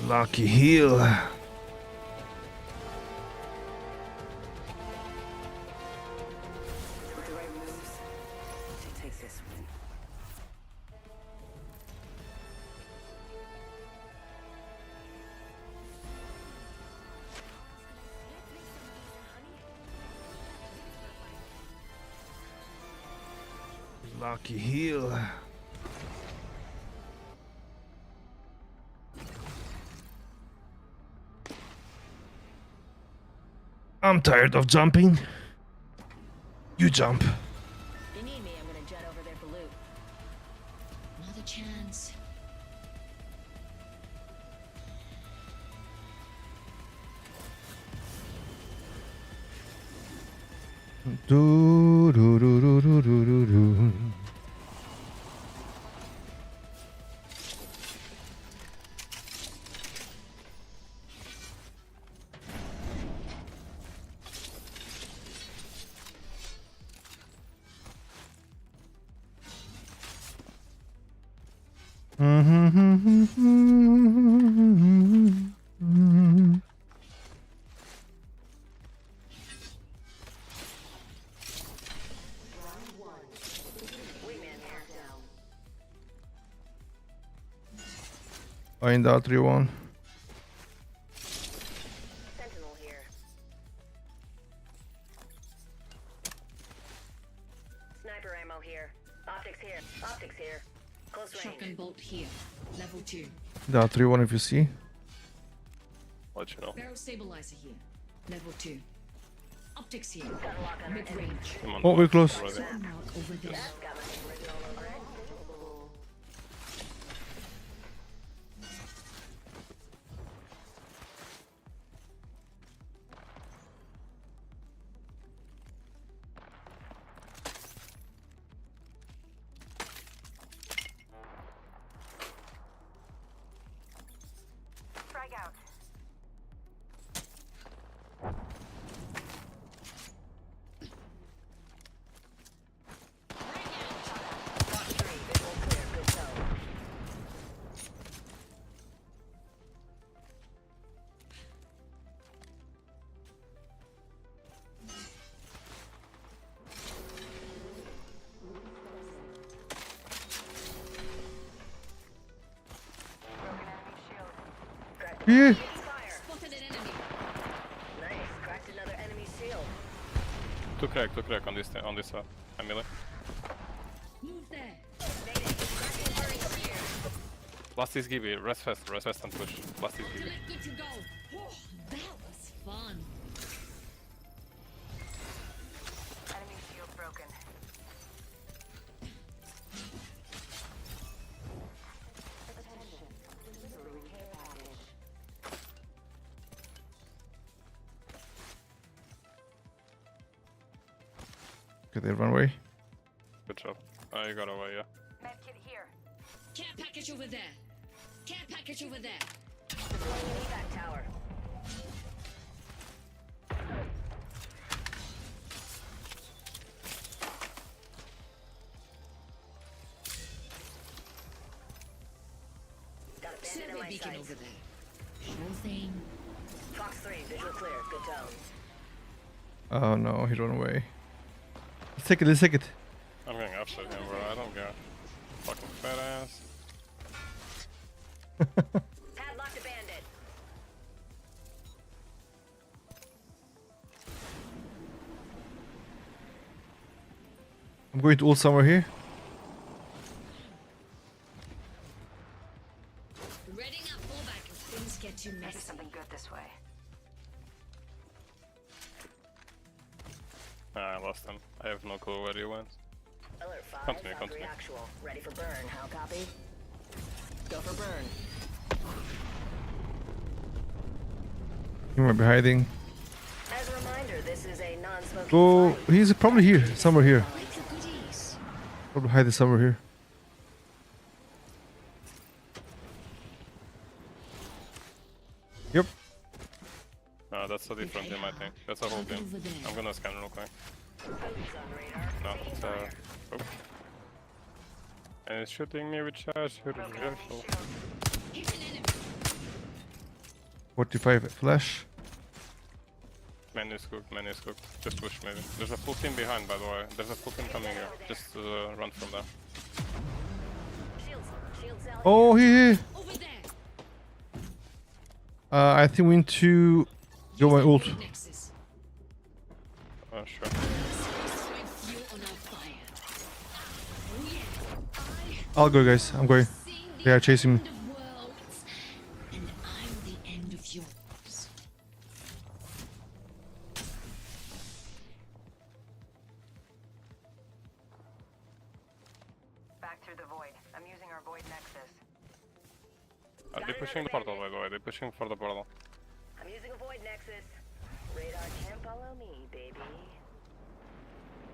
Lucky heal. With the right moves, she'll take this win. Lucky heal. I'm tired of jumping. You jump. If you need me, I'm gonna jet over there for loot. Another chance. Do do do do do do do do. Find out 3-1. Sentinel here. Sniper ammo here. Optics here. Optics here. Close range. Shotgun bolt here. Level 2. Dot 3-1 if you see. Let you know. Barrel stabilizer here. Level 2. Optics here. Got a lock on Mid range. I'm on Oh, we're board close. already. Mark over there. Got my original over it. Frag out. Box 3, visual clear, good zone. Broken enemy shield. Cracked Yeah. fire. Spotted an enemy. Nice, cracked another enemy shield. Two crack on this Emily. Move there. Last is Gibby, rest fast and push. Last is Gibby. Select good to go. Oh, that was fun. Enemy shield broken. Okay, they run away. Good job. You got away, yeah. Medkit here. Care package over there. Care package over there. Deploying an evac tower. Got a bandit in Survey my beacon sights. over there. Sure thing. Fox 3, visual clear, good zone. Oh no, he ran away. Let's take it, let's take it. I'm going after him, bro. I don't care. Fucking fat ass. Padlocked a bandit. I'm going to ult somewhere here. Reading up fallback if things get too Maybe messy. something good this way. I lost him. I have no clue where he went. Alert 5, Continue, Valkyrie continue. actual. Ready for burn, how copy? Go for burn. He might be hiding. As a reminder, this is a non-smoking Go. flight. He's probably here, somewhere here. Like the goodies. Probably hiding somewhere here. Yep. No, that's a different team, I think. That's a whole team. Over there. I'm gonna scan real quick. Boots on radar. No, Taking it's fire. oh. And it's shooting me with charge. Who is Broken careful? enemy shield. Here's an enemy. 45 flash. Many is cooked, many is cooked. Just push maybe. There's a full team behind, by the way. There's a full team coming here. Just run from there. Shields out. Oh, here. Over there. I think we need to go my ult. Nexus. Sure. Swing fuel on our fire. Oh yeah. I'll go, guys. I'm going. They are chasing me. End of worlds, and I'm the end of yours. Back through the void. I'm using our void nexus. They're pushing the portal, by the way. They're pushing for the portal. I'm using a void nexus. Radar can't follow me, baby.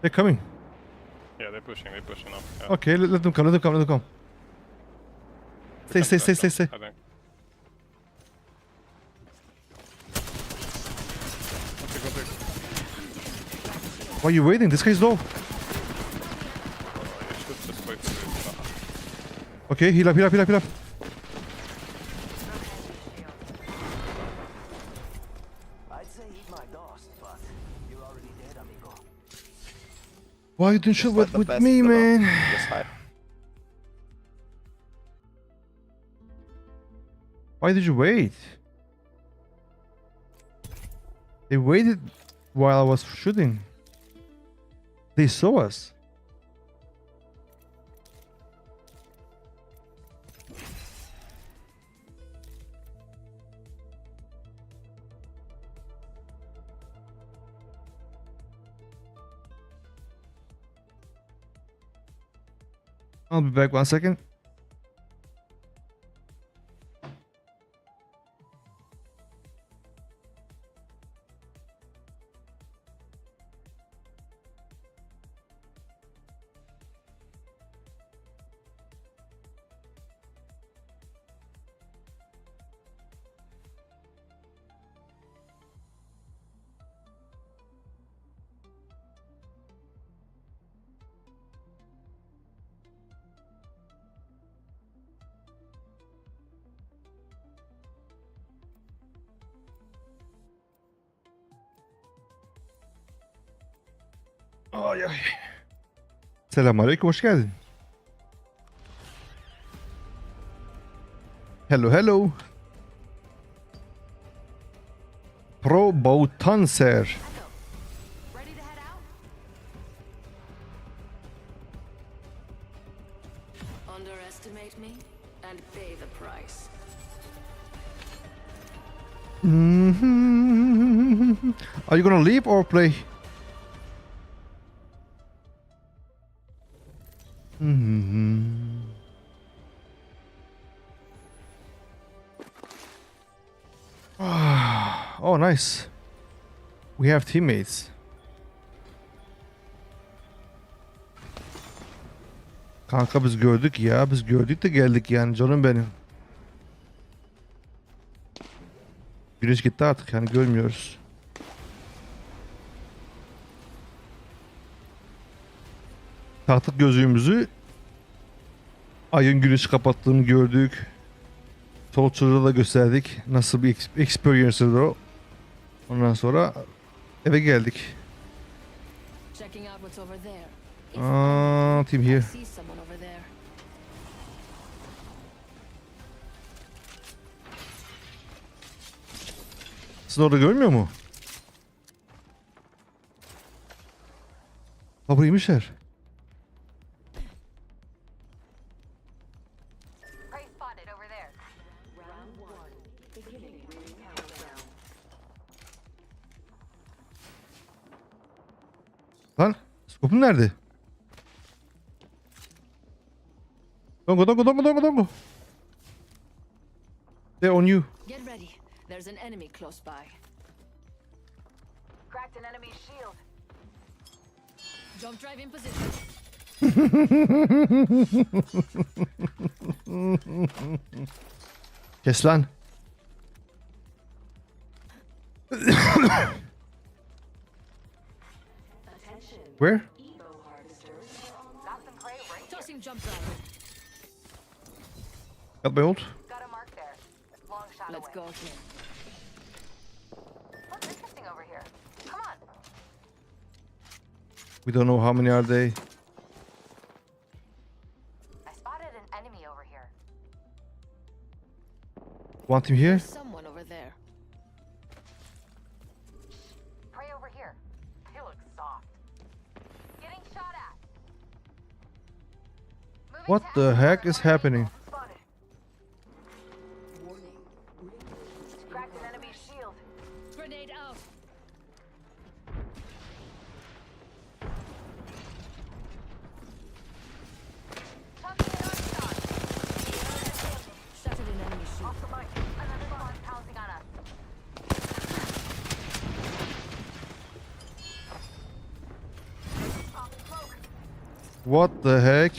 They're coming. Yeah, they're pushing up. Yeah. Okay, let them come. Let them come. Let them come. Stay, stay, stay, stay, stay. I think. Go take. Why are you waiting? This guy's low. You should just wait for it. Okay, heal up, heal up, heal up, heal up. I'd say eat my dust, but you're already dead, amigo. Why you didn't shoot Let with the me, best man? develop. Just hide. Why did you wait? They waited while I was shooting. They saw us. I'll be back 1 second. Ay ay. Selamünaleyküm, hoş geldin. Hello, hello. Pro Bautanser. Ready to head out? Underestimate me and pay the price. Are you gonna leave or play? Oh, nice. We have teammates. Kanka biz gördük ya. Biz gördük de geldik yani canım benim. Güneş gitti artık yani görmüyoruz. Taktık gözlüğümüzü. Ayın güneşi kapattığını gördük. Torture'da da gösterdik. Nasıl bir experience'dır o. Ondan sonra eve geldik. Checking out what's over there. Team I here. see someone over there. Siz orada görmüyor mu? Ha buraymışlar. Prey spotted over there. Round 1. Beginning ring countdown. Lan skopum nerede? Dongo dongo dongo dongo dongo. They're on you. Get ready. There's an enemy close by. Cracked an enemy's shield. Jump drive in position. Kes lan. Where? Got some prey right here. Tossing jump drive. Got my ult. Got a mark there. Long shot Let's away. go here. We don't know how many are they. I spotted an enemy over here. One team here. There's someone over there. Prey over here. He looks soft. Getting shot at. Moving What to the Echo heck for is another happening? angle. Spotted. Cracked an enemy's shield. Grenade out. Tucking it on shot. Shattered an enemy shield. Off the mic. Another squad pouncing on us. Off the smoke. What the heck?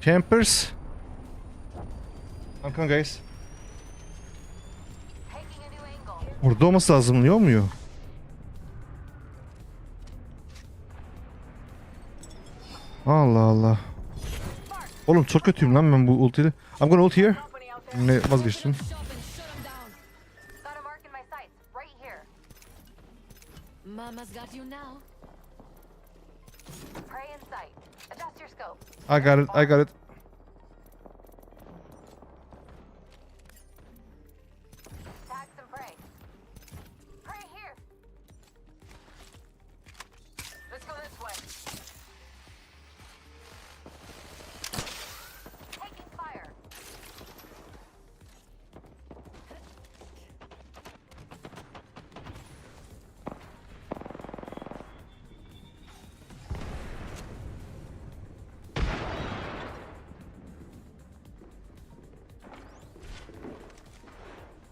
Campers? Come on guys. Taking a new angle. Burada olması lazım, niye olmuyor? Allah Allah. Oğlum çok kötüyüm lan ben bu ultiyle. I'm gonna ult here. Company out there. Ne vazgeçtim. Shop and shut 'em down. Got a mark in my sights. Right here. Mama's got you now. Prey in sight. Adjust your scope. I got it, I got it. Tag some prey. Prey here. Let's go this way. Taking fire.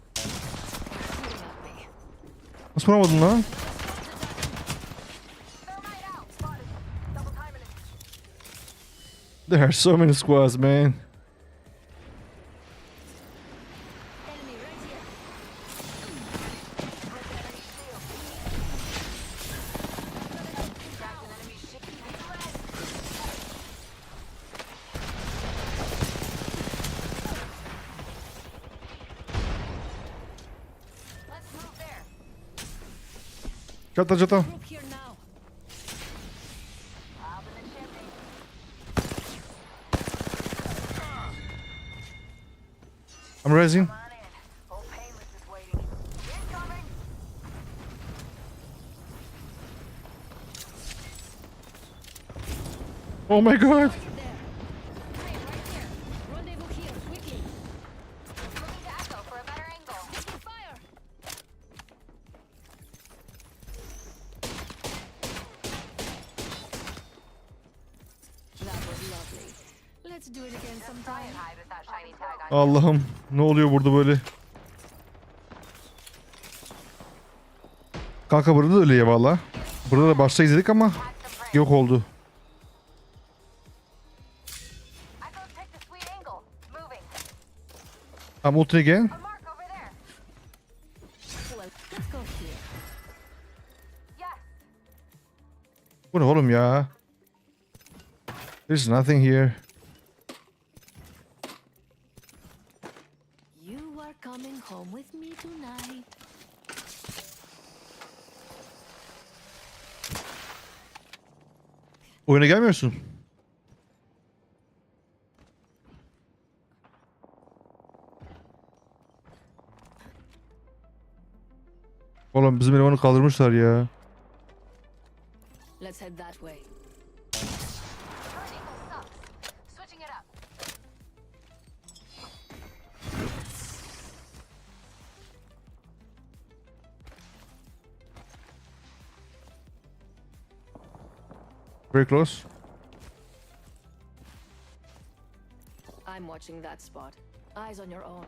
Shooting at me. Nasıl vuramadın lan? Thermite out. Spotted. Double timing it. There are so many squads, man. Enemy right here. Cracked an enemy shield. Let's move there. Çata çata. Group here now. Popping the chimney. I'm rising. Come on in. Old Painless is waiting. Incoming. Oh my god. Target there. Prey right here. Rendezvous here, quickly. Moving to Echo for a better angle. Taking fire. That was lovely. Let's do it again Try sometime. and hide with that shiny tag on. Allah'ım, ne oluyor burada böyle? Kanka burada da öyle ya valla. Burada da başta izledik ama Tag some prey. yok oldu. Echo's picked a sweet angle. Moving. I'm ulti again. A mark over there. Well, let's go here. Yes. Bu ne oğlum ya? There's nothing here. You are coming home with me tonight. Oyuna gelmiyorsun. Oğlum bizim elemanı kaldırmışlar ya. Let's head that way. Current angle sucks. Switching it up. Very close. I'm watching that spot. Eyes on your own.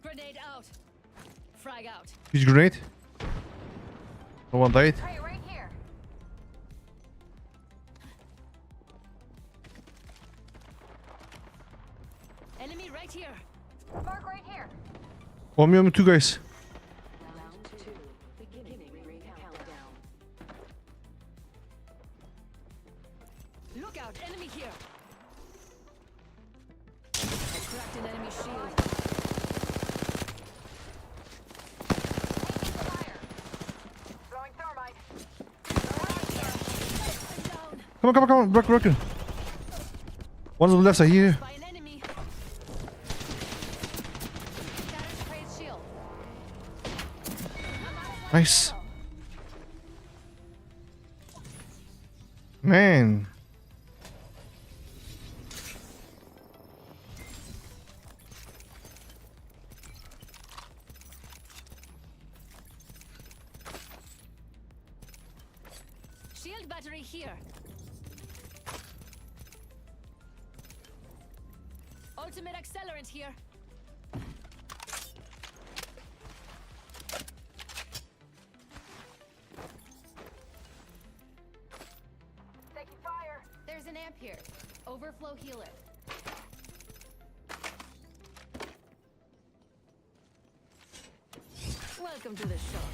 Grenade out. Frag out. Huge grenade. No one died. Prey right here. Enemy right here. Mark right here. Olmuyor mu two guys? Look out, enemy here. cracked an enemy shield. Throwing thermite. I'm down. Come on. Broken. One's on the left side here. By an enemy. Shattered the praise shield. Nice. Man. Shield battery here. Ultimate accelerant here. Taking fire. There's an amp here. Overflow healer. Welcome to the shop.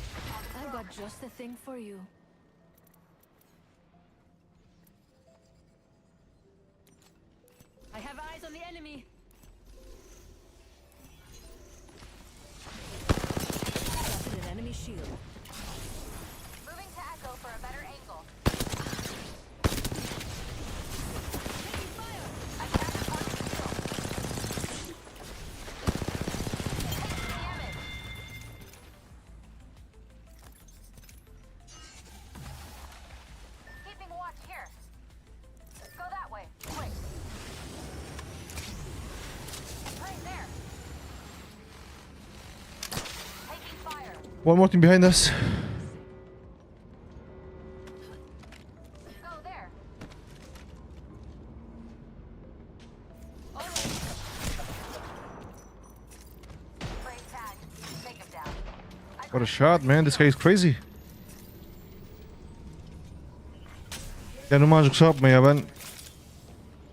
I've got just the thing for you. I have eyes on the enemy. Spotted an enemy shield. Moving to Echo for a better angle. Taking fire. Attack upon the shield. Taking damage. Keeping watch here. Go that way. Quick. Right there. Taking fire. One more thing behind us. Go there. Frame tag. Take him down. What a shot, man. This guy is crazy. Ya Numancık kusura bakma ya, ben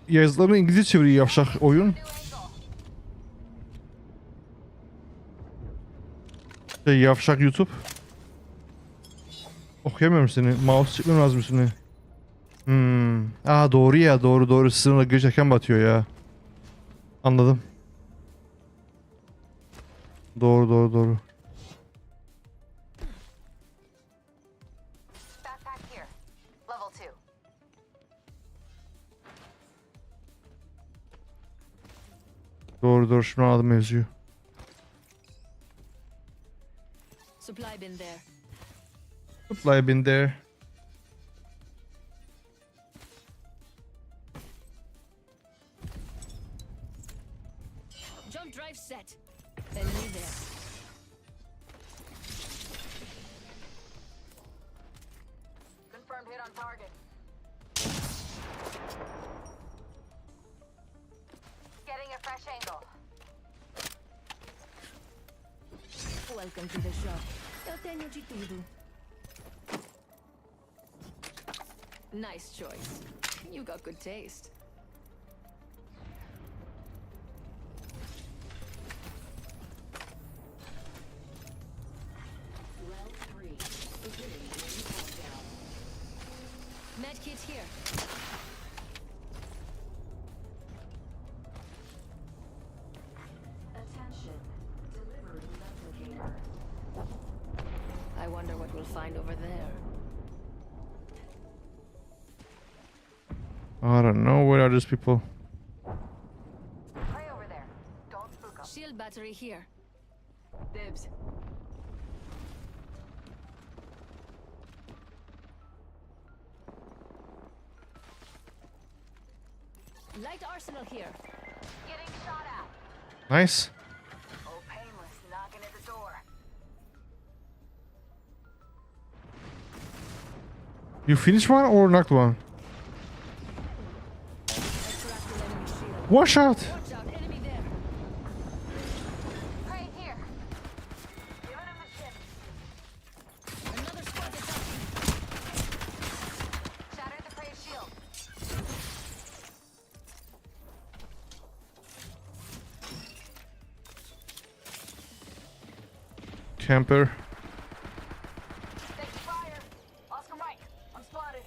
yazılarımı İngilizce çeviriyor yavşak oyun. New angle. Yavşak YouTube. Okuyamıyorum seni. Mouse çekmem lazım üstüne. Doğru ya, doğru. Sınırla geçerken batıyor ya. Anladım. Doğru. Backpack here. Level 2. Doğru. Şimdi anladım mevzuyu. Supply bin there. Supply bin there. Jump drive set. Enemy there. Confirmed hit on target. Getting a fresh angle. Welcome to the shop. Eu tenho de tudo. Nice choice. You got good taste. Medkit here. Attention. Delivery replicator. I wonder what we'll find over there. I don't know, where are these people? Pray over there. Don't spook 'em. Shield battery here. Dibs. Light arsenal here. Getting shot at. Nice. Oh, painless knocking at the door. You finished one or knocked one? Extract an enemy shield. One shot. Watch out, enemy there. Pray here. Giving him the ship. Another squad attacking. Shattered the prey shield. Camper. Taking fire. Oscar Mike. I'm spotted.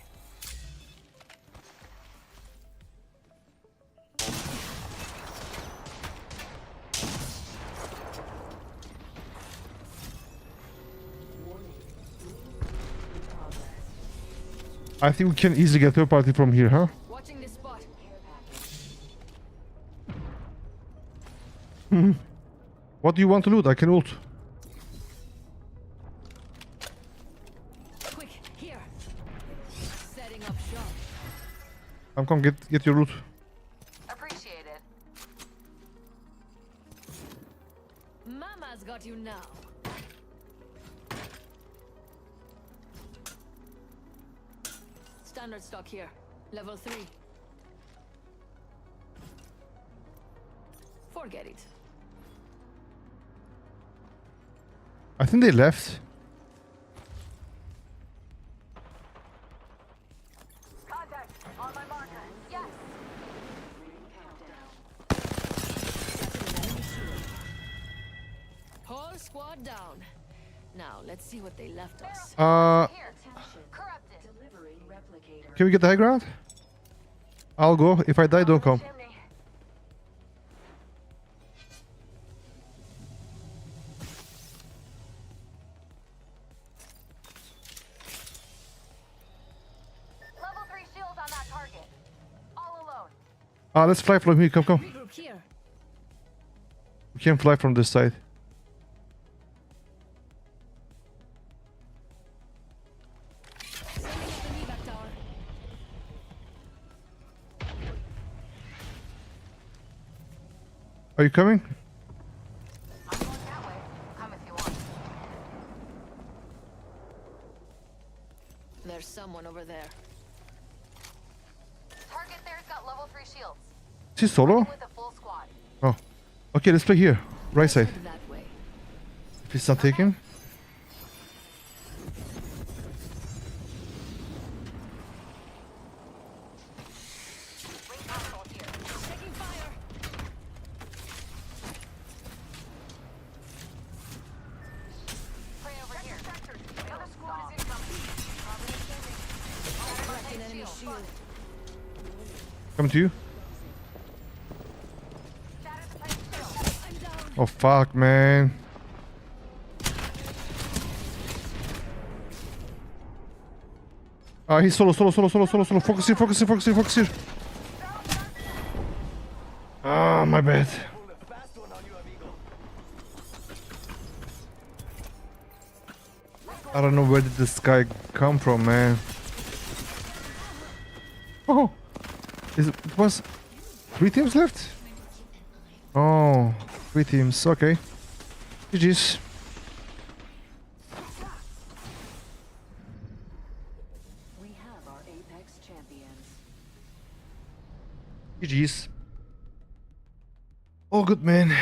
I think we can easily get third party from here, huh? Watching this spot. What do you want to loot? I can ult. Quick, here. Setting up shop. Come, get your loot. Appreciate it. Mama's got you now. Standard stock here. Level 3. Forget it. I think they left. Contact on my marker. Yes. Whole squad down. Now let's see what they left us. Here. Corrupted. Delivering replicator. Can we get the high ground? I'll go. If I die, don't come. Chimney. Level 3 shield on that target. All alone. Let's fly from here. Come. Regroup here. We can fly from this side. Setting up an evac tower. Are you coming? I'm going that way. Come if you want. There's someone over there. Target there's got level 3 shields. Is he solo? With a full squad. Oh. Okay, let's play here. Right side. Head that way. If he's not taken. Ring console here. Taking fire. Prey over here. Another squad is incoming. Cracked an enemy shield. Come to you. Shatter the plate shield. I'm down. Oh fuck, man. He's solo. Focus here. My bad. Pull a fast one on you, amigo. I don't know where did this guy come from, man. Oh, it was 3 teams left? Oh, 3 teams, okay. GG's. We have our Apex champions. GG's. All good, man.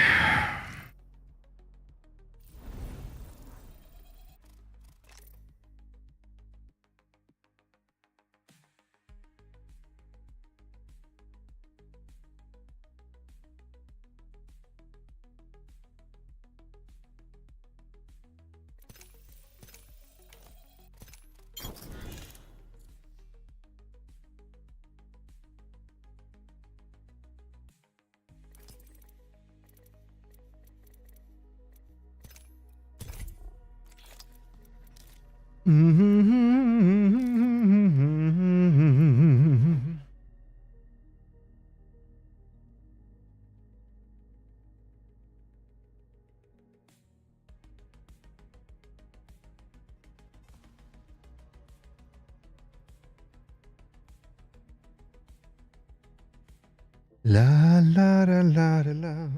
La la la la la la.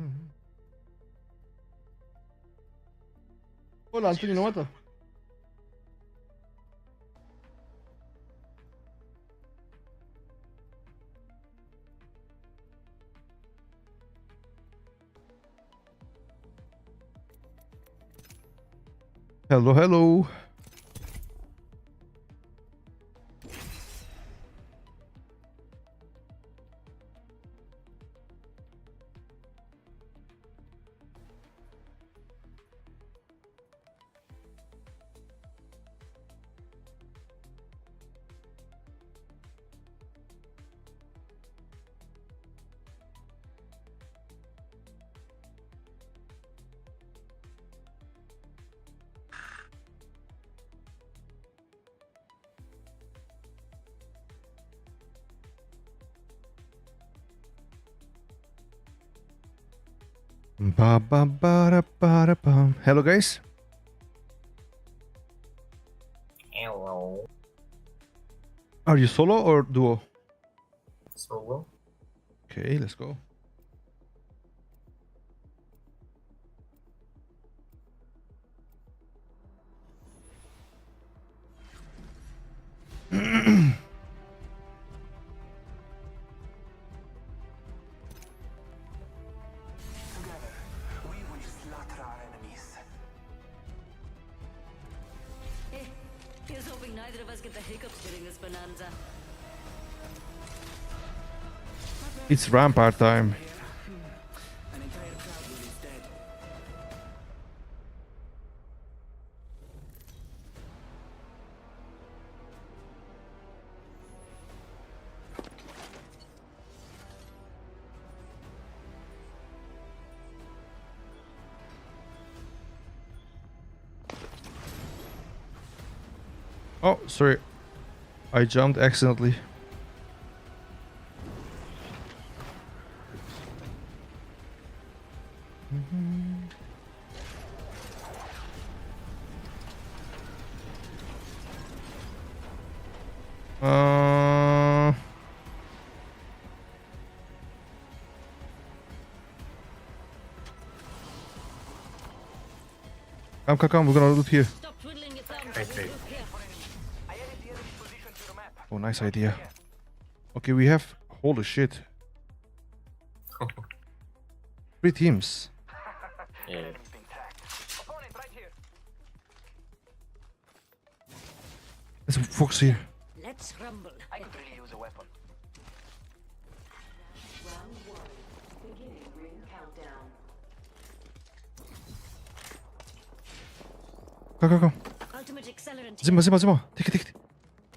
Hola, Antonio, no mata. Hello. Ba ba ba da ba da bum. Hello guys. Hello. Are you solo or duo? Solo. Okay, let's go. Together, we will slaughter our enemies. Hey, here's hoping neither of us get the hiccups during this bonanza. It's Rampart time. An entire crowd is dead. Oh, sorry. I jumped accidentally. Uh, come. We're gonna loot here. Stop twiddling your thumbs. Okay. We'll group here. I added the enemy position to the map. Oh, nice idea. Okay, we have. Holy shit. 3 teams. Yeah. Enemy's been tagged. Opponent right here. Let's focus here. Let's rumble. I could really use a weapon. Round 1. Beginning ring countdown. Come. Ultimate accelerant. Zima. Take it.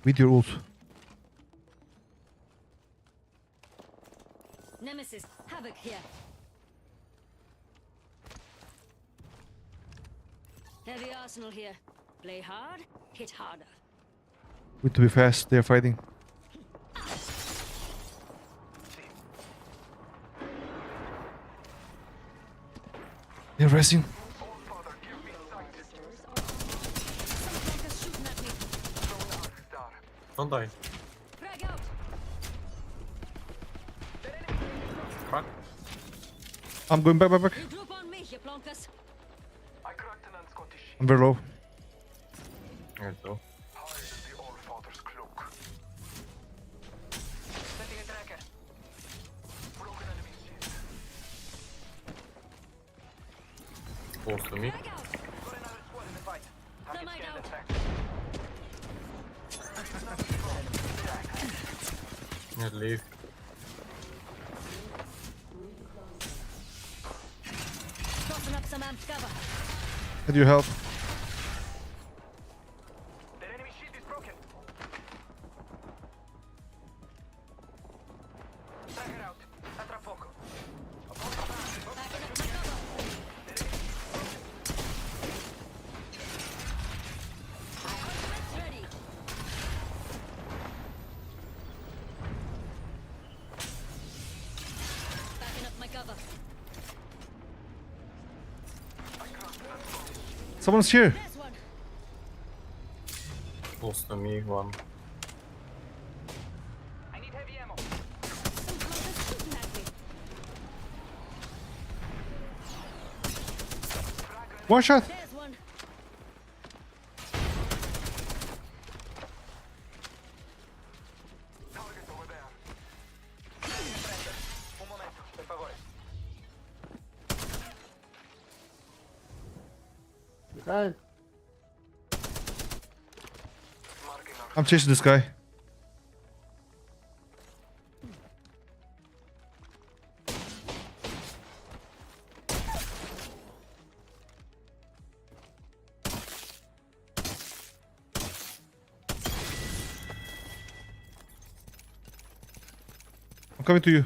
With your ult. Nemesis. Havoc here. Heavy arsenal here. Play hard, hit harder. We need to be fast. They're fighting. They're racing. Flankers shooting at me. Don't die. Frag out. Fuck. I'm going back. Regroup on me, you plonkers. I cracked an unscottish. I'm very low. There you go. Hide in the Allfather's cloak. Setting a tracker. Broken enemy shield. Close to me. Frag out. Got another squad in the fight. Target Thermite scanned out. and tracked. Not leave. Tossing up some amped cover. Need your help. Their enemy shield is broken. Tracker out. A tra poco. Backing up my cover. Ultimate's ready. Backing up my cover. Someone's here. There's one. Close to me, one. I need heavy ammo. Some flankers shooting at me. One shot. There's one. Target over there. Un momento, per favore. Marking our I'm chasing this guy. I'm coming to you.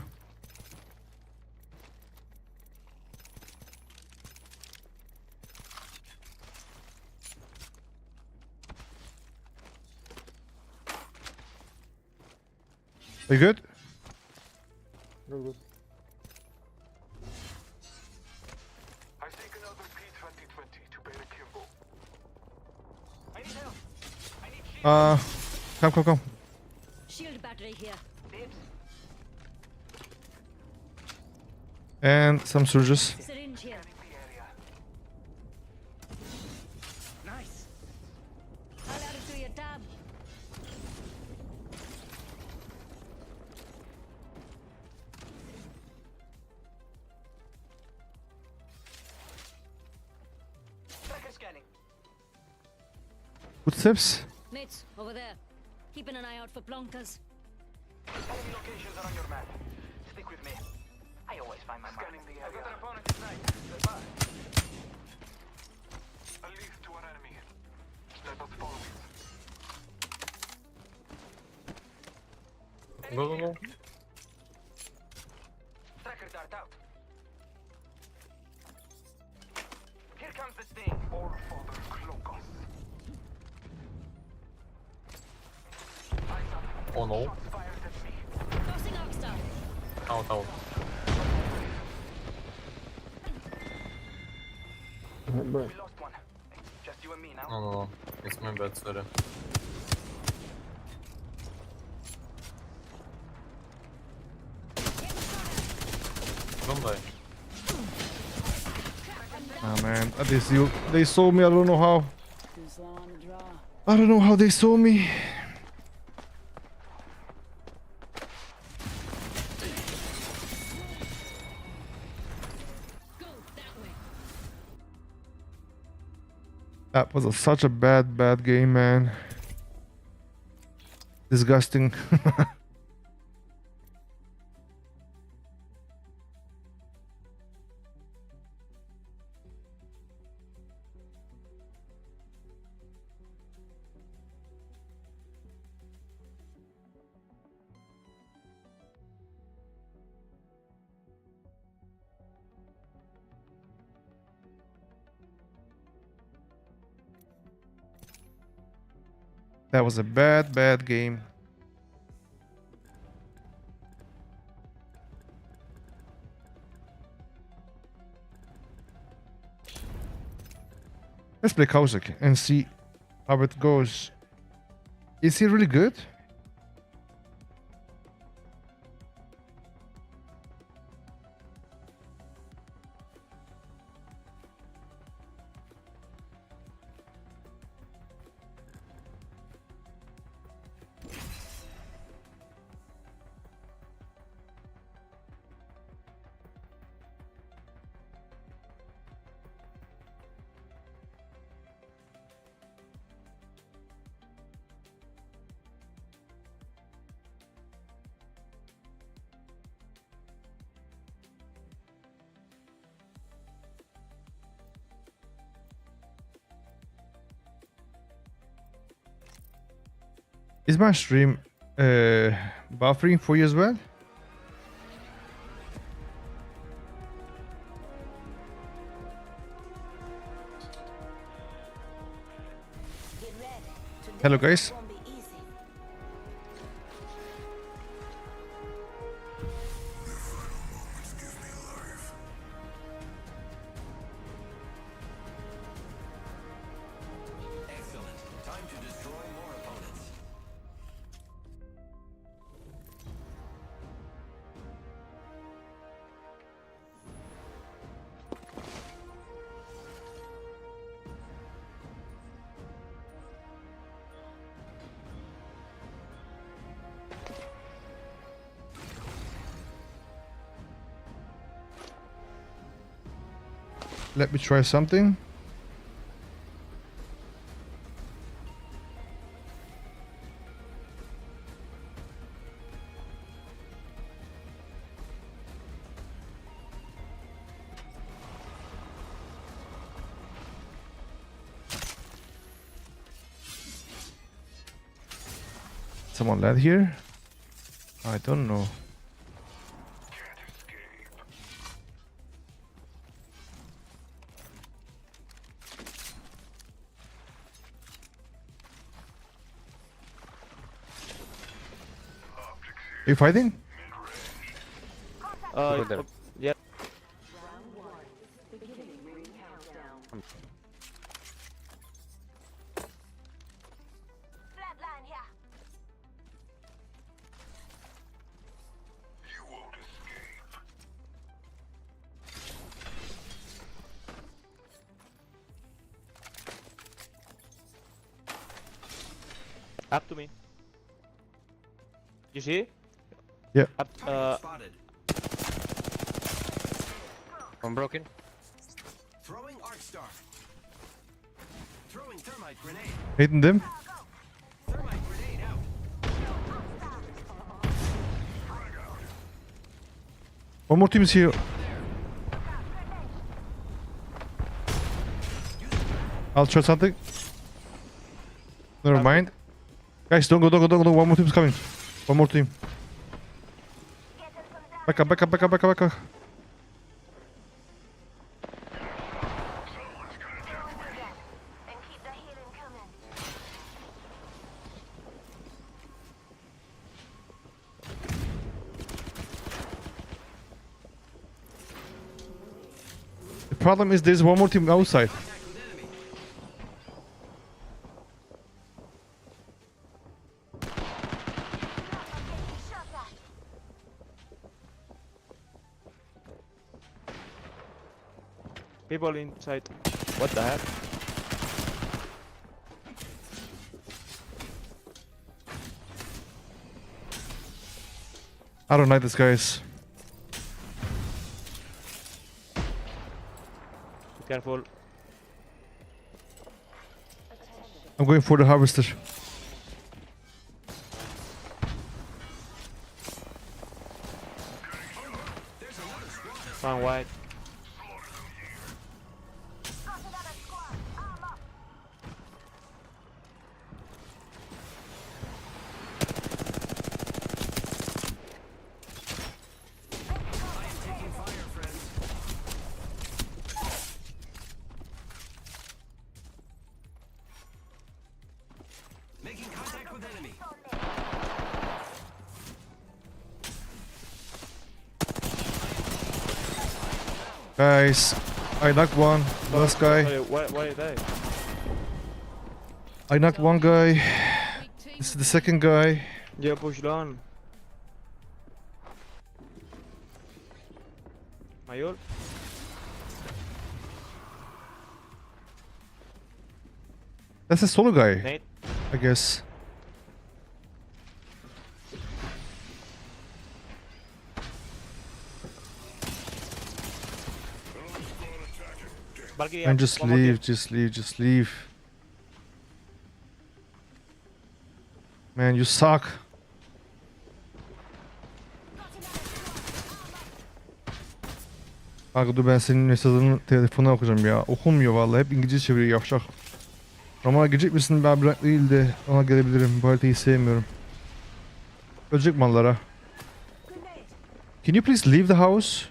Are you good? Come. Shield battery here. And some surges. Syringe here. Nice. I'll add it to your tab. Tracker scanning. Footsteps. Mates, over there. Keeping an eye out for plonkers. Enemy locations are on your map. Stick with me. I always find my scanning the area. I've got an opponent in sight. They're back. A lead to an enemy. Let us follow it. Go. Tracker dart out. Here comes the sting. All father cloak us. Eyes up. Oh no. Shots fired at me. Crossing Arkstar. Out. We lost one. Just you and me now. No. It's my bad, sorry. Don't die. Ah man, they saw me. I don't know how. Too slow on the draw. I don't know how they saw me. Go that way. That was such a bad game, man. Disgusting. That was a bad game. Let's play Kausik and see how it goes. Is he really good? Is my stream buffering for you as well? Hello guys. Let me try something. Someone led here? I don't know. Are you fighting? Over there. Yeah. Up to me. You see? Yeah. Up, Spotted. I'm broken. Throwing arc star. Throwing thermite grenade. Hayden them. Thermite grenade out. One more team is here. I'll try something. Never mind. Guys, don't go, don't go, don't go. One more team is coming. One more team. Back up, back up, back up, back up, back up. And keep the healing coming. The problem is there's one more team outside. People inside. What the heck? I don't like this, guys. Be careful. I'm going for the harvester. One wide. Making contact with enemy. Guys, I knocked one. Last guy. Why are they? I knocked one guy. This is the second guy. Yeah, push down. Mayol. That's a solo guy, Nate. I guess. Balki, And just one more leave, team. just leave, just leave. Man, you suck. Kanka dur ben senin mesajını telefonuna okuyacağım ya. Okunmuyor vallahi. Hep İngilizce çeviriyor yavşak. Romana girecek misin? Ben bırak değil de ona gelebilirim. Bu haritayı sevmiyorum. Ölecek mallara. Can you please leave the house?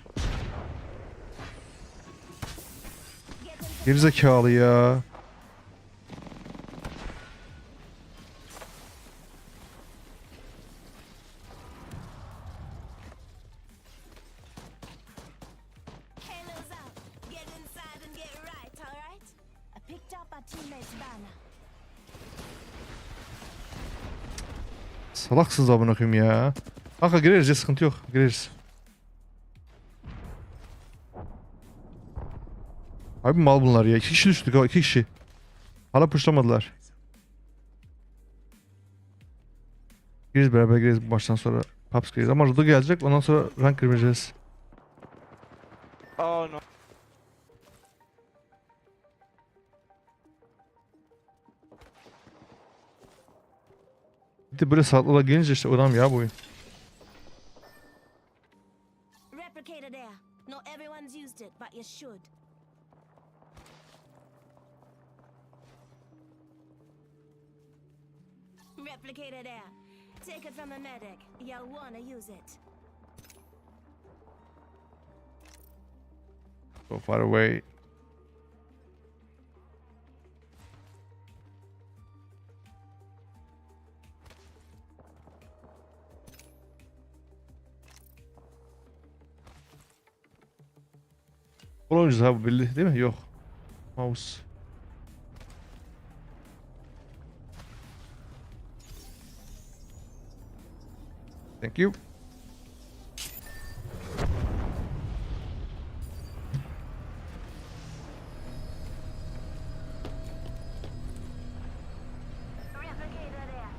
Gerizekalı ya. Halos out. Get inside and get right, alright? I picked up our teammate's banner. Salaksız amına koyayım ya. Kanka gireriz ya, sıkıntı yok. Gireriz. Abi mal bunlar ya. 2 kişi düştük ha, 2 kişi. Hala pushlamadılar. Gireriz, beraber gireriz bu maçtan sonra. Paps gireriz ama Rudo gelecek, ondan sonra rank gireceğiz. Oh no. Bir de böyle saatlerle gelince işte adam ya bu oyun. Replicator there. Not everyone's used it, but you should. Replicator there. Take it from the medic. You'll wanna use it. So far away. Kol oyuncusu ha bu belli değil mi? Yok. Mouse. Thank you. Replicator there.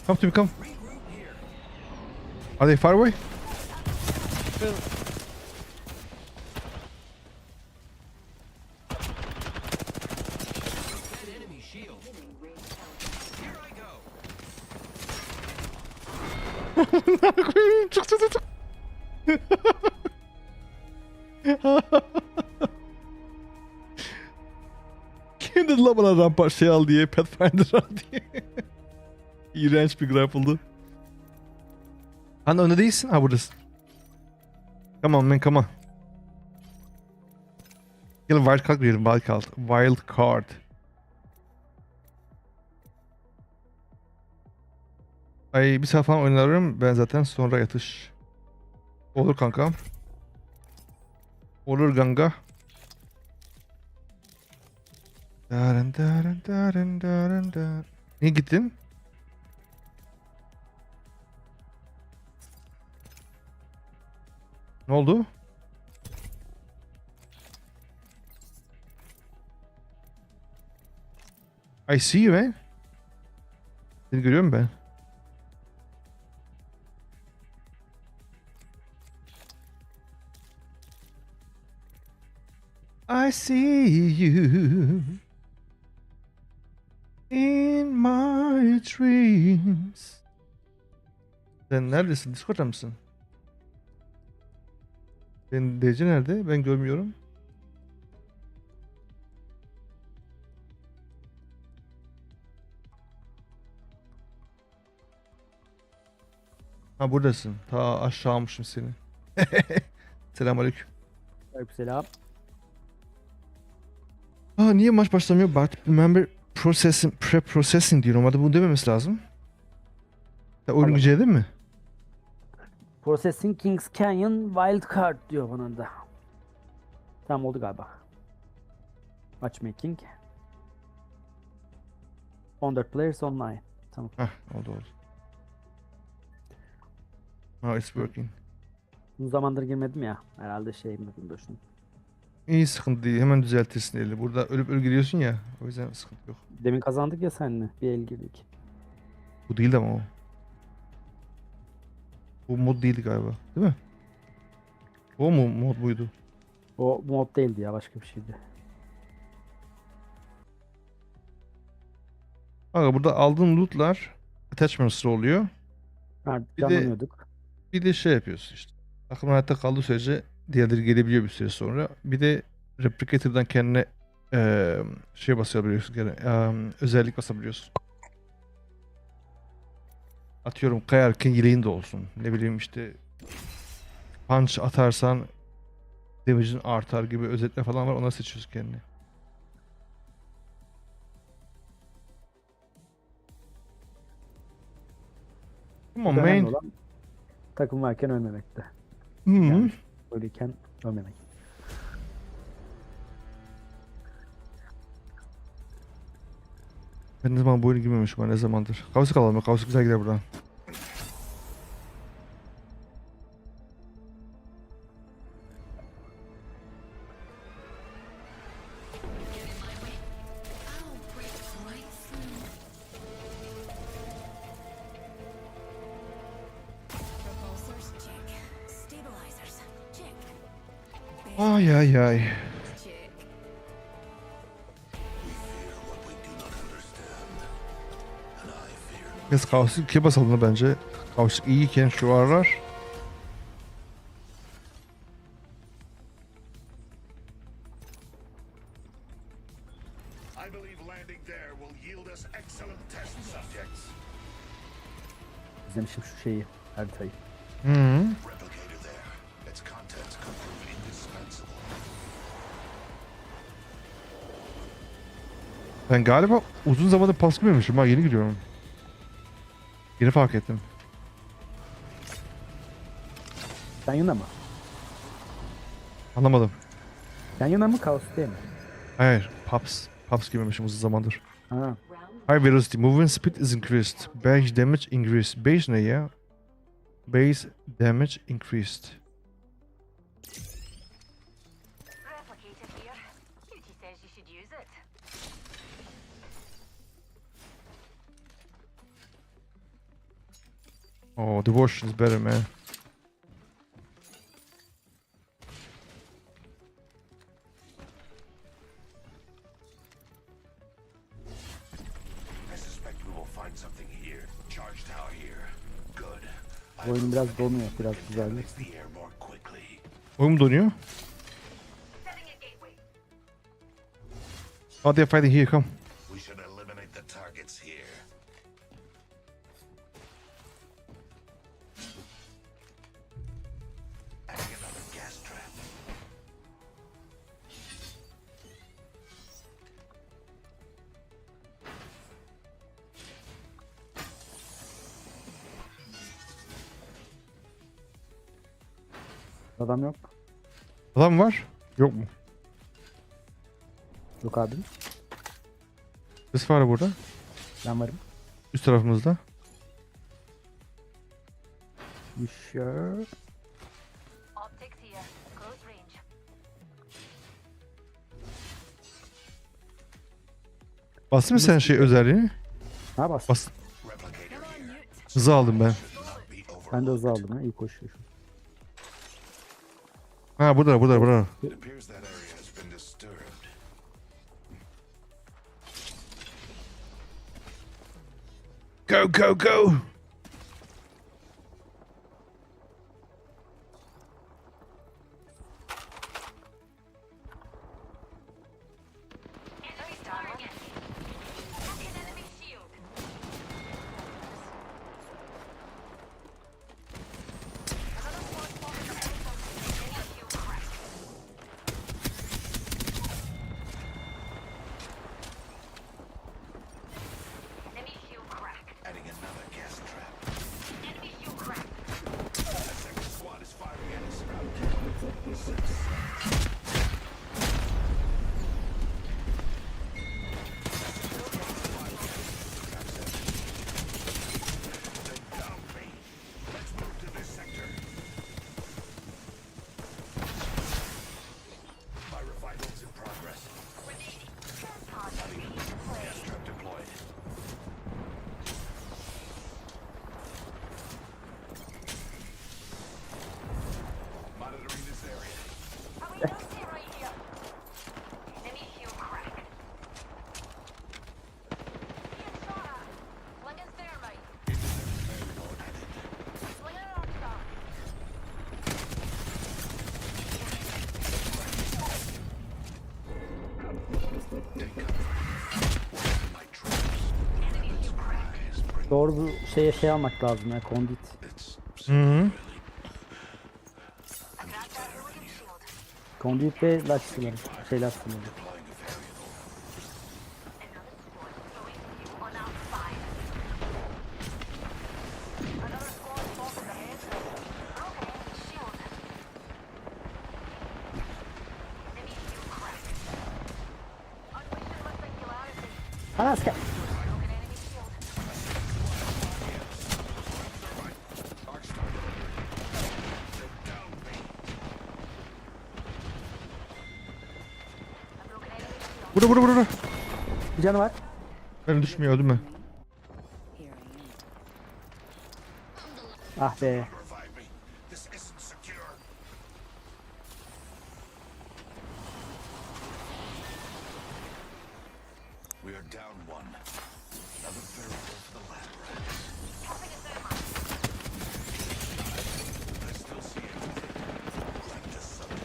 Come to me, come. Are they far away? Çık çık çık. Kim dedi la bana Rampart şey al diye, Pathfinder al diye. İğrenç bir grapple'dı. Hani önde değilsin? Ha buradasın. Come on man, come on. Gel wild card diyelim, wild card. Wild card. Ay bir saat falan oynarım ben zaten, sonra yatış. Olur kanka. Olur ganga. Darın darın darın darın darın. Niye gittin? Ne oldu? I see you man. Seni görüyorum ben. I see you in my dreams. Sen neredesin? Discord'da mısın? Senin DC nerede? Ben görmüyorum. Ha buradasın. Ta aşağı almışım seni. Selamünaleyküm. Selam. Aa niye maç başlamıyor? But remember processing, pre-processing diyor. Normalde bunu dememesi lazım. Ya oyun Allah. güncelledi mi? Processing Kings Canyon Wild Card diyor bana da. Tamam oldu galiba. Matchmaking. 14 players online. Tamam. Hah oldu oldu. Ha it's working. Uzun zamandır girmedim ya. Herhalde şey mi şunu. İyi sıkıntı değil. Hemen düzeltirsin eli. Burada ölüp ölü giriyorsun ya. O yüzden sıkıntı yok. Demin kazandık ya seninle. Bir el girdik. Bu değil ama o. Bu mod değildi galiba. Değil mi? O mu mod buydu? O mod değildi ya, başka bir şeydi. Kanka burada aldığın lootlar attachments'lı oluyor. Ha, Bir de- canlanıyorduk. Bir de şey yapıyorsun işte. Takım hayatta kaldığı sürece diğerleri gelebiliyor bir süre sonra. Bir de Replicator'dan kendine şey basabiliyorsun. Yani, özellik basabiliyorsun. Atıyorum kayarken yeleğin de olsun. Ne bileyim işte punch atarsan damage'in artar gibi özellikler falan var. Onları seçiyorsun kendine. Tamam Önemli main. olan takım varken ölmemekte. Hı. Yani ölürken ölmemek. Ben ne zaman bu oyunu girmemişim, ben ne zamandır. Kavsi kalalım. Kavsi güzel gider buradan. Propulsors, check. Stabilizers, check. Ay ay ay. Check. Biz Kavsi ikiye basalım da bence. Kavsi iyiyken şu aralar. I believe landing there will yield us excellent test subjects. İzlemişim şu şeyi, haritayı. Hı. Replicator there. Its contents could prove indispensable. Ben galiba uzun zamandır pasmıyormuşum ha, yeni gidiyorum. Yeni fark ettim. Canyon'a mı? Anlamadım. Canyon'a mı, Kaos değil mi? Hayır, Pops girmemişim uzun zamandır. Ha. High velocity, movement speed is increased. Base damage increased. Base ne ya? Base damage increased. Replicator here. Cutie says you should use it. Oh, devotion is better, man. I suspect we will find something here. Charge tower here. Good. Oyun biraz donuyor, biraz güzel. Makes the air more quickly. Oyun donuyor. Oh, they're fighting here. Come. We should eliminate the targets here. Adding another gas trap. Adam yok. Adam var. Yok mu? Yok abi. Ses var burada. Ben varım. Üst tarafımızda. Düşüyor. Optics here. Close range. Bastın mı sen şey özelliğini? Ha bas. Bas. Replicator here. Hızı aldım ben. Not be over. Ben de hızlı aldım ya. İyi koşuyor şu. Ha burada. It appears that area has been disturbed. Go go go. Enemy target. An enemy shield. Another squad spotted the enemy shield cracked. Enemy shield cracked. Adding another gas trap. Enemy shield cracked. The second squad is firing at us. They downed me. Let's move to this sector. My revival's in progress. Gas trap deployed. Monitoring this area. Are we gonna stay right here? Enemy shield cracked. Ian shot at. Sling his thermite. Sling it on top. My traps. Enemy shield cracked. Doğru bu şeye şey almak lazım ya. Kondit. It's Hı hı. Kondit ve laç suları. Şeyler suları. deploying a variable. Another squad throwing you on our side. Another squad spotted ahead. Broken enemy shield. Enemy shield cracked. Unleashing my singularity. Ha asker. Broken enemy shield. A broken enemy shield. Burada. Bir canı var. Ben düşmüyor öldüm ben. Ah be. Revive me. This isn't secure. We are down one. Another variable for the lab rats. I still see it. Like the subject.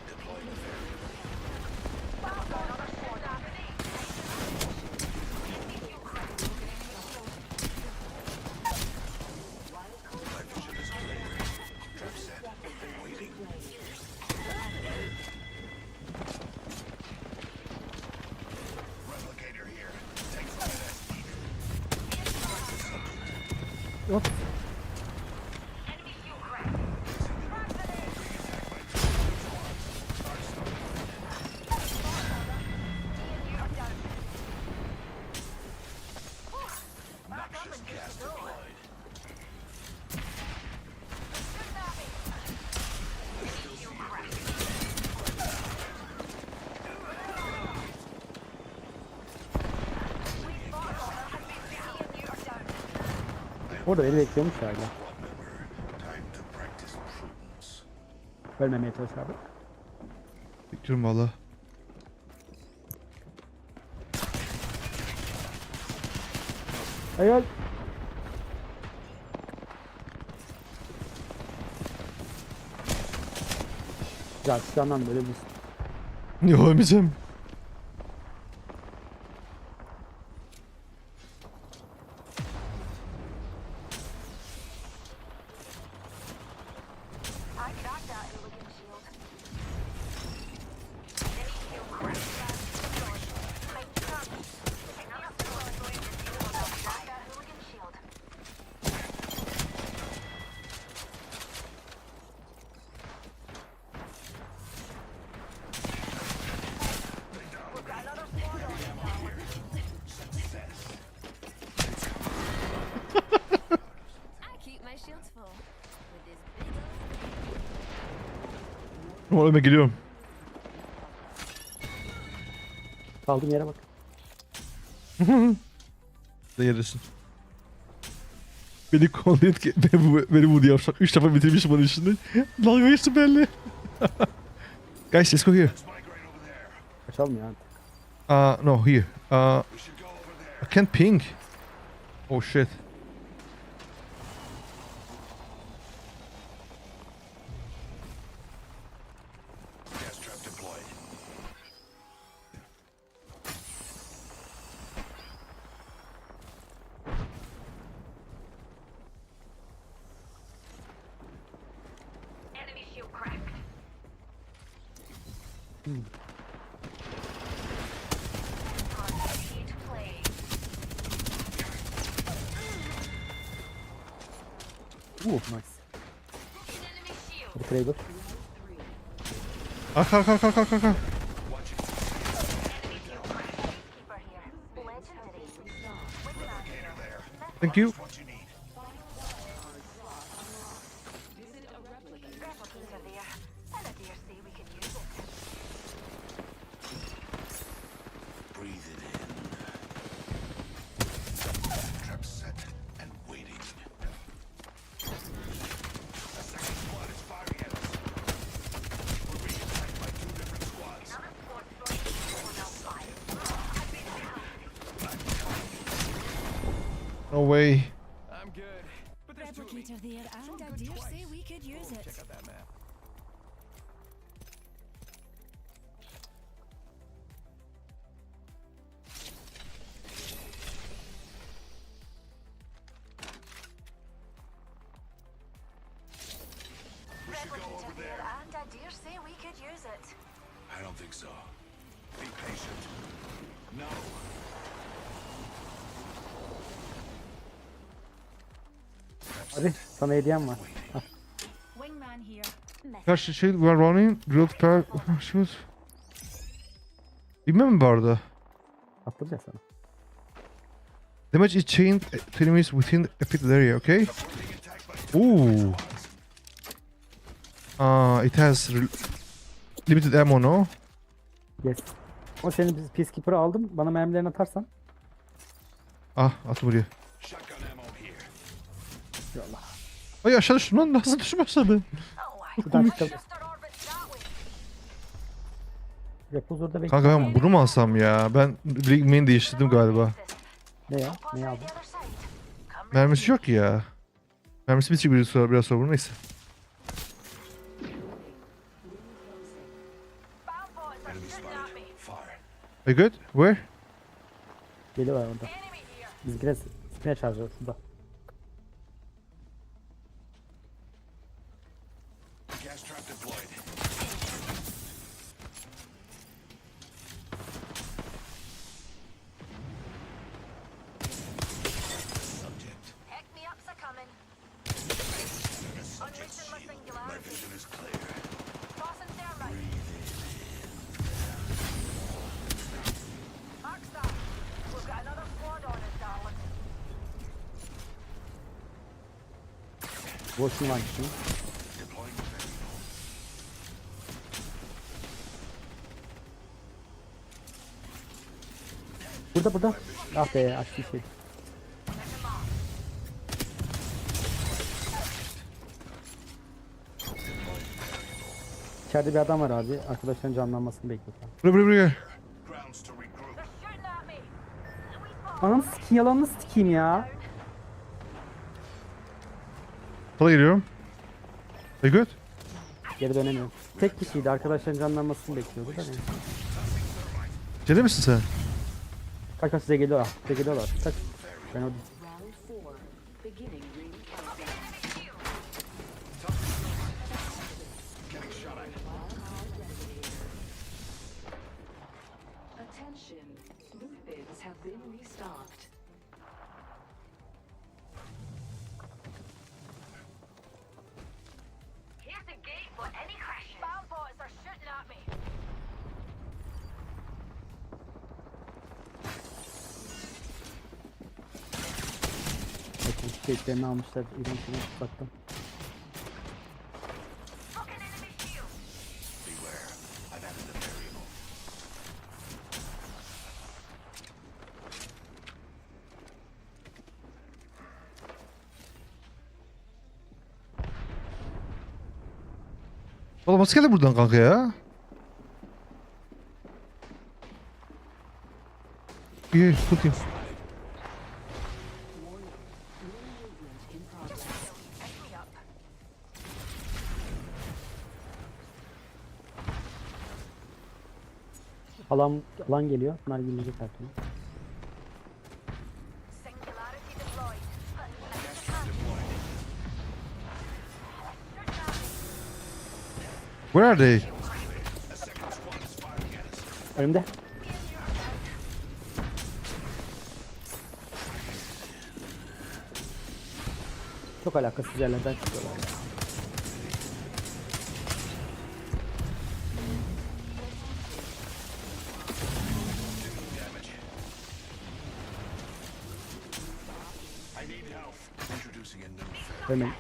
Deploying a variable. My vision is clear. Trap set. Waiting. Replicator here. Take flight as needed. Hop. Enemy shield cracked. Noxious gas deployed. Orada beni bekliyormuş hala. Time to practice prudence. Ölmemeye çalış abi. Bekliyorum valla. Hayal. Ya silahdan böyle bir... Yok ölmeyeceğim. I got that hooligan shield. I keep my shields full with this big old Ölme geliyorum. Kaldığım yere bak. De yerisin. Beni kollayıp beni vurdu yavşak. 3 defa bitirmişim onun işini. Dalga geçti belli. Guys, let's go here. Let's migrate over there. Kaçalım ya. No, here. We should go over there. I can't ping. Oh shit. Gas trap deployed. enemy shield cracked. Nice. Hadi Kraber. Arka arka arka arka arka. Thank you. What you need. Replicators there, and I dare say we could use it. Breathe it in. Trap set and waiting. A second squad is firing at us. We're being attacked by 2 different squads. No way. Replicator there, and I dare say we could use it. Replicator there, and I dare say we could use it. I don't think so. Be patient. No. Hadi sana hediyem var. Wingman here. Karşı şey we are running. Grilled pair. Shoot. Bilmem mi vardı? Attıracağız sana. Damage is chained to enemies within a pit area, okay? Ooh. It has limited ammo, no? Yes. O senin Peacekeeper'ı aldım. Bana mermilerini atarsan. Ah, at buraya. Shotgun ammo here. Yallah. Ay aşağı düştüm lan. Nasıl düştüm aşağıdan? Oh, I Buradan çıkalım. shifted orbits that way. Repozor'da bekle. Kanka ben bunu mu alsam ya? Ben main değiştirdim galiba. Ne ya? Ne aldın? The other side. Come Mermisi yok ya. Mermisi bitecek biraz sonra neyse. bound boys are Enemy shooting at me. spotted. Fire. Are you good? Where? Geliyorlar orada. Enemy here. Biz biraz spine çağıracağız şurada. Gas trap deployed. Subject. Pick me up's a coming. A subject Unleashing my shield. My singularity. vision is clear. Tossing thermite. Mark's that. We've got another squad on us, darling. Boşun var şimdi. Deploying Sentinel. Burada. Ah be açtı şey. İçeride bir adam var abi. Arkadaşların canlanmasını bekliyor. Buraya. Grounds to regroup. Shooting at me. Ananı sikeyim, yalanını sikeyim ya. Sola giriyorum. Very good. Geri dönemiyorum. Tek kişiydi, arkadaşların canlanmasını bekliyordu da neyse. Ciddi misin sen? Kaç kaç size geliyorlar. Size geliyorlar. Kaç. Ben öldüm. Round 4. Beginning ring countdown. Attention. Loot bins have been restocked. Here's the gate for any crashes. Bomb boys are shooting at me. Bakın şeylerini almışlar. İlginçini tutmaktan. Fucking enemy shield. Beware. I've added a variable. Oğlum nasıl geldi buradan kanka ya? İyi, tutayım. Alan geliyor. Bunlar gelecek artık. Singularity deployed. Where are they? Önümde. Çok alakasız yerlerden çıkıyorlar ya. I need help. Introducing a new Hemen.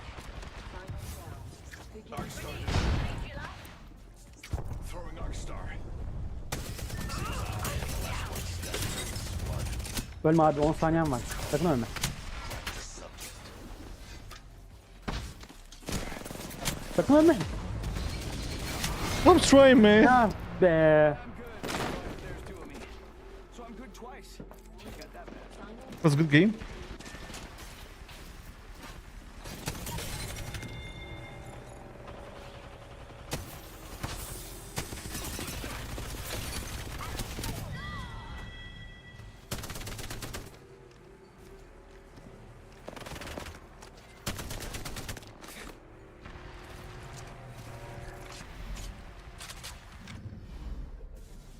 throwing arc star. Ölme abi, 10 saniyen var. Sakın ölme. Sakın ölme. I'm trying, man. Ya be. That's a good game.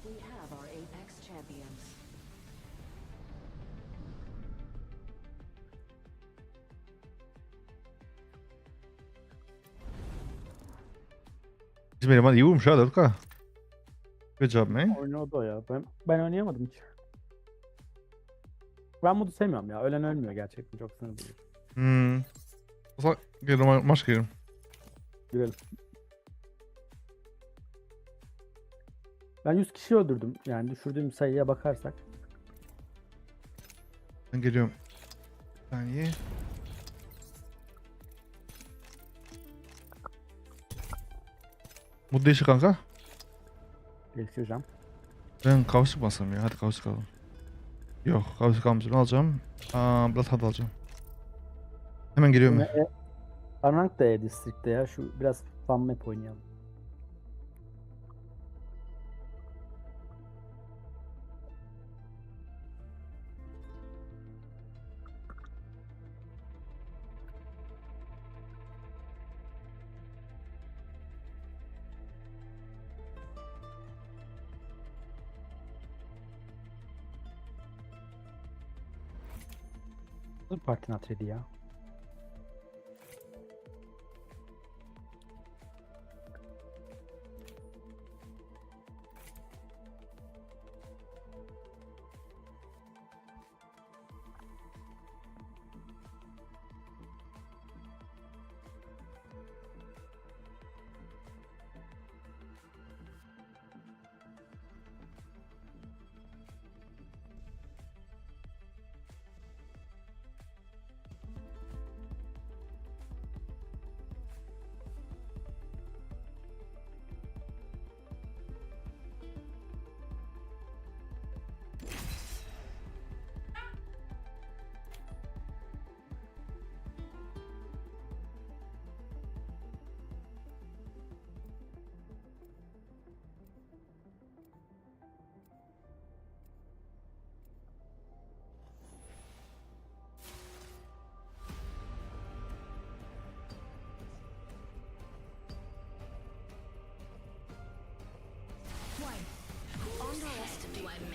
We have our Apex champions. Bizim eleman iyi vurmuş ha 4K. Good job man. Oynuyordu o ya. Ben oynayamadım hiç. Ben bunu sevmiyorum ya. Ölen ölmüyor gerçekten. Çok sinir bozucu. O zaman girelim maç girelim. Girelim. Ben 100 kişi öldürdüm. Yani düşürdüğüm sayıya bakarsak. Ben geliyorum. Bir saniye. Bu değişik kanka. Geliştireceğim. Ben kavuşuk basam ya. Hadi kavuşuk alalım. Yok kavuşuk almayacağım. Alacağım. Blood hadi alacağım. Hemen geliyorum ben. Rank da District'te ya. Şu biraz fan map oynayalım. Parti not ready ya.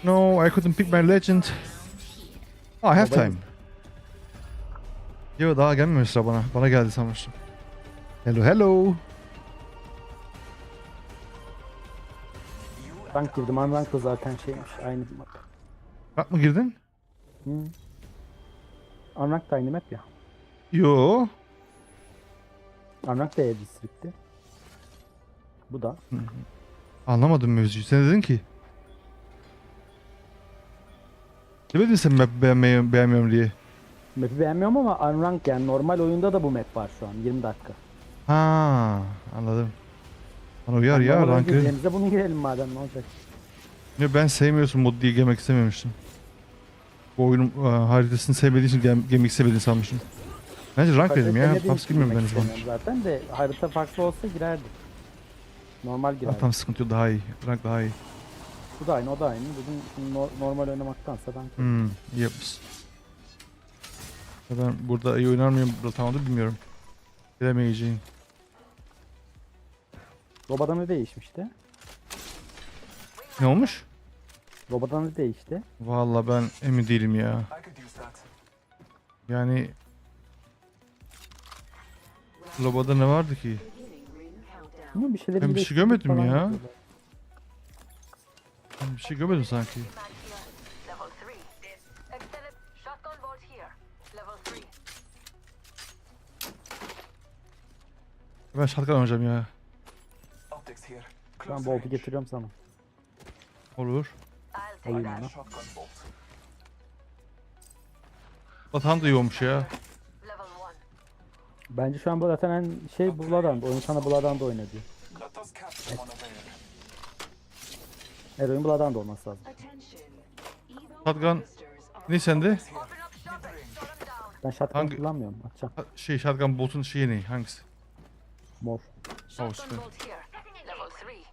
No, I couldn't pick my legend. Oh, I have time. Yo, daha gelmemiş sıra bana. Bana geldi sanmıştım. Hello, hello. Rank girdim. Rank da zaten şeymiş. Aynı map. Bak mı girdin? Rank da aynı map ya. Yo. Rank da district'ti. Bu da. Anlamadım mevzuyu. Sen dedin ki. Demedin sen map beğenmiyorum diye. Map'i beğenmiyorum ama Unranked yani normal oyunda da bu map var şu an 20 dakika. Ha, anladım. Bana uyar ya Normal rankı. gireceğimize bunu girelim madem ne olacak. Ne ben sevmiyorsun mod diye gelmek istememiştim. Bu oyunun haritasını sevmediğin için gelmek istemediğini sanmıştım. Bence rank dedim ya. Denediğim Tam için girmiyorum ben o girmek zaman. istemiyorum zaten de harita farklı olsa girerdi. Normal girerdi. Tam sıkıntı yok, daha iyi. Rank daha iyi. Bu da aynı o da aynı. Bugün normal oynamaktansa ben İyi yapmışsın. Ya ben burada iyi oynar mıyım? Burada tamamdır bilmiyorum. Bilemeyeceğim. Robada ne değişmişti? Ne olmuş? Robada ne değişti? Vallahi ben emin değilim ya. I could use that. Yani Lobada ne vardı ki? Bilmiyorum, bir şeyleri Ben bir şey değiştirdik görmedim falan ya. yapıyorlar. Ben bir şey görmedim sanki. Level 3. Extended shotgun bolt here. Level 3. Ben shotgun oynayacağım ya. Optics here. Ben bolt'u getiriyorum sana. Olur. I'll take Alayım that. onu. Shotgun bolt. Vatan da iyi olmuş ya. Level 1. Bence şu an bu zaten en şey Bloodhound. Oyun sana Bloodhound oynadı. Let us catch them unaware. Her oyun Bloodhound olması lazım. Shotgun ne sende? Open up shop it. Shut them down. Ben shotgun Hangi- kullanmıyorum. Atacağım. Shotgun bolt'un şeyi ne? Hangisi? Mor. Oh, Shotgun süper. bolt here. Level 3.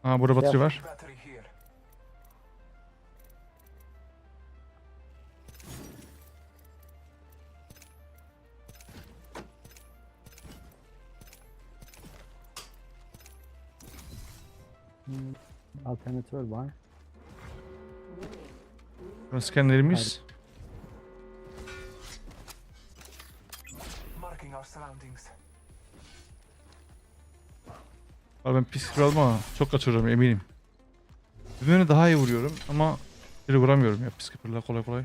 Aa, burada battery var. Battery here. Alternatör var. Burada scannerimiz. Marking our surroundings. Var ben pis kralım ama çok kaçırıyorum eminim. Birbirine daha iyi vuruyorum ama biri vuramıyorum ya pis kıpırla kolay kolay.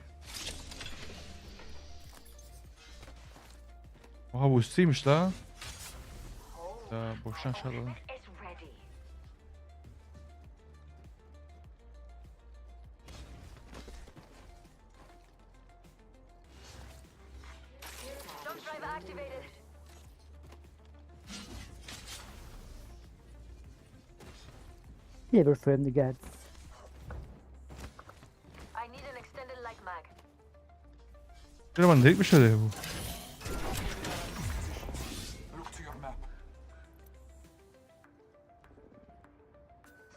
Oha bu üstteymiş la. Ya boştan aşağıda. Is ready. Jump drive activated. Never friendly guys. I need an extended light mag. Bir bana delik bir şey bu. Look to your map.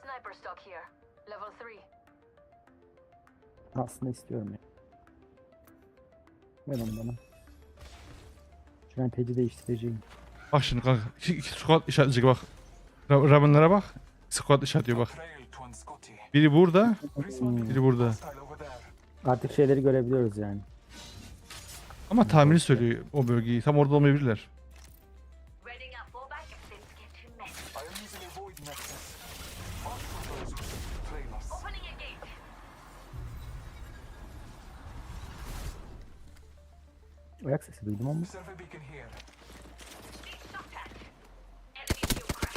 Sniper stock here. Level 3. Aslında istiyorum ya. Ver onu bana. Şu an peci değiştireceğim. Bak şimdi kanka. İki squad işaretleyecek bak. Raven'lara bak. Squad işaretliyor bak. Trail to Scotty. Biri burada. Biri burada. Hostile over there. Artık şeyleri görebiliyoruz yani. Ama tahmini söylüyor o bölgeyi. Tam orada olmayabilirler. Reading up fallback if things get too messy. I usually avoid nexus. Watch for those who seek to trail us. Opening a gate. Ayak sesi duydum ama. Survey beacon here. Need shot at. Enemy fuel crack.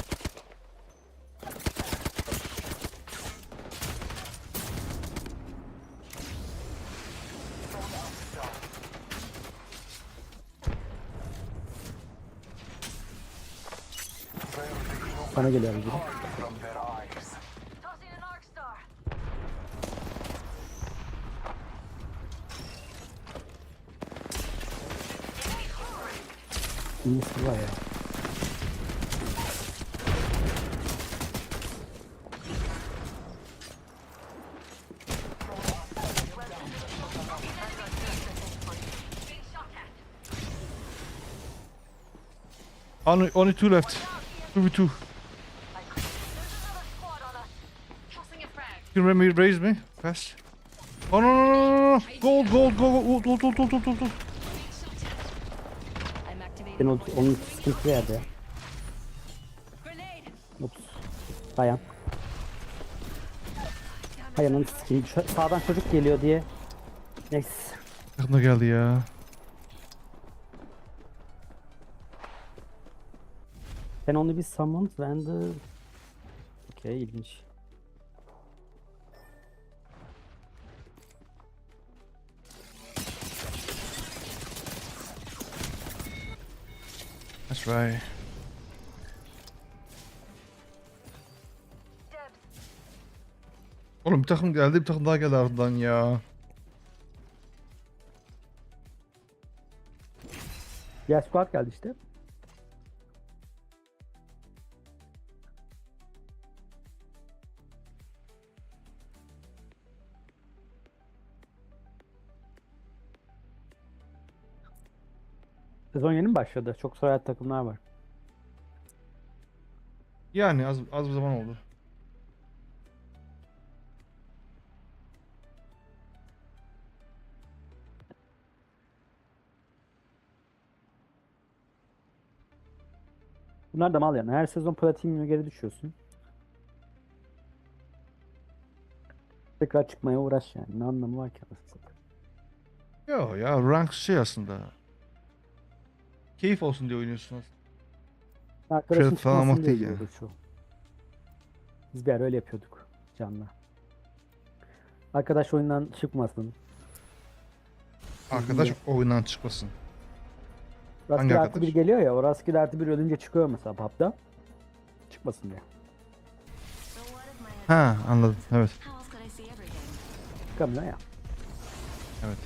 Bana geliyor biri. From their eyes. Tossing an arc star. İyi silah ya. Being shot at. Only two left. 2v2. Tossing a frag. You can raise me? Fast. Oh no no no no no! Gold gold gold gold gold gold gold gold gold. I'm activating. Ben onun sıkıntı verdi ya. Grenade. Ups. Dayan. Hay onun sikeyim. Sağdan çocuk geliyor diye. Neyse. Yakında geldi ya. Ben onu bir summoned vendor. Okey, ilginç. That's right. Oğlum bir takım geldi, bir takım daha geldi ardından ya. Diğer squad geldi işte. Sezon yeni mi başladı? Çok soyad takımlar var. Yani az bir zaman oldu. Bunlar da mal yani. Her sezon platinum'a geri düşüyorsun. Tekrar çıkmaya uğraş yani. Ne anlamı var ki aslında? Yo ya rank şey aslında. Keyif olsun diye oynuyorsun aslında. Arkadaşın Credit falan çıkmasın almak diye değil yani. diyordu çoğu. Biz bir ara öyle yapıyorduk Can'la. Arkadaş oyundan çıkmasın. Arkadaş oyundan çıkmasın. Rastgele artı arkadaş? bir geliyor ya. O rastgele artı bir ölünce çıkıyor mesela pub'da. Çıkmasın diye. So what if my Ha anladım evet. how else could I see everything? Çıkamıyor ya. Evet.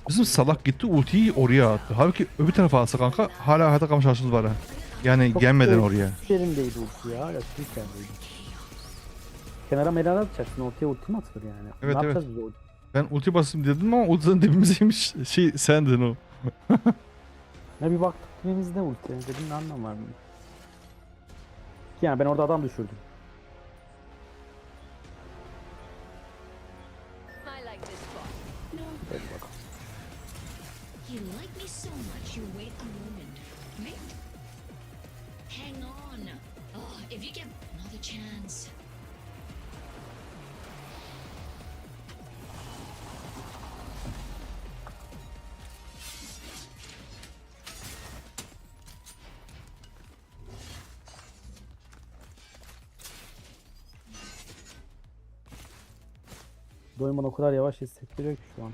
Bizim salak gitti ultiyi oraya attı. Halbuki öbür tarafa atsa kanka hala hayata kalma şansımız var ha. Yani Çok gelmeden da oraya. Yerindeydi ulti ya. Resmi kendiydi. Kenara meral atacaksın. Ortaya ulti mi atılır yani? Evet, Ne evet. yapacağız biz o ulti? Ben ulti basayım dedim ama ultinin dibimizeymiş. Şey sendin o. Ya bir baktık dibimizde ulti. Dedim ne anlam var bunun? Yani ben orada adam düşürdüm. I like this spot. Hadi bakalım. You like me so much you wait a moment, right? Hang on. Oh, if you get another chance. Doyum bana o kadar yavaş hissettiriyor ki şu an.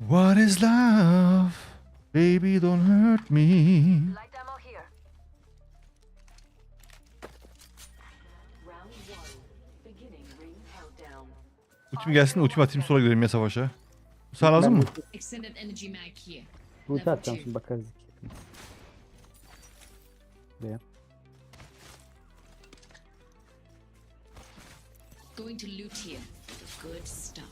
What is love? Baby don't hurt me. Light ammo here. Round 1. Beginning ring countdown. Ultim gelsin ultim atayım sonra gidelim ya savaşa. Sana lazım mı? Extended energy mag here. Ulti atacağım şimdi bakarız. Buraya. Going to loot here. Good stuff.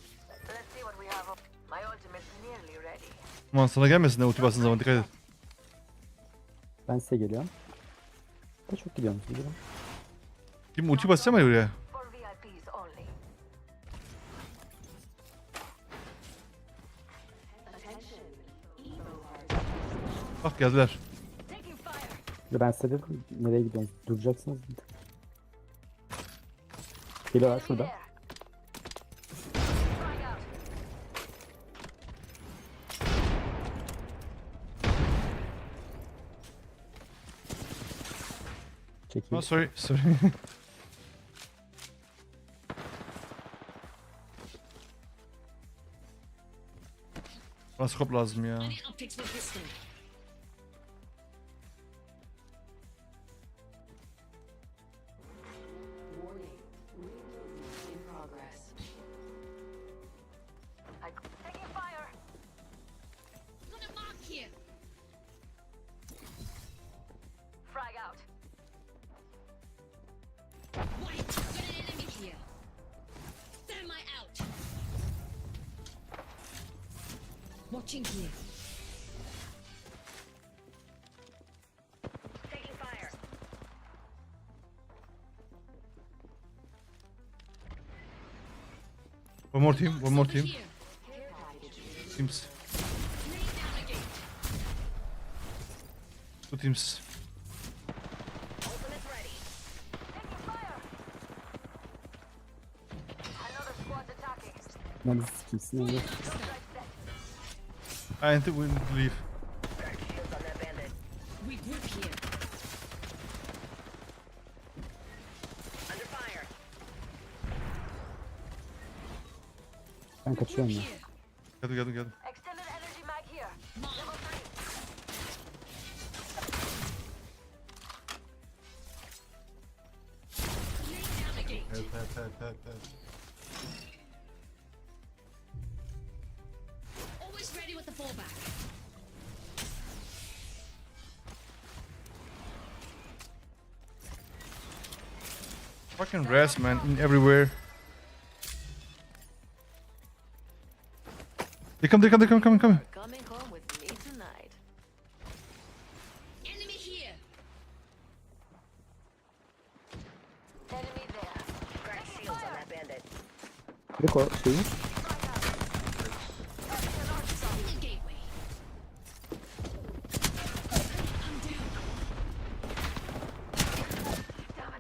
Let's see what we have. My ultimate's nearly ready. Aman sana gelmesin de ulti bastığın zaman dikkat et. Ben size geliyorum. Da çok gidiyorsunuz biliyorum. Şimdi ulti basacağım ya oraya. For VIPs only. Bak geldiler. Taking fire. Ya ben size dedim nereye gidiyorsunuz? Duracaksınız. Geliyorlar şurada. There. Frag out. Çekeyim. Oh, sorry sorry. Bana scope lazım ya. Any optics with pistol. Warning. Reloading in progress. Taking fire. Got a mark here. Frag out. White. Got an enemy here. Watching here. Taking fire. One more team, one more team. Here. Teams. Lay down a gate. Two teams. Ultimate's ready. Another squad's attacking. Ben de sikimsin öyle. I think we need to leave. Shields on that bandit. We group here. Under fire. Ben kaçıyorum ya. Here. Geldim. Extended energy mag here. Mom. Lay down a gate. Evet. Always ready with the fallback. Fucking rest, man, in everywhere. They come. Coming home with me tonight. Enemy here. Enemy there. Crack shields on that bandit. Kırık o şeyi. Setting a gateway. I'm down.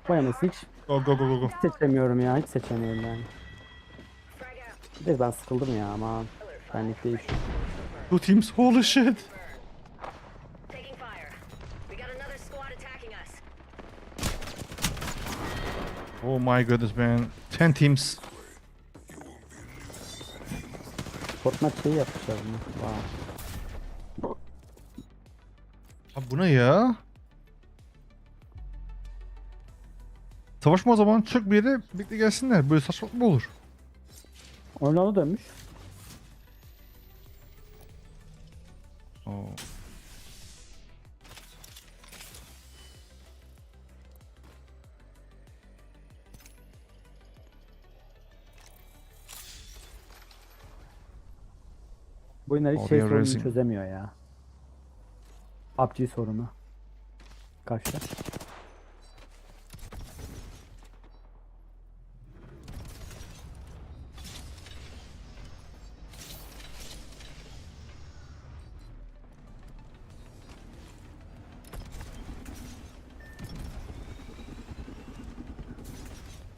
Vay anasını hiç Go. seçemiyorum ya. Hiç seçemiyorum yani. Frag out. Bir de ben sıkıldım ya aman. Benlik değil. Two teams. Holy shit. Taking fire. We got another squad attacking us. Oh my goodness, man. 10 teams. Fortnite şeyi yapmışlar bunu. Wow. Abi bu ne ya? Savaşma o zaman. Çık bir yere birlikte gelsinler. Böyle saçmalık mı olur? Orlando dönmüş. Oo. Bu oyunlar hiç şey Oraya sorununu Racing. çözemiyor ya. PUBG sorunu. Kaçta?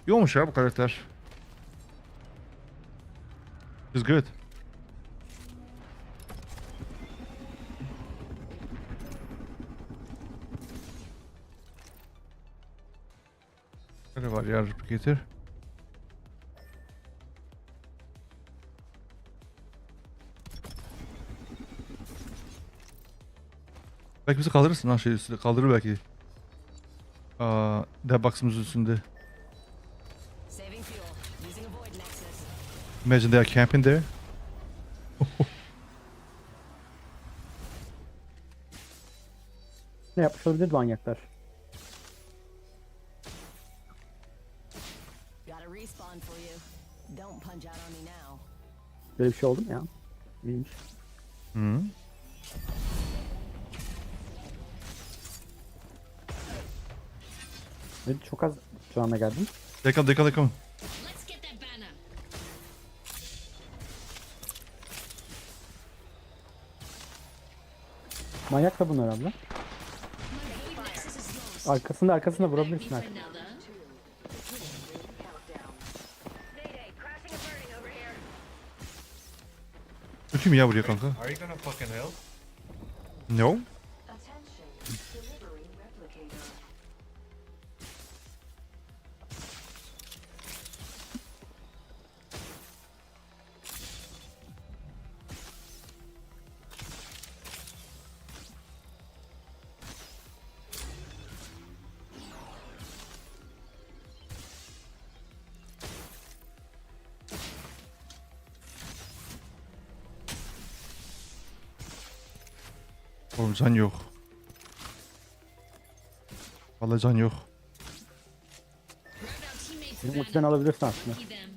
İyi olmuş ya bu karakter. It's good. Nerede var ya replicator? Belki bizi kaldırırsın ha şey üstünde. Kaldırır belki. Deadbox'ımızın üstünde. Saving fuel. Using a void nexus. Imagine they are camping there. Ne yapmış olabilir manyaklar? Got a respawn for you. Don't punch out on me now. Böyle bir şey oldu mu ya? İyiymiş. Hı. Evet, çok az şu anda geldim. They come. Let's get that banner. Manyak da bunlar abla. My void nexus is lost. Arkasında Me vurabilirsin for artık. another. Mayday. Crashing and burning over here. Kötü mü ya buraya kanka? Are you gonna fucking help? No. Attention. Delivering replicator. Oğlum can yok. Vallahi can yok. Grab our teammates' Bizim banner. ultiden alabilirsin aslında. See them.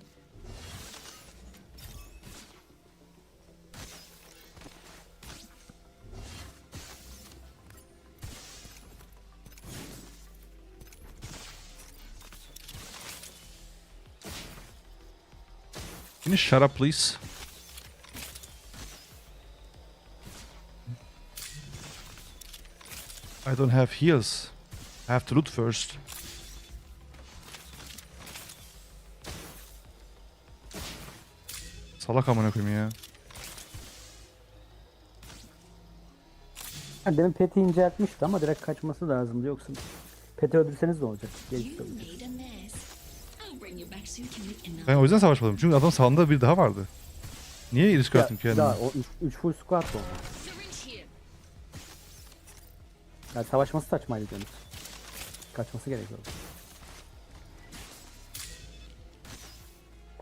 Can you shut up please? I don't have heals. I have to loot first. Salak amına koyayım ya. Ha, demin peti inceltmişti ama direkt kaçması lazımdı, yoksa peti öldürseniz ne olacak? You Gerisi olacak. made a mess. I'll bring you back so you can make Ben another. o yüzden savaşmadım. Çünkü adam sağında bir daha vardı. Niye risk attım Ya, kendimi? daha o 3 full squad oldu. Syringe here. Yani savaşması saçmaydı diyorsunuz. Kaçması gerekiyordu.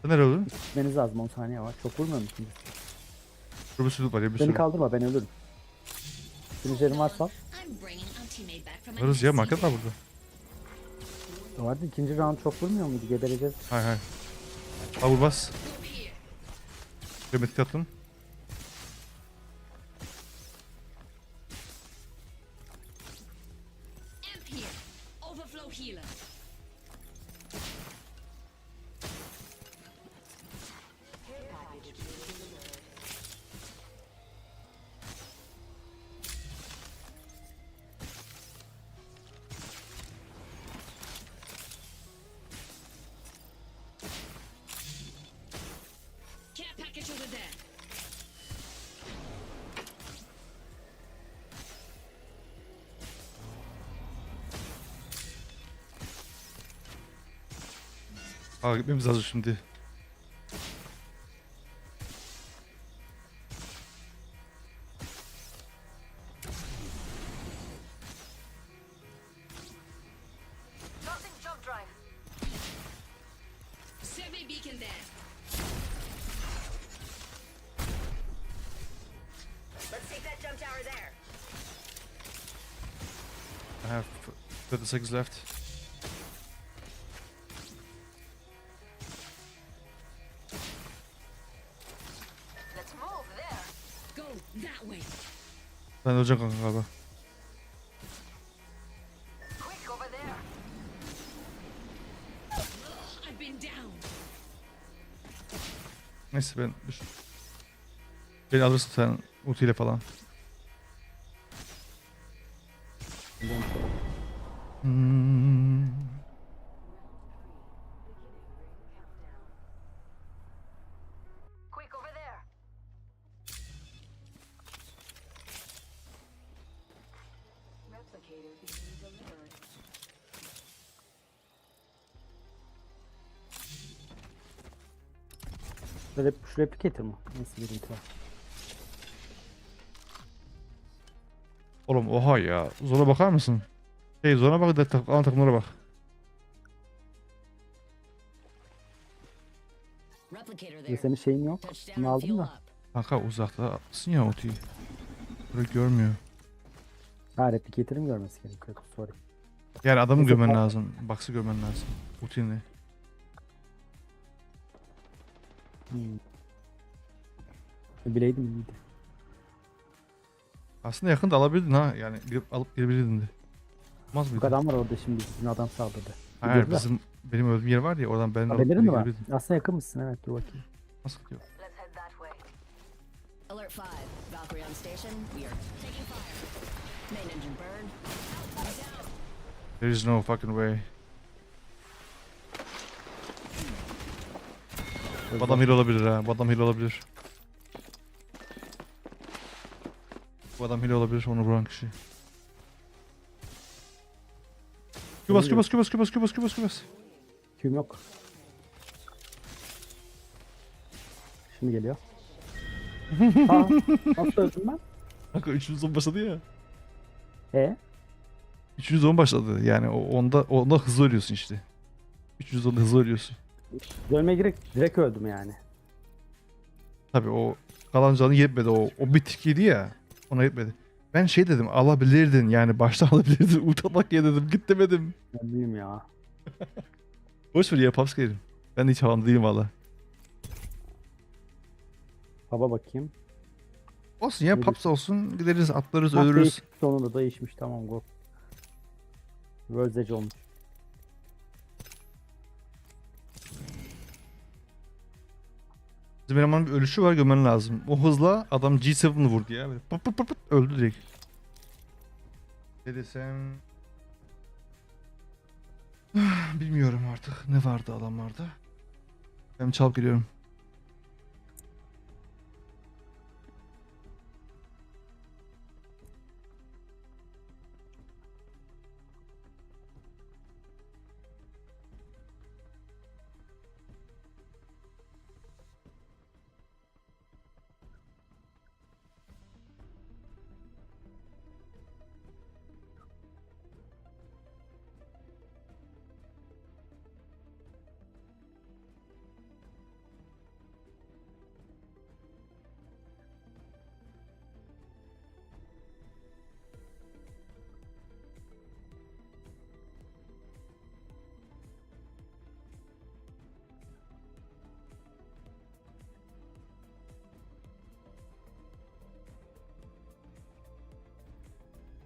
Sen nereye öldün? Gitmeniz lazım, 10 saniye var. Çok vurmuyor musunuz? Burada bir sürü var ya bir Beni sürü. kaldırma, ben ölürüm. Sürücülerim varsa al. I'm bringing our teammate back from Varız ya, market var burada. Vardı, ikinci round çok vurmuyor muydu? Gebereceğiz. Hay hay. Al vur bas. Over here. Kıymetli attım. Amp here. Overflow healer. Care package over there. Aa gitmemiz lazım şimdi. Tossing jump drive. Survey beacon there. Let's take that jump tower there. I have 30 seconds left. Let's move there. Go that way. Ben öleceğim kanka galiba. Quick over there. I've been down. Neyse ben beni alırsın sen ultiyle falan. Hmm. Quick over there. Replicator being delivered. Böyle şu replicator mı? Nasıl bir var? Oğlum oha ya. Zora bakar mısın? Zora bak da kalan takımlara bak. Replicator Ve there. senin şeyin yok. Touchdown Bunu and aldım fuel da. up. Kanka uzakta atsın ya ultiyi. Böyle görmüyor. Ha, replicator'ın görmesi gerekiyor. Sorry. Yani adamı Neyse, görmen tamam. lazım. Box'ı görmen lazım. Ultini. Bileydim iyiydi. Aslında yakında alabilirdin ha. Yani girip alıp gelebilirdin de. Olmaz Bu mıydı? adam var orada şimdi. Bizim adam saldırdı. Hayır Gidiyoruz da. benim öldüğüm yer var ya oradan ben alıp Haberlerin mi var? gelebilirdim. Aslında yakın mısın? Evet, dur bakayım. Nasıl diyor? Let's head that way. Alert 5. Valkyrie on station. We are taking fire. Main engine burn. There is no fucking way. Bu adam heal olabilir ha. Bu adam heal olabilir. Bu adam heal olabilir onu vuran kişi. Kübas kübas kübas kübas kübas kübas kübas. Küm yok. Şimdi geliyor. Aa, nasıl öldüm ben? Kanka 300 zon başladı ya. 300 zon başladı. Yani onda hızlı ölüyorsun işte. 300 zonda hızlı ölüyorsun. Dönmeye direkt öldüm yani. Tabii o kalan canı yetmedi o bitik yedi ya. Ona yetmedi. Ben şey dedim alabilirdin yani başta alabilirdin. Ultamak ya dedim git demedim. Ben bilmiyorum ya. Boş ver ya paps dedim. Ben de hiç havanda değilim valla. Baba bakayım. Olsun ya Öyle. paps olsun gideriz atlarız Bak, ölürüz. değişmiş, sonunda değişmiş, tamam go. Rölzeci olmuş. Bizim elemanın bir ölüşü var, gömen lazım. O hızla adam G7'ı vurdu ya. Böyle pıt pıt pıt pıt öldü direkt. Ne desem... Bilmiyorum artık. Ne vardı adamlarda? Ben çalıp geliyorum.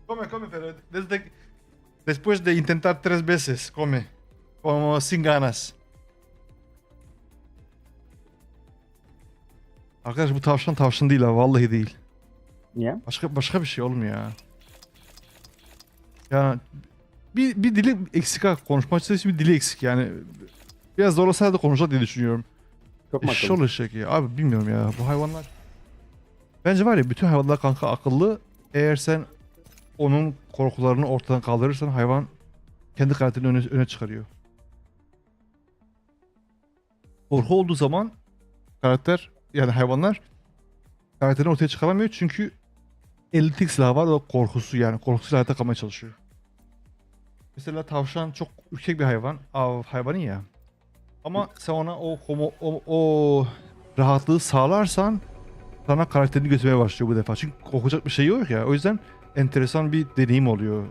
Come, come, pero después de intentar 3 veces, come. Como sin ganas. Arkadaş bu tavşan değil ha, vallahi değil. Niye? Başka bir şey oğlum ya. Ya bir dili eksik ha, konuşma açısından bir dili eksik yani. Biraz zorlasaydı konuşacak diye düşünüyorum. Çok mu Eşşol akıllı? eşek ya. Abi bilmiyorum ya, bu hayvanlar. Bence var ya, bütün hayvanlar kanka akıllı. Eğer sen onun korkularını ortadan kaldırırsan hayvan kendi karakterini öne çıkarıyor. Korku olduğu zaman karakter, yani hayvanlar karakterini ortaya çıkaramıyor çünkü elitik silah var, o korkusu, yani korkusuyla hayatta kalmaya çalışıyor. Mesela tavşan çok ürkek bir hayvan, av hayvanı ya. Ama sen ona o rahatlığı sağlarsan sana karakterini götürmeye başlıyor bu defa. Çünkü korkacak bir şey yok ya. O yüzden enteresan bir deneyim oluyor.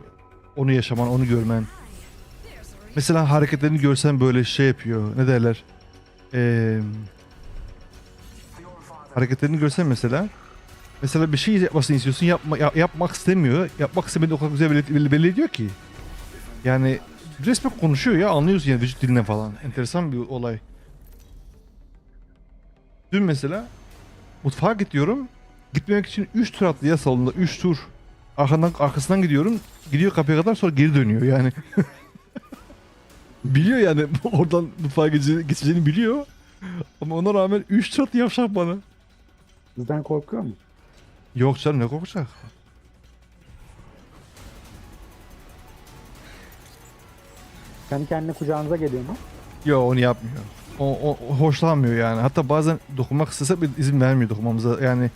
Onu yaşaman, onu görmen. Mesela hareketlerini görsen böyle şey yapıyor. Ne derler? Hareketlerini görsen mesela. Mesela bir şey yapmasını istiyorsun, yapmak istemiyor. Yapmak istemediğini o kadar güzel belli ediyor ki. Yani resmen konuşuyor ya, anlıyorsun yani vücut dilinden falan. Enteresan bir olay. Dün mesela mutfağa gidiyorum. Gitmemek için 3 tur attı ya salonda. 3 tur. Arkasından gidiyorum. Gidiyor kapıya kadar, sonra geri dönüyor yani. Biliyor yani oradan mutfağa geçeceğini biliyor. Ama ona rağmen 3 tur attı yavşak bana. Bizden korkuyor mu? Yok canım, ne korkacak? Kendi kendine kucağınıza geliyor mu? Yok, onu yapmıyor. O hoşlanmıyor yani. Hatta bazen dokunmak istese bir izin vermiyor dokunmamıza. Yani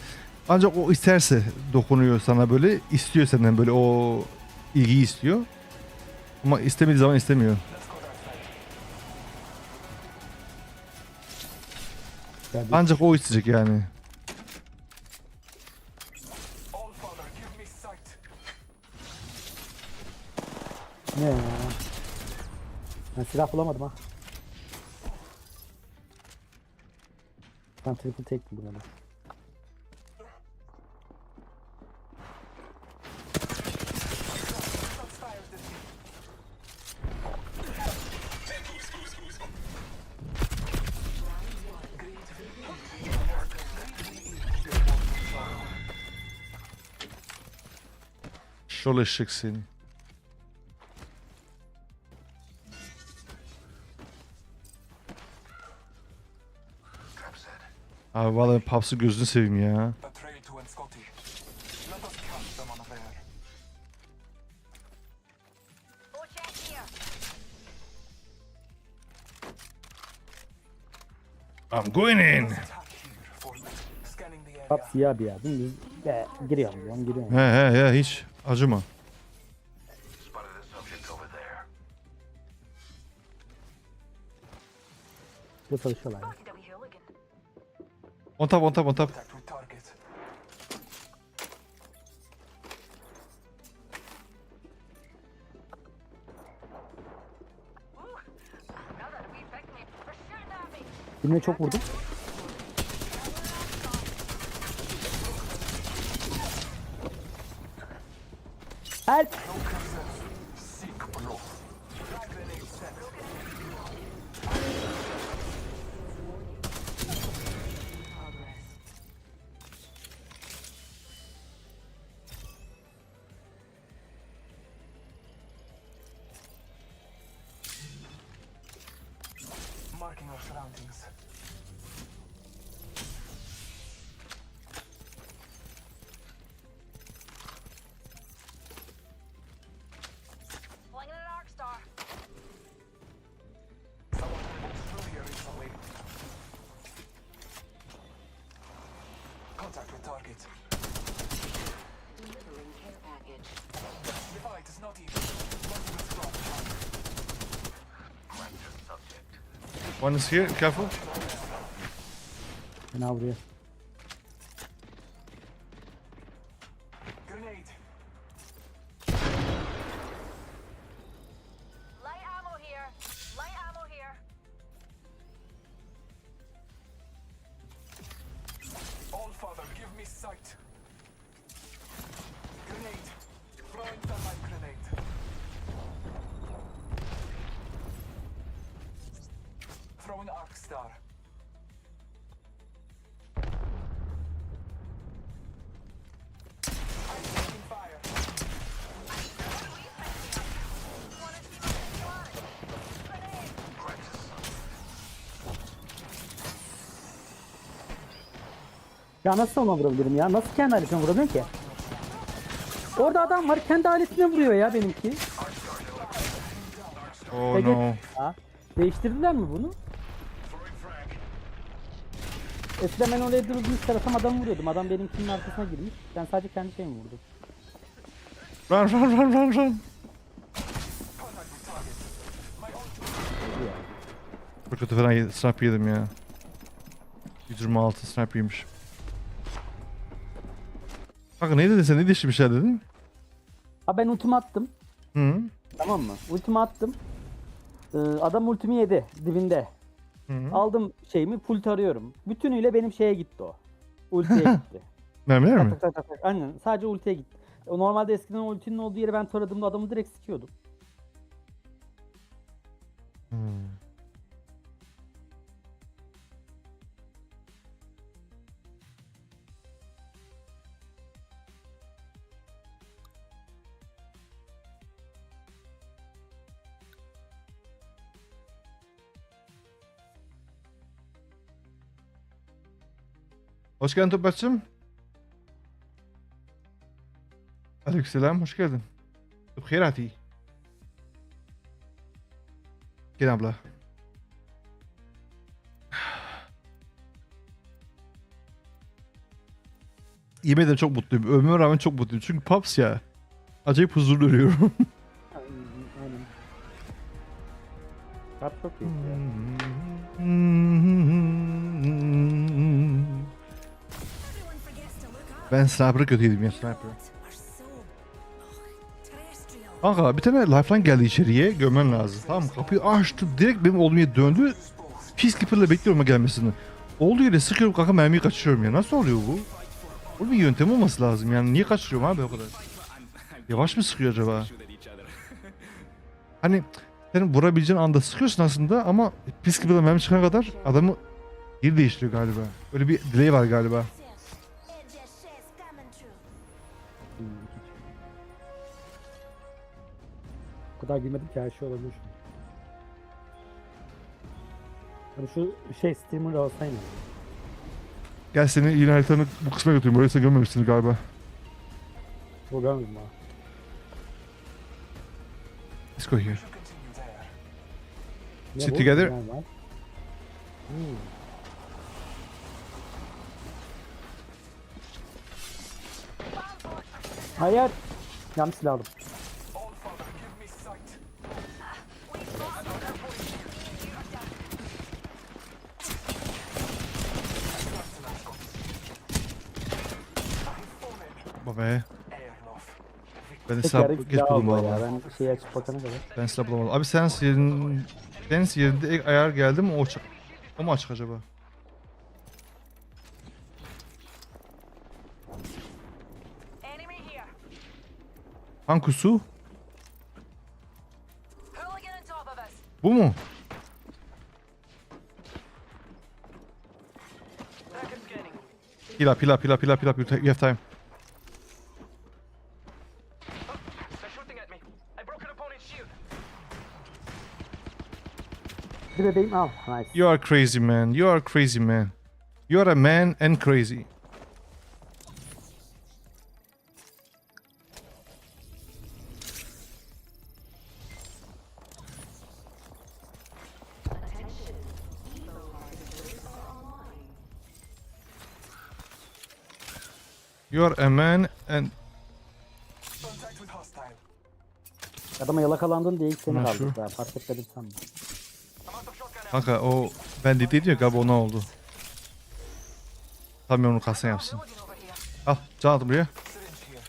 ancak o isterse dokunuyor sana, böyle istiyor senden, böyle o ilgiyi istiyor. Ama istemediği zaman istemiyor. Yani Ancak o isteyecek yani. ne ya? Ben silah bulamadım ha. Ben triple tek buldum onu. Şol eşek seni. Abi vallahi Paps'ı gözünü seveyim ya. I'm going in. Bak siyah bir yer. Dümdüz giriyorum. He hiç acıma. Bu çalışıyorlar. Yani. On top. Birine çok vurdum. Help! surroundings. Flinging an arc star. Someone moved through here recently. Contact with target. Delivering care package. Divide is not even. Not even strong. One is here, careful. Fena vuruyor. Grenade. Light ammo here. Light ammo here. All father, give me sight. Grenade. Throwing thermite grenade. Throwing arc star. I'm taking fire. Ya nasıl ona vurabilirim ya? Nasıl kendi aletine vuramıyorum ki? Orada adam var kendi aletine vuruyor ya benimki. Oh no. Ha, değiştirdiler mi bunu? Eskiden ben oraya durduğum tarafım adamı vuruyordum. Adam benimkinin arkasına girmiş. Ben sadece kendi şeyimi vurdum. Run run run run run. Çok kötü falan snap yedim ya. 126 snap yemiş. Kanka ne dedin sen? Ne değişti bir şey dedin? Ha ben ultimi attım. Hı. Tamam mı? Ultimi attım. Adam ultimi yedi dibinde. Hı. Aldım şeyimi full tarıyorum. Bütünüyle benim şeye gitti o. Ultiye gitti. Mermiler mi? Tak tak tak tak. Aynen sadece ultiye gitti. O normalde eskiden ultinin olduğu yere ben taradığımda adamı direkt sikiyordum. Hmm. Hoş geldin Toprak'cığım. Aleykümselam, hoş geldin. Bخير عتي. Gel abla. Yemin ederim çok mutluyum. Ölmeme rağmen çok mutluyum. Çünkü Paps ya. Acayip huzurlu ölüyorum. Aynen. Kart çok iyi ya. Everyone forgets to look up. Ben sniper'ı kötüydüm ya sniper. Are so terrestrial. Kanka bir tane lifeline geldi içeriye. Görmen lazım. Tamam mı? Kapıyı açtı. Direkt benim olduğum yere döndü. Peacekeeper'la bekliyorum ona gelmesini. Olduğu yere sıkıyorum kanka mermiyi kaçırıyorum ya. Nasıl oluyor bu? Bu bir yöntem olması lazım yani. Niye kaçırıyorum abi o kadar? Yavaş mı sıkıyor acaba? Hani senin vurabileceğin anda sıkıyorsun aslında ama Peacekeeper'la mermi çıkana kadar adamı geri değiştiriyor galiba. Öyle bir delay var galiba. It just says coming true. O kadar bilmedim ki her şey olabilir. Hani şu şey streamer olsaydı. Gel seni yine haritanı bu kısma götüreyim. Orayı sen görmemişsin galiba. Bu görmedim ha. Let's go here. Continue there. Ne Sit bu? together. Ne var? Hayır. Yanlış silah aldım. All father, give me sight. Baba be. Airloft. Ben de Tek silah yerde geç silah buldum aldı ya. valla. Ben şeyi açıp bakana kadar. Ben silah bulamadım. Abi Sense yerinde ayar geldi mi o o mu açık acaba? Enemy here. Hankusu? Hooligan on top of us. Bu mu? Heal up, heal up, heal up, heal up, heal up. You have time. They're shooting at me. I broke an opponent's shield. Bir bebeğim al. Nice. You are crazy man. You are crazy man. You are a man and crazy. You are a man and Contact with hostile. Adama yalakalandın diye ilk seni Ulan kaldık şu. ya. Fark etmedim sanma. I'm out of shotgun ammo. kanka o ben dedi ya galiba ona oldu. Tabii onu kalsın yapsın. Loading over here. Al can at buraya. Syringe here.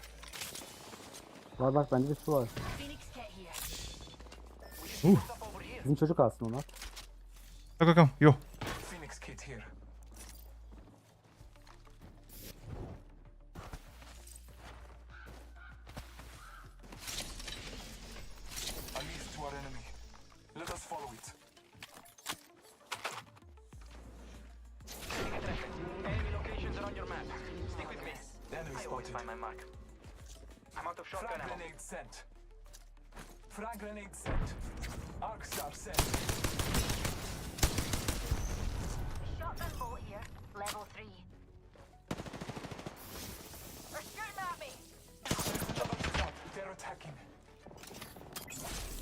Var bak bende bir su var. Phoenix kit here. Uh. Stuff over here. Bizim çocuk alsın onu. Come. Yo. Phoenix kit here. A lead to our enemy. Let us follow it. Enemy locations are on your map. Stick with me. Enemy spotted. Find my mark. I'm out of shotgun ammo. Frag grenade sent. Frag grenade sent. Arc star sent. Shotgun bolt here. Level 3. They're shooting at me. Double stop. They're attacking.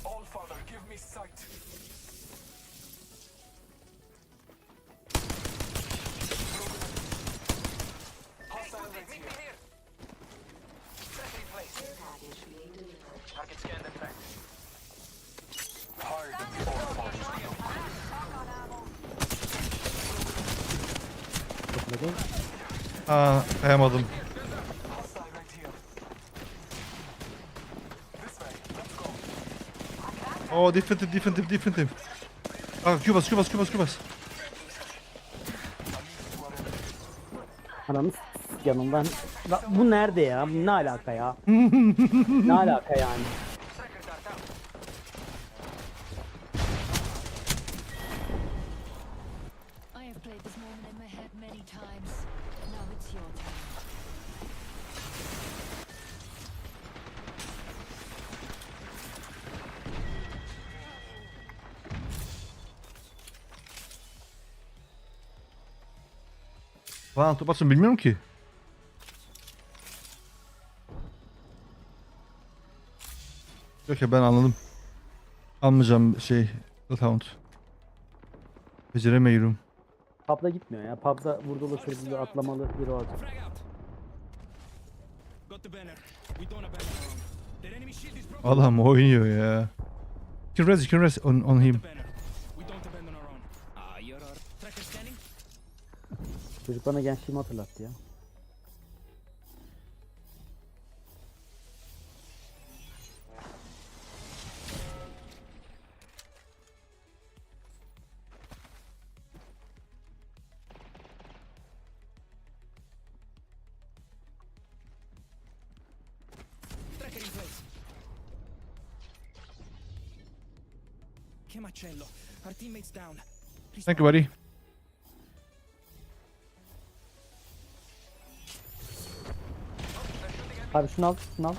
All father, give me sight. Hostile right here. Tracker in place. Target scanned and tracked. Hard and the all father. Bekledim. Aa kayamadım. Hostile right here. This way. Let's go. Oh defensive. Aa Q bas. A lead to our enemy. Ananı yanından. Bu nerede ya? Bu ne alaka ya? Ne alaka yani? Tracker dart out. I have played this moment in my head many times. Now it's your turn. Lan top atsın bilmiyorum ki. Yok ya ben anladım. Almayacağım şey account. Beceremiyorum. Pub'da gitmiyor ya. Pub'da vurdulu kırdılı atlamalı biri olacak. Adam oynuyor ya. You can rest on him. Çocuk bana gençliğimi hatırlattı ya. Thank you buddy. Abi şunu al, şunu al.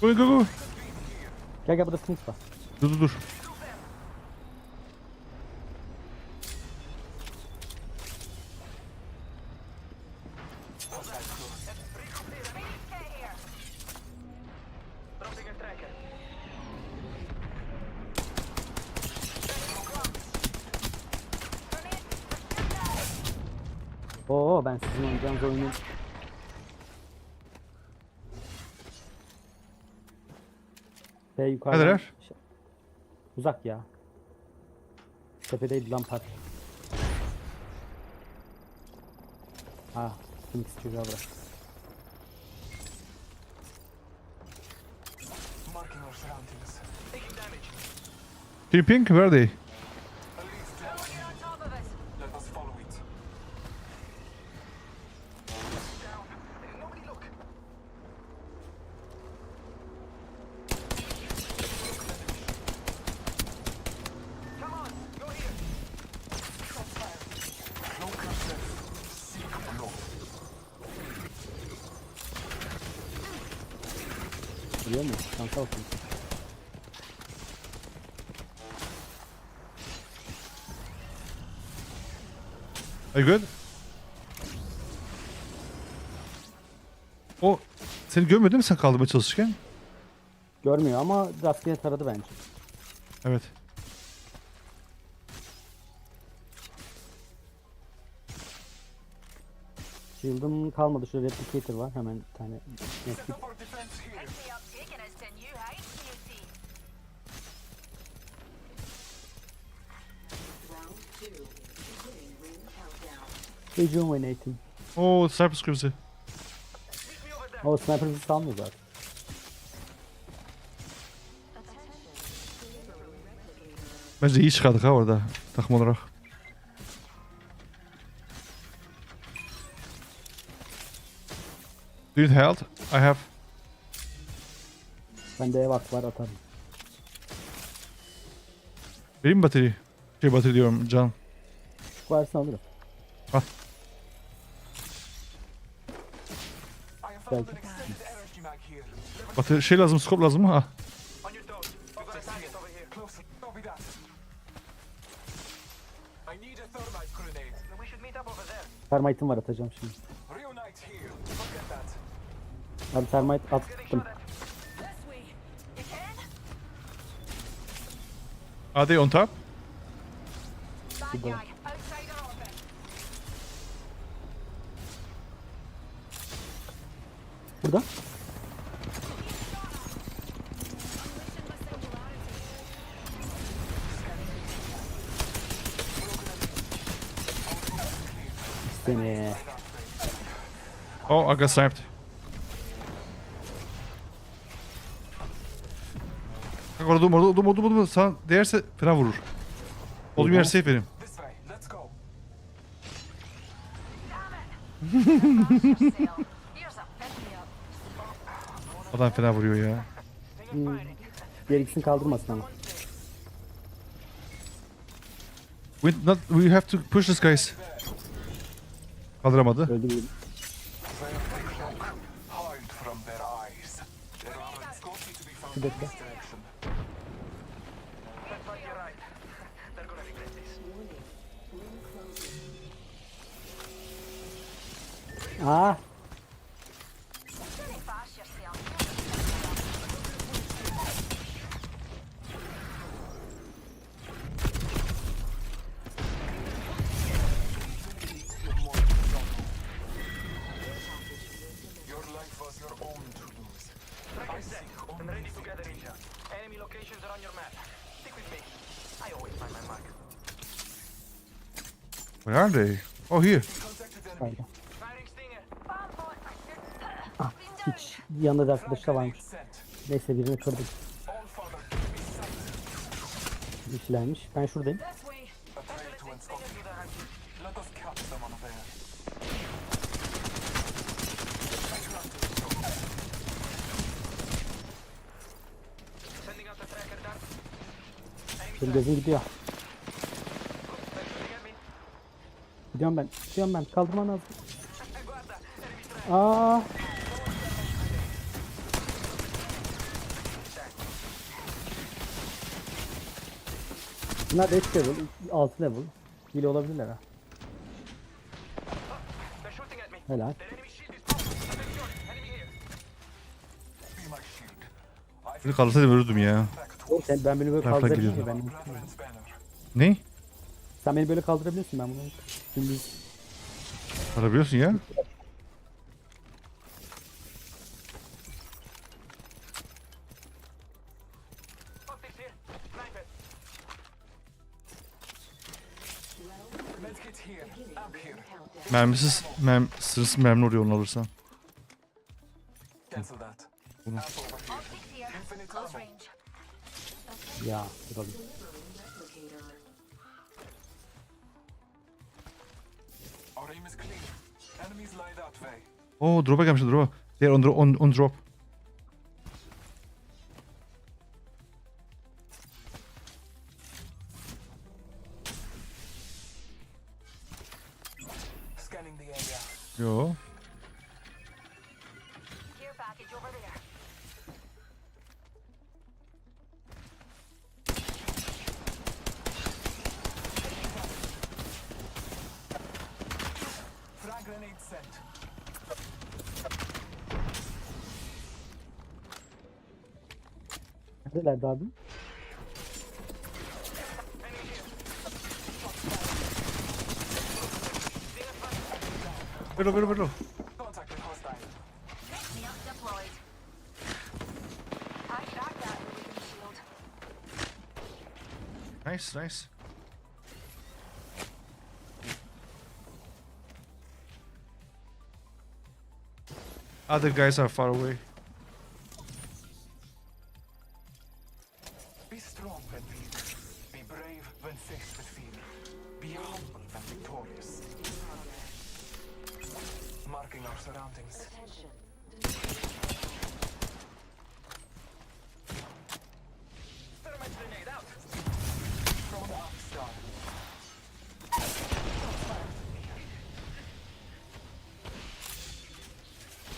Go. Gel burada sınıf var. Dur. Dropping a tracker. Oo ben sizin oynayacağınız oyunu. Yukarıdan. Neredeler? Uzak ya. Tepedeydi Rampart. Ha, Phoenix çocuğa bırak. Marking our surroundings. Taking damage. Team Pink where are they? A lead to our enemy. Let us follow it. Down. Nobody look. Come on, go here. Shots fired. No concept. Seek below. Biliyor musun? Şansa olsun. Are you good? O seni görmüyor değil mi sen kaldırmaya çalışırken? Görmüyor ama rastgele taradı bence. Evet. Shield'ım kalmadı. Şurada replicator var. Hemen bir tane Set medkit. up our defense here. Taking us to new heights, beauty. Rejuvenating. Oo sniper script'i. O sniper bizi salmıyor zaten. Bence iyi çıkardık ha orada takım olarak. Do you need health? I have. Bende evak var atarım. Vereyim mi bateri? Bateri diyorum can. Şu varsa alırım. Al. I have found an extended energy mag here. Bateri lazım, scope lazım mı? Ha. On your toes. We've got a target over here. Closer. Copy that. I need a thermite grenade. We should meet up over there. Termite'ım var atacağım şimdi. Reunite here. Look at that. Abi termite attım. This way. You can? Are they on top? Bad guy. Outside our orbit. Burada. Unleashing my singularity. Seni. Oh, I got sniped. Bak orada. Sana değerse fena vurur. Olduğum yer safe benim. This way. Let's go. Here's a pick me up. Adam fena vuruyor ya. Diğer ikisini kaldırmasın ama. We have to push this guys. Kaldıramadı. Öldü bir. Hide from their eyes. There are scopes to be found in dakika. this direction. You're right. They're gonna regret this. Aa. Pretty fast yourself. Your life was your own to lose. I seek I'm ready to gather in. Enemy locations are on your map. Stick with me. I always find my mark. Where are they? Oh here. Contacted enemy. Pardon. Firing stinger. Ah, hiç yanında da arkadaşlar varmış. Sent. Neyse birini kırdım. All father, give me sight. Güçlenmiş. Ben şuradayım. This way. A trail to enscope. Let us catch them on there. Sending out the tracker dart. Benim gözüm gidiyor. Get me. Gidiyorum ben. Kaldırman lazım. Aa. Bunlar 5 level, 6 level. Hile olabilirler ha. They're shooting at me. Helal. Their enemy shield is broken. Enemy here. Be my shield. Bunu kaldırsaydım ölürdüm ya. Oğlum ben beni böyle Taraftan kaldırabiliyorsun ya geliyorum. ben. Brethren's banner. Ne? Sen beni böyle kaldırabiliyorsun ben bunu. Şimdi Arabiliyorsun ya. Optics here. Sniper. Medkit here. Amp here. Sırası mermi oluyor onu alırsan. Cancel that. Bunu. Amp over here. Optics here. Infinite Close ammo. range. ya duralım. Our aim is clear. Enemies lie that way. Oo drop'a gelmişler drop'a. They're on drop. Scanning the area. Yo. Care package over there. Neredelerdi abi? Below, below, below. Contact with hostile. Me up deployed. I shot that with a shield. Nice, nice. Other guys are far away. Be strong when weak. Be brave when faced with fear. Be humble when victorious. Marking our surroundings. Thermite grenade out. Thrown up star.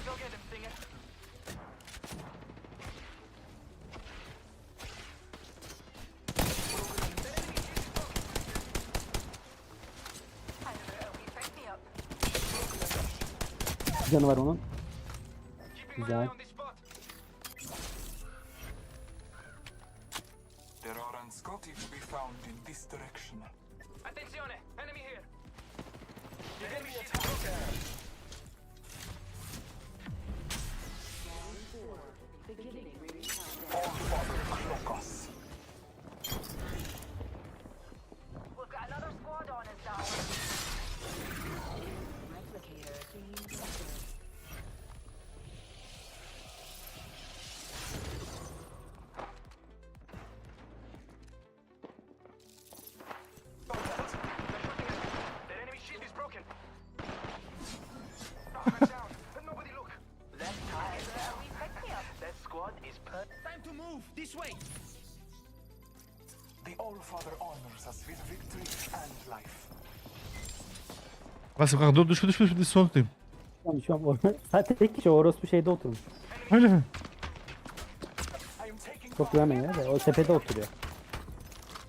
Go get him, Singer. Pick me up. Canı var onun. Keeping my Güzel. eye on this spot. There are Anscotti to be found in this direction. Attenzione! Enemy here! The enemy shield is broken! All father clock us. We've got another squad on us now. Contact. They're shooting at me. Their enemy shield is broken. Knockback down. Nobody look. Left side. We pick me up. That squad is per. Time to move. This way. The All-Father honors us with victory and life. Bas kanka dur düşme son tutayım. Tamam şu an orada. Zaten tek kişi orospu şeyde oturmuş. Öyle mi? I am taking Çok güvenmeyin ya da o tepede oturuyor.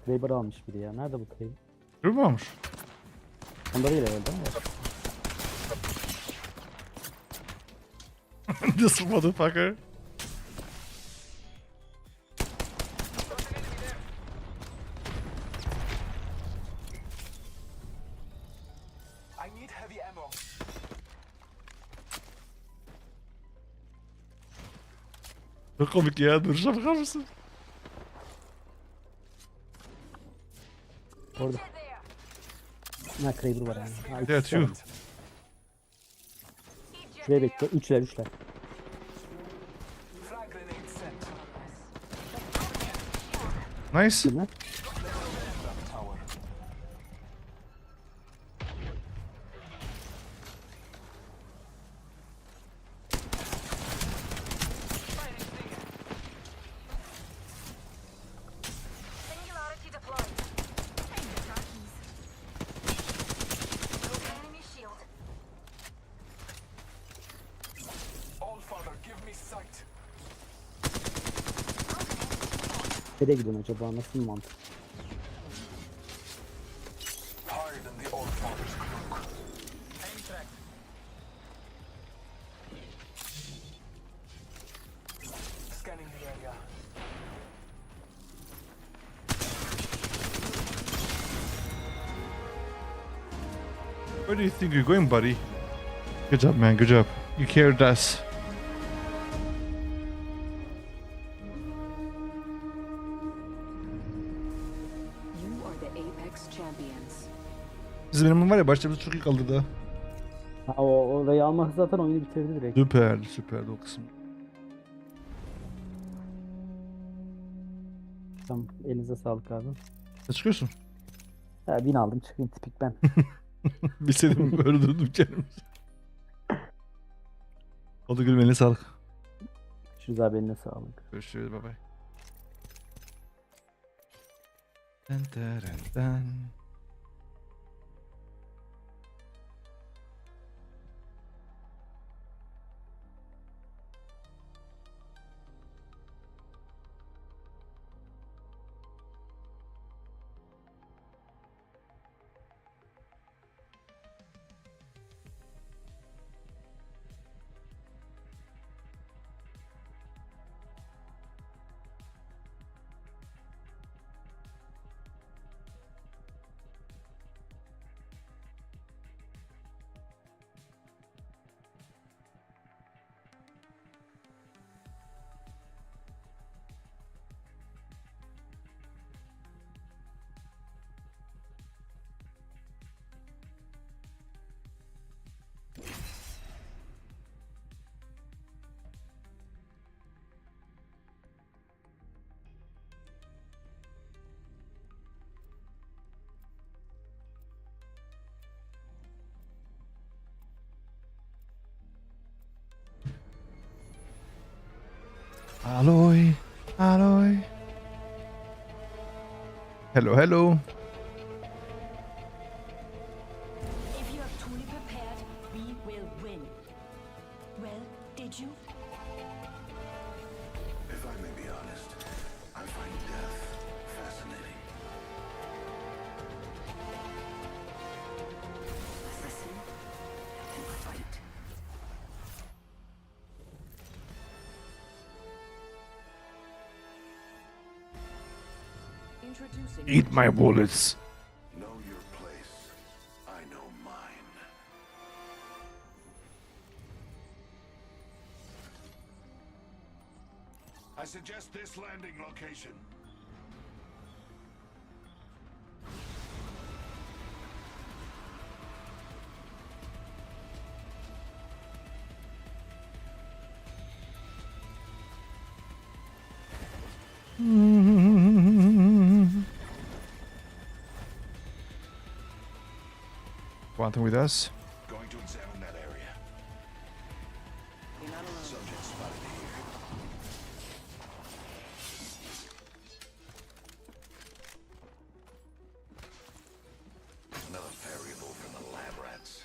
Kraber almış biri ya. Nerede bu Kraber? Görüyor mu olmuş? Onda değil herhalde ama. This motherfucker. I need heavy ammo. Çok komik ya. Duruşa bakar mısın? Orada. There. Ha Kraber var yani. Ha, üç Evet, kişi yuh. var. Şuraya bekliyor. Üçler. Frag grenade sent. Nice. Kimler? Tower. Singularity deployed. Enemy shield. All-Father, give me sight. Nereye gidiyorsun acaba? Nasıl bir mantık? Hide in the All-Father's cloak. Aim track. Scanning the area. Where do you think you're going, buddy? Good job, man. Good job. You carried us. You are the Apex champions. Bizim benim var ya başta çok iyi kaldırdı ha. Ha o orayı almak zaten oyunu bitirdi direkt. Süperdi o kısım. Tamam elinize sağlık abi. Ne çıkıyorsun? Ha 1000 aldım çıkayım tipik ben. Bilseydim öldürdüm kendimi. Oldu gülüm eline sağlık. Görüşürüz abi eline sağlık. Görüşürüz bye bye. Dun dun dun dun. Alloy. Alloy. Hello, hello. If you are truly prepared, we will win. Well, did you? If I may be honest, I find death fascinating. Listen and fight. Introducing Eat my bullets. Know your place. I know mine. I suggest this landing location. Quantum with us. Going to examine that area. You're not alone. Subject spotted here. Another variable from the lab rats.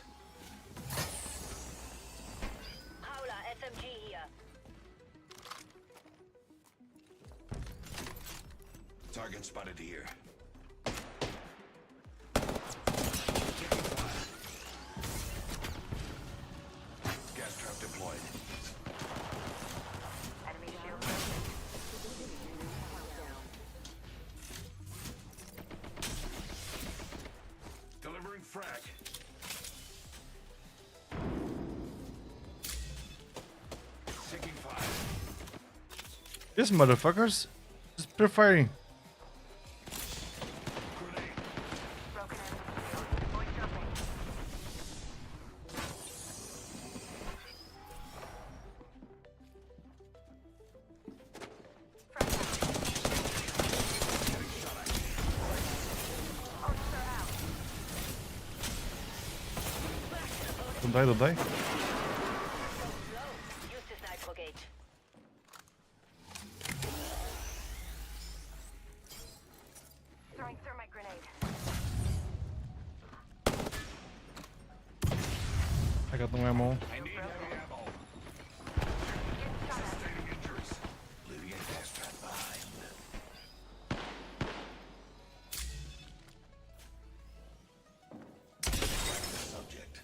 Howler, SMG here. Target spotted here. Gas trap deployed. Enemy shield. Delivering frag. Taking fire. This motherfuckers just pre-firing. Grenade. Broken enemy shield. Deploy jumping. Don't die, don't die. Use this nitro gauge. Throwing thermite grenade. I got no ammo. I need heavy ammo. Sustaining injuries. Leaving a gas trap behind. Subject.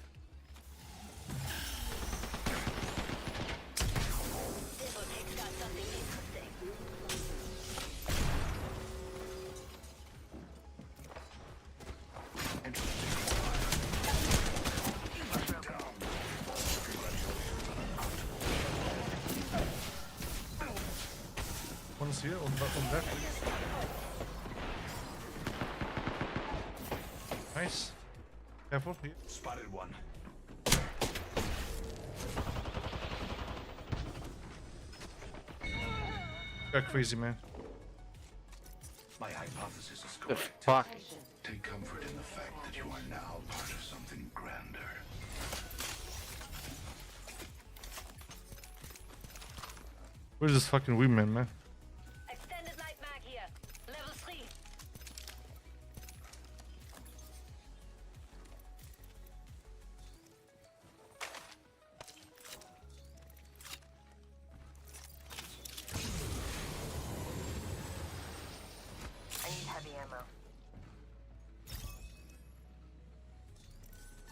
This will take out something interesting. One's here, on that. Nice. Careful, here. Spotted one. Got crazy, man. My hypothesis is The correct. fuck? Take comfort in the fact that you are now part of something grander. Where's this fucking wingman, man? Extended light mag here. Level 3. I need heavy ammo.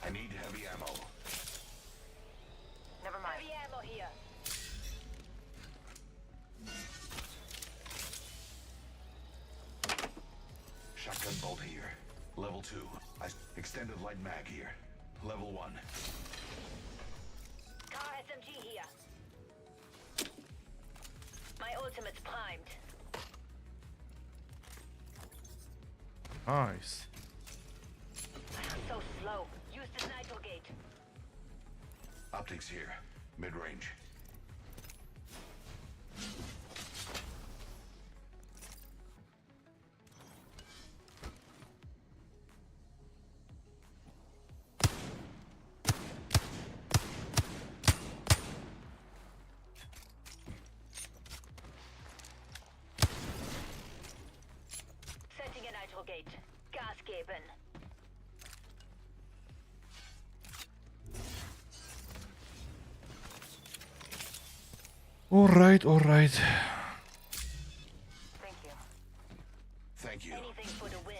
I need heavy ammo. Never mind. Heavy ammo here. Shotgun bolt here. Level 2. Extended light mag here. Level 1. Car SMG here. My ultimate's primed. Nice. I'm so slow. Use this nitro gate. Optics here. Mid-range. weapon. All right. Thank you. Thank you. Anything for the win.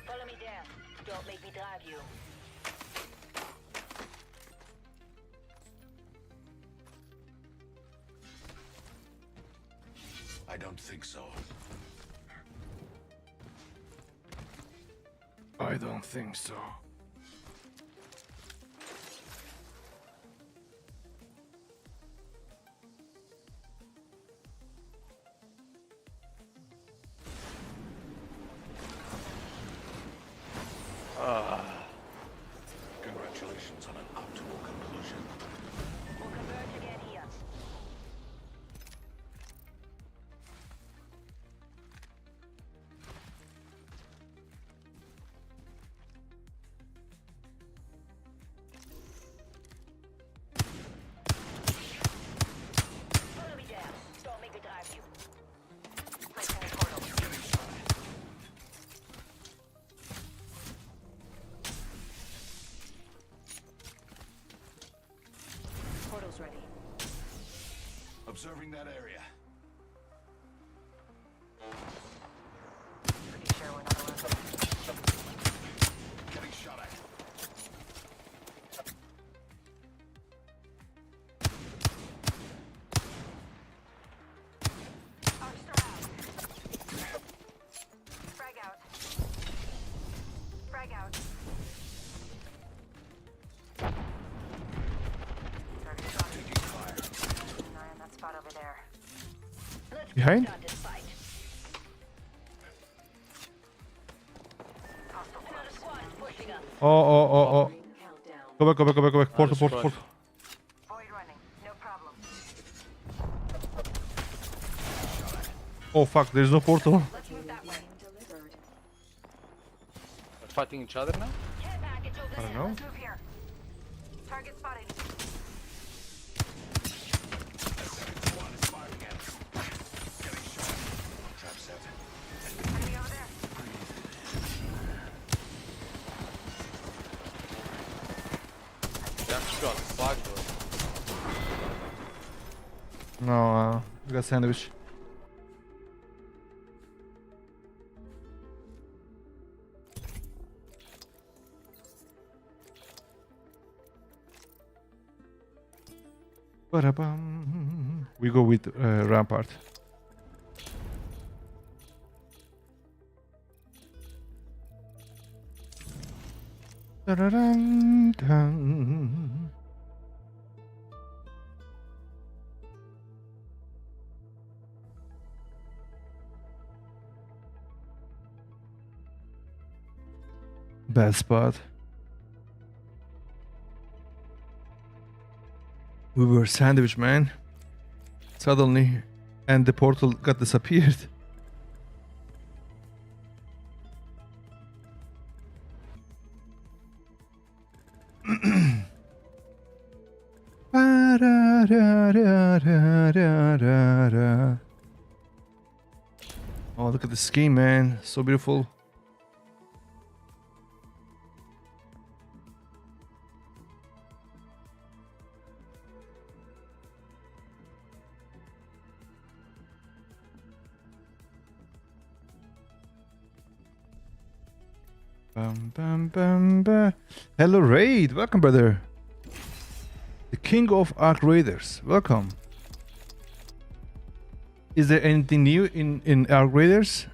Follow me there. Don't make me drive you. I don't think so. I don't think so. Congratulations on an optimal conclusion. We'll converge again here. Follow me there. Don't make me drive you. Placing a portal. Portal's ready. Observing that area. Pretty sure we're not alone. Getting shot at. Arcs around. Frag out. Frag out. Target shot. Taking fire. Keep an eye on that spot over there. Let's Behind? start this fight. Another squad is pushing up. Oh. Countdown. Go back. Portal. Void running. No problem. Oh fuck, there's no portal. Let's move that way. Delivered. Fighting each other now? Care package over I don't there. know. Let's move here. Target spotted. One is firing at us. Getting shot. Trap set. Enemy over there. Jump shot. Flag though. No, we got sandwich. Ba-da-bum. We go with Rampart. Da-da-dun-dun. Bad spot. We were sandwiched, man. Suddenly, and the portal got disappeared. Oh, look at the scheme, man. So beautiful. Bam. Hello, Raid. Welcome, brother. The King of Arc Raiders. Welcome. Is there anything new in Arc Raiders?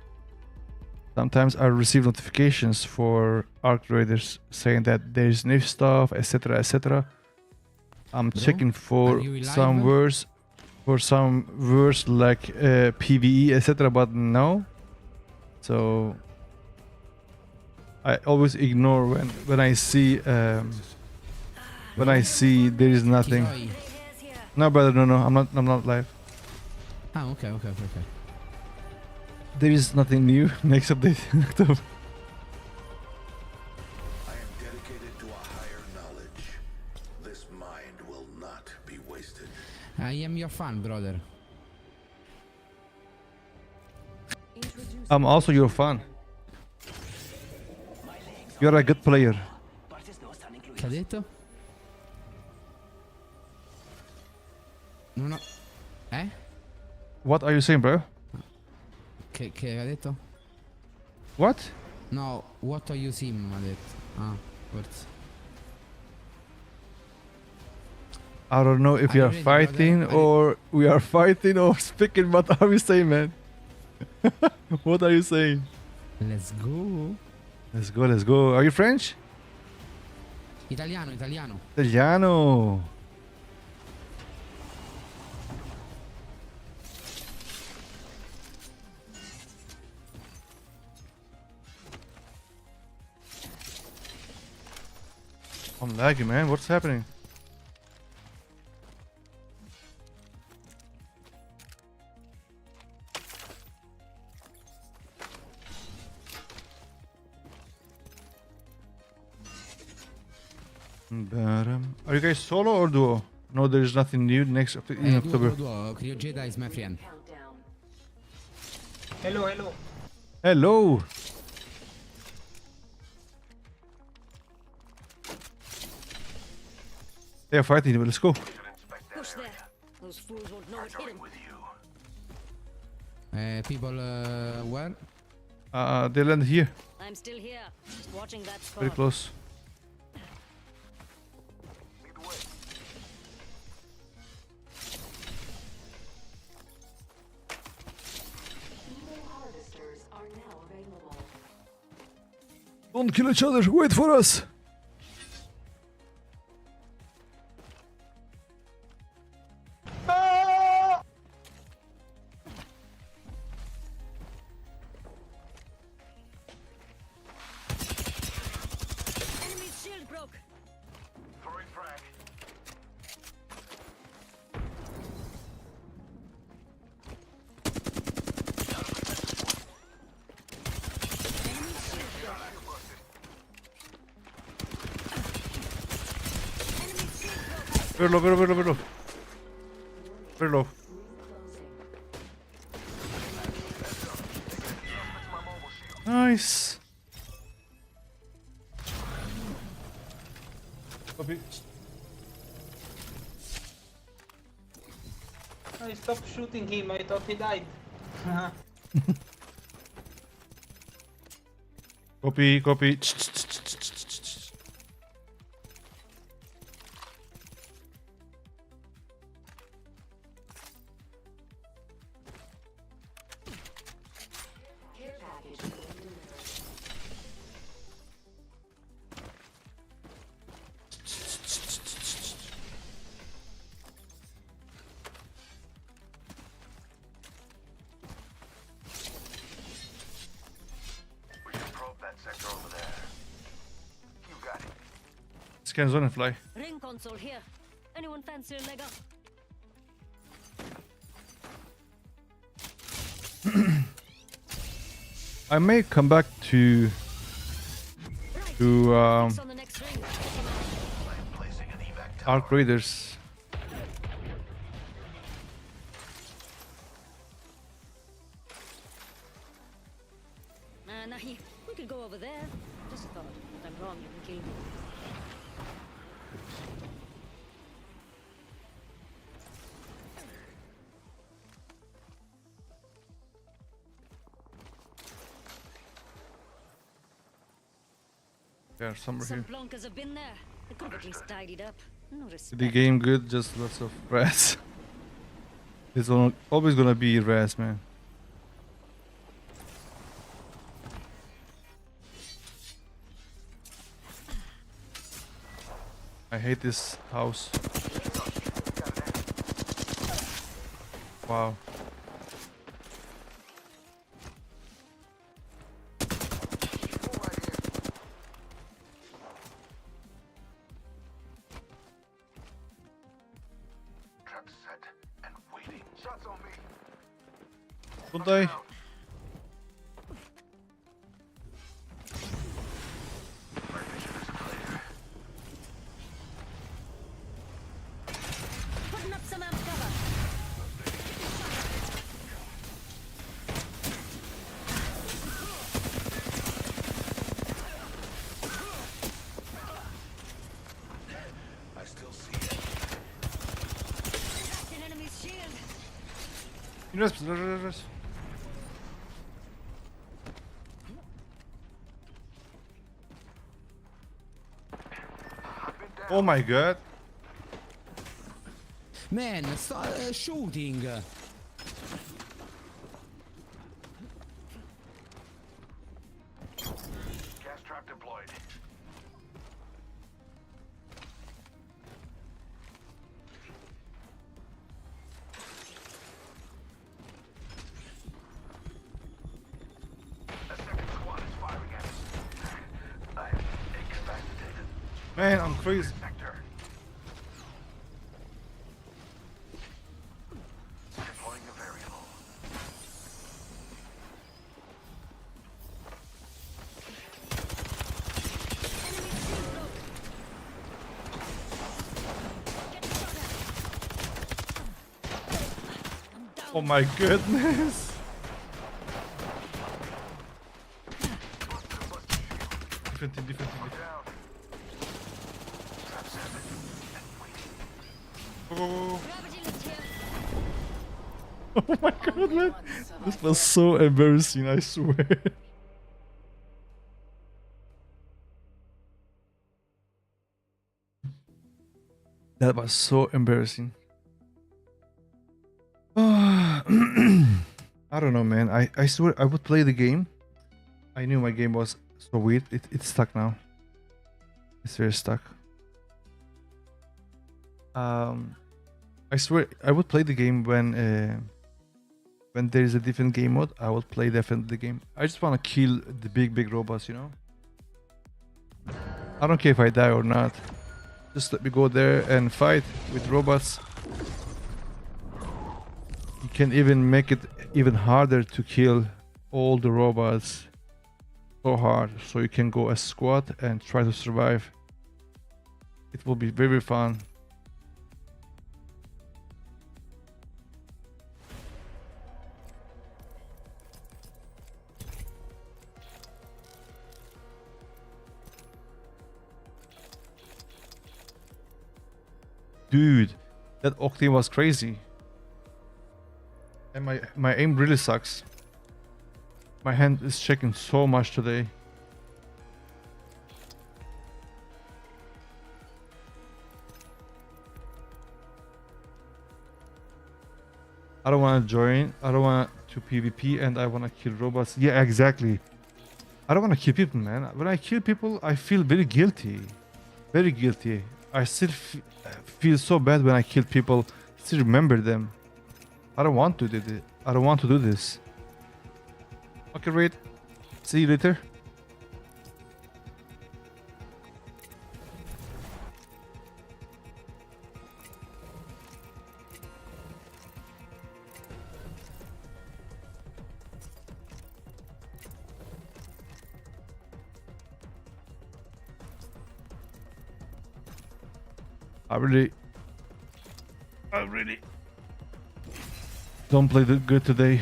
Sometimes I receive notifications for Arc Raiders saying that there is new stuff, etc., etc. I'm checking for some words, like PVE, etc., but no. So I always ignore when I see there is nothing. No, brother, no. I'm not live. Ah, okay. There is nothing new. Next update in October. I am dedicated to a higher knowledge. This mind will not be wasted. I am your fan, brother. I'm also your fan. You're a good player. Che ha detto? Non ho... What are you saying, bro? Che ha detto? What? No, what are you seeing, ha detto. Ah, forse. I don't know if Are we you are ready, fighting brother? Are you- or we are fighting or speaking. What are we saying, man? What are you saying? Let's go. Let's go. Are you French? Italiano. Italiano. I'm lagging, man. What's happening? Are you guys solo or duo? No, there's nothing new next in October. Cryo Jedi is my friend. Hello. Hello. They are fighting. Let's go. Push there. Those fools won't know it hit him. People, where? They land here, I'm still here, just watching that spot. very close. Don't kill each other. Wait for us. Enemy's shield broke. Throwing frag. Very low. Very low. Nice. Copy. I stopped shooting him. I thought he died. Copy. We should probe that sector over there. You got it. Scan zone and fly. Ring console here. Anyone fancy a leg up? I may come back to On the next ring. Placing an evac tower. Arc Raiders. Nahi, we could go over there. Just a thought. If I'm wrong, you can kill me. Yeah, somewhere Some here. blonkers have been there. They could have at least tidied up. No respect. The game good, just lots of rats. It's always gonna be rats, man. I hate this house. Wow. Trap Don't die. Putting up some amp cover. I still see it. That's an enemy's shield. Res. Oh my god. Man, stop shooting. Gas trap deployed. A second squad is firing at us. I expected Man, I'm crazy. sector. Deploying a variable. Oh my goodness. Different team. Down. Go. Gravity lift here. Oh my god, man. This was so embarrassing, I swear. That was so embarrassing. I don't know, man. I swear I would play the game. I knew my game was so weird. It's stuck now. It's very stuck. I swear I would play the game when there is a different game mode. I would play definitely the game. I just want to kill the big robots, you know. I don't care if I die or not. Just let me go there and fight with robots. You can even make it even harder to kill all the robots. So hard, so you can go as squad and try to survive. It will be very fun. Dude, that octane was crazy. And my aim really sucks. My hand is shaking so much today. I don't want to join. I don't want to PvP and I want to kill robots. Yeah, exactly. I don't want to kill people, man. When I kill people, I feel very guilty. Very guilty. I still feel so bad when I kill people. Still remember them. I don't want to do this. I don't want to do this. Okay, Raid. See you later. I really don't play that good today.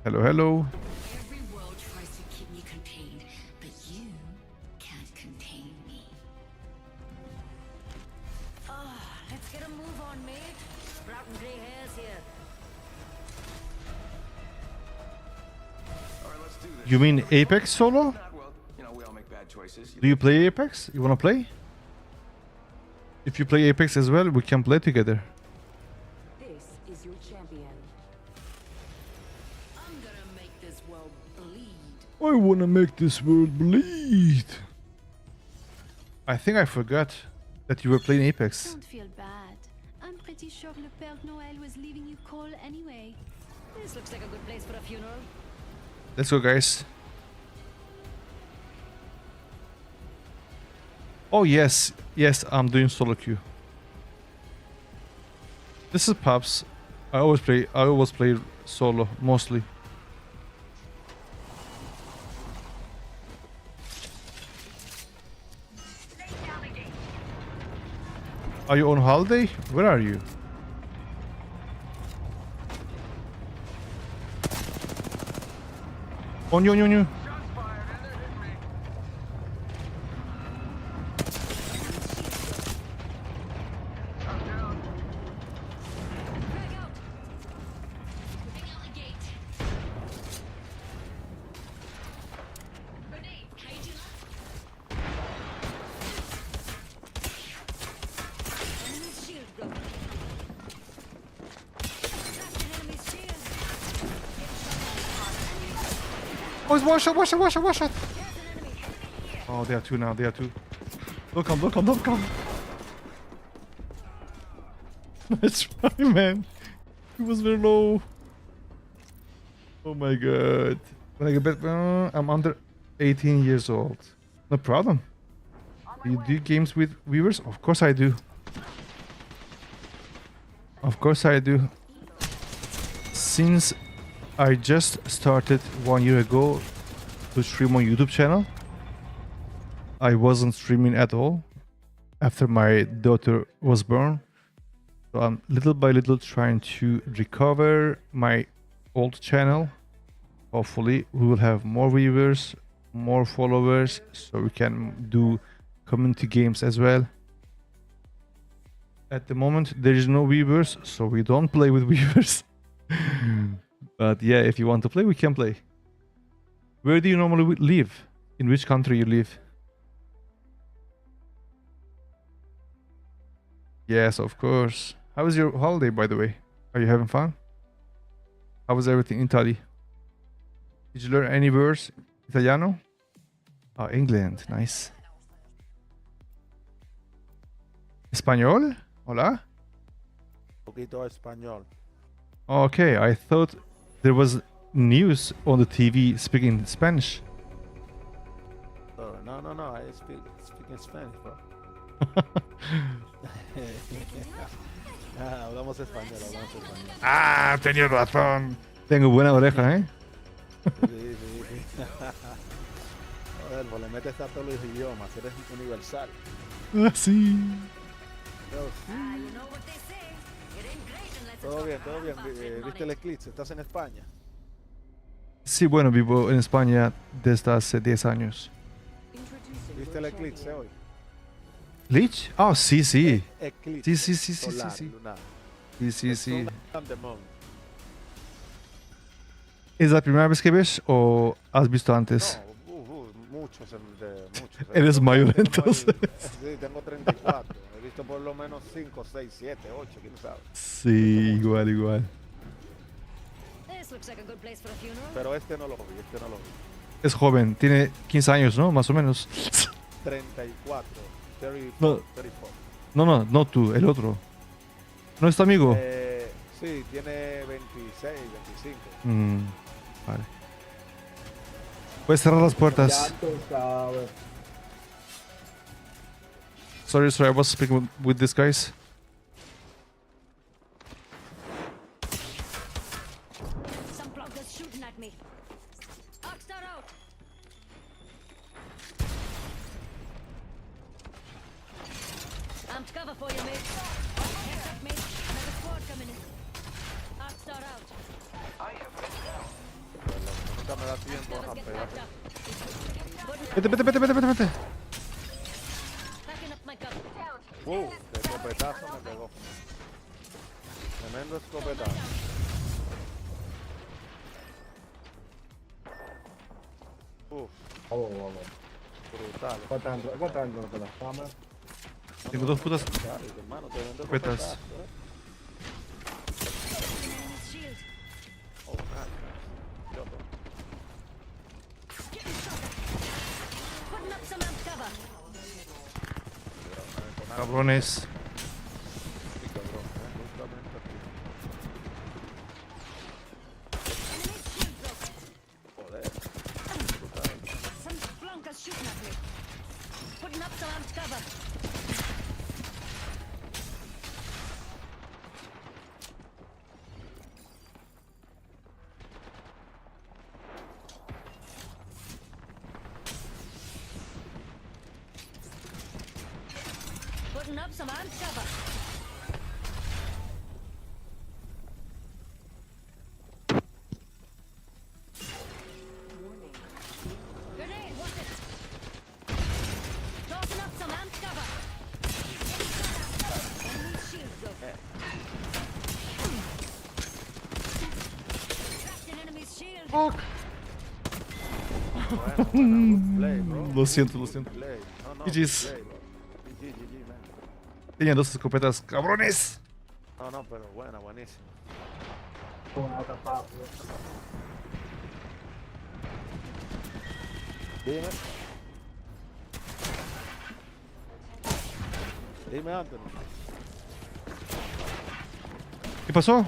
Hello, hello. Every world tries to keep me contained, but you can't contain me. Let's get a move on, mate. Sprouting grey hairs here. All right, let's do this. You mean Apex solo? Not well, you know, we all make bad choices. Do you play Apex? You wanna play? If you play Apex as well, we can play together. This is your champion. I'm gonna make this world bleed. I wanna make this world bleed. I think I forgot that you were playing Apex. Don't feel bad. I'm pretty sure Le Père Noël was leaving you cold anyway. This looks like a good place for a funeral. Let's go, guys. Oh yes, yes, I'm doing solo queue. This is Pops. I always play solo mostly. Are you on holiday? Where are you? On you. Moving out the gate. Grenade. Kaiju. Enemy's shield broken. Cracked an enemy's shield. Oh, it's one shot. Oh, they are two now. Don't come. Nice try, man. He was very low. Oh my god. When I get back, I'm under 18 years old. No problem. Do you do games with viewers? Of course I do. Since I just started 1 year ago to stream on YouTube channel, I wasn't streaming at all after my daughter was born. So I'm little by little trying to recover my old channel. Hopefully we will have more viewers, more followers, so we can do community games as well. At the moment there is no viewers, so we don't play with viewers. But yeah, if you want to play, we can play. Where do you normally live? In which country you live? Yes, of course. How was your holiday, by the way? Are you having fun? How was everything in Italy? Did you learn any words? Italiano? Oh, England. Nice. Español? Hola? Poquito español. Okay, I thought there was news on the TV speaking Spanish. Sorry. No, I speak in Spanish, bro. Hablamos español. Ah, tenía razón. Tengo buena oreja, ¿eh? Sí. Joder, pues le metes a todos los idiomas, eres universal. Ah, sí. You know what they say. It ain't great unless it's Todo got bien. power box written on ¿Viste it. el eclipse? ¿Estás en España? Sí, bueno, vivo en España desde hace 10 años. ¿Viste el eclipse hoy? ¿Lich? Oh, sí. Eclipse. Sí. Solar, lunar. Sí. Sun and the moon. ¿Es la primera vez que ves o has visto antes? No, muchos. Eres mayor, Tengo entonces. Sí, tengo 34. He visto por lo menos 5, 6, 7, 8, quién sabe. Sí, igual. This looks like a good place for a funeral. Pero este no lo vi. Es joven, tiene 15 años, ¿no? Más o menos. 34. 34. No. 34. No tú, el otro. ¿No es tu amigo? Sí, tiene 26, 25. Vale. Puedes cerrar las puertas. Sorry, I was speaking with these guys. Some bloggers shooting at me. Oxstar out. I'm to cover for you, mate. Heads up, mate. Another squad coming in. Oxstar out. Nunca me da tiempo a Oxstar get pegar. backed up. Vete. Backing up my cover. De escopetazo me pegó. Tremendo escopetazo. Brutal. Tengo dos putas Hermano, tremendo escopetas. escopetazo. Enemy's shield. Oh, nice. Yo, Cabrones. Sí, cabrón, justamente aquí. Joder. Some flunkers shooting at me. Putting up some armed cover. Putting up some armed cover. Grenade, watch it. Tossing up some armed cover. Enemy shield broken. Trapped an enemy's shield. Bueno, good play, bro. Lo siento, lo siento. Play. No, no, GG's. good play, bro. GG, man. Tenían 2 escopetas, cabrones. No, no, pero buena, buenísimo. Dime. Dime, Anthony. ¿Qué pasó?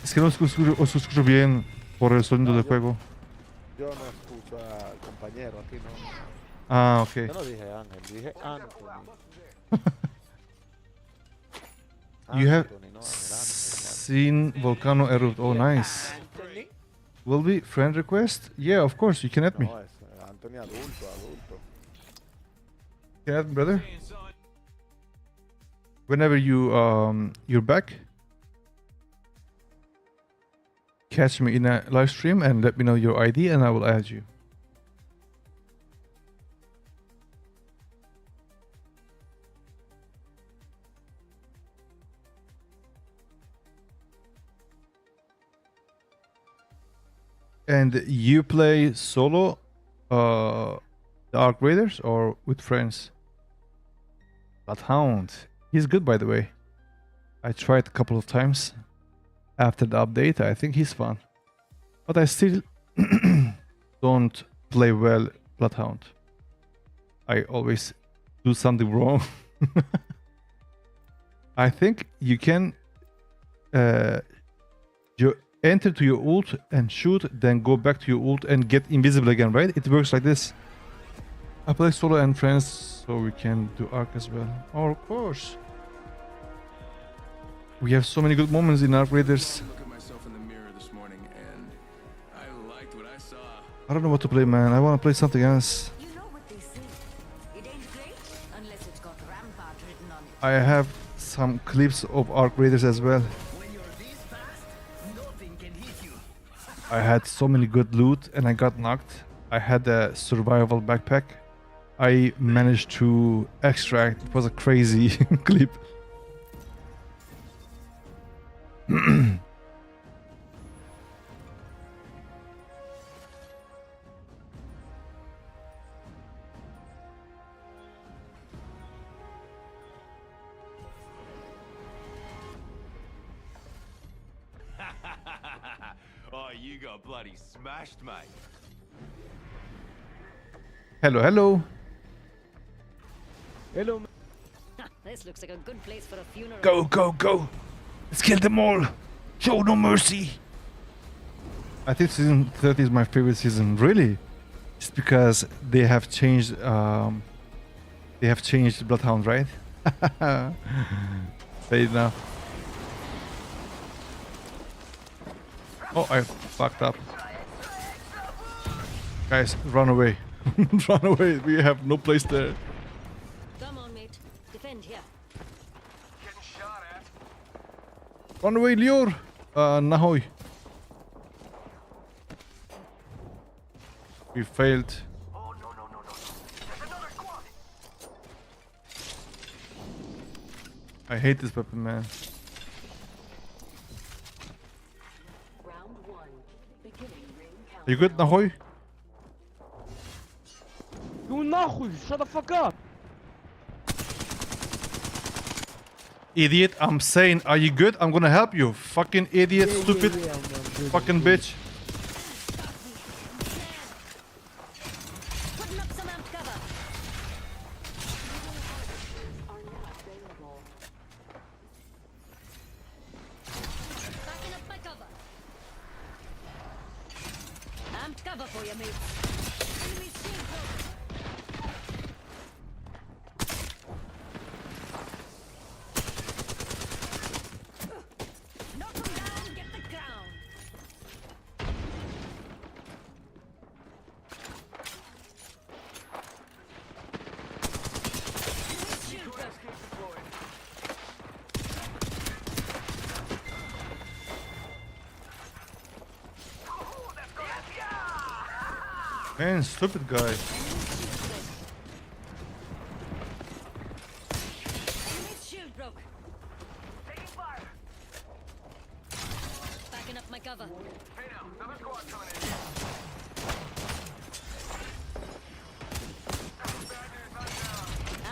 Es que no os escucho bien por el sonido del juego. Yo no escucho al compañero aquí, no. Ah, ok. Yo no dije Ángel, dije Anthony. You have Anthony, no Ángel, Anthony. seen Volcano erupt. Oh, nice. Will be friend request? Yeah, of course. You can add me. No, es Anthony adulto, adulto. You can add me, brother. Whenever you're back, catch me in a live stream and let me know your ID, and I will add you. And you play solo, the Arc Raiders, or with friends? Bloodhound. He's good, by the way. I tried a couple of times after the update. I think he's fun, but I still don't play well Bloodhound. I always do something wrong. I think you can you enter to your ult and shoot, then go back to your ult and get invisible again, right? It works like this. I play solo and friends, so we can do Arc as well. Oh, of course. We have so many good moments in Arc Raiders. Look at myself in the mirror this morning, and I liked what I saw. I don't know what to play, man. I want to play something else. You know what they say. It ain't great unless it's got Rampart written on it. I have some clips of Arc Raiders as well. When you're this fast, nothing can hit you. I had so many good loot and I got knocked. I had a survival backpack. I managed to extract. It was a crazy clip. Oh, you got bloody smashed, mate. Hello, hello. Hello. This looks like a good place for a funeral. Go, go, go. Let's kill them all. Show no mercy. I think season 30 is my favorite season. Really? It's because they have changed Bloodhound, right? Say it now. Oh, I fucked up. Guys, run away. Run away. We have no place there. Come on, mate. Defend here. Getting shot at. Run away, Lior. Nahoy. We failed. Oh, no, no, no, no. There's another squad. I hate this weapon, man. Round one. Beginning ring count. Are you good, Nahoy? You нахуй, shut the fuck up. Idiot, I'm saying, are you good? I'm gonna help you. Fucking idiot, stupid, fucking bitch. Putting up some armed cover. cover for you, mate. Enemy shield broke. Knock 'em down, get the crown. Enemy shield broke. Man, stupid guy. Enemy shield broke. Taking fire. Backing up my cover. Hey now, another squad coming in.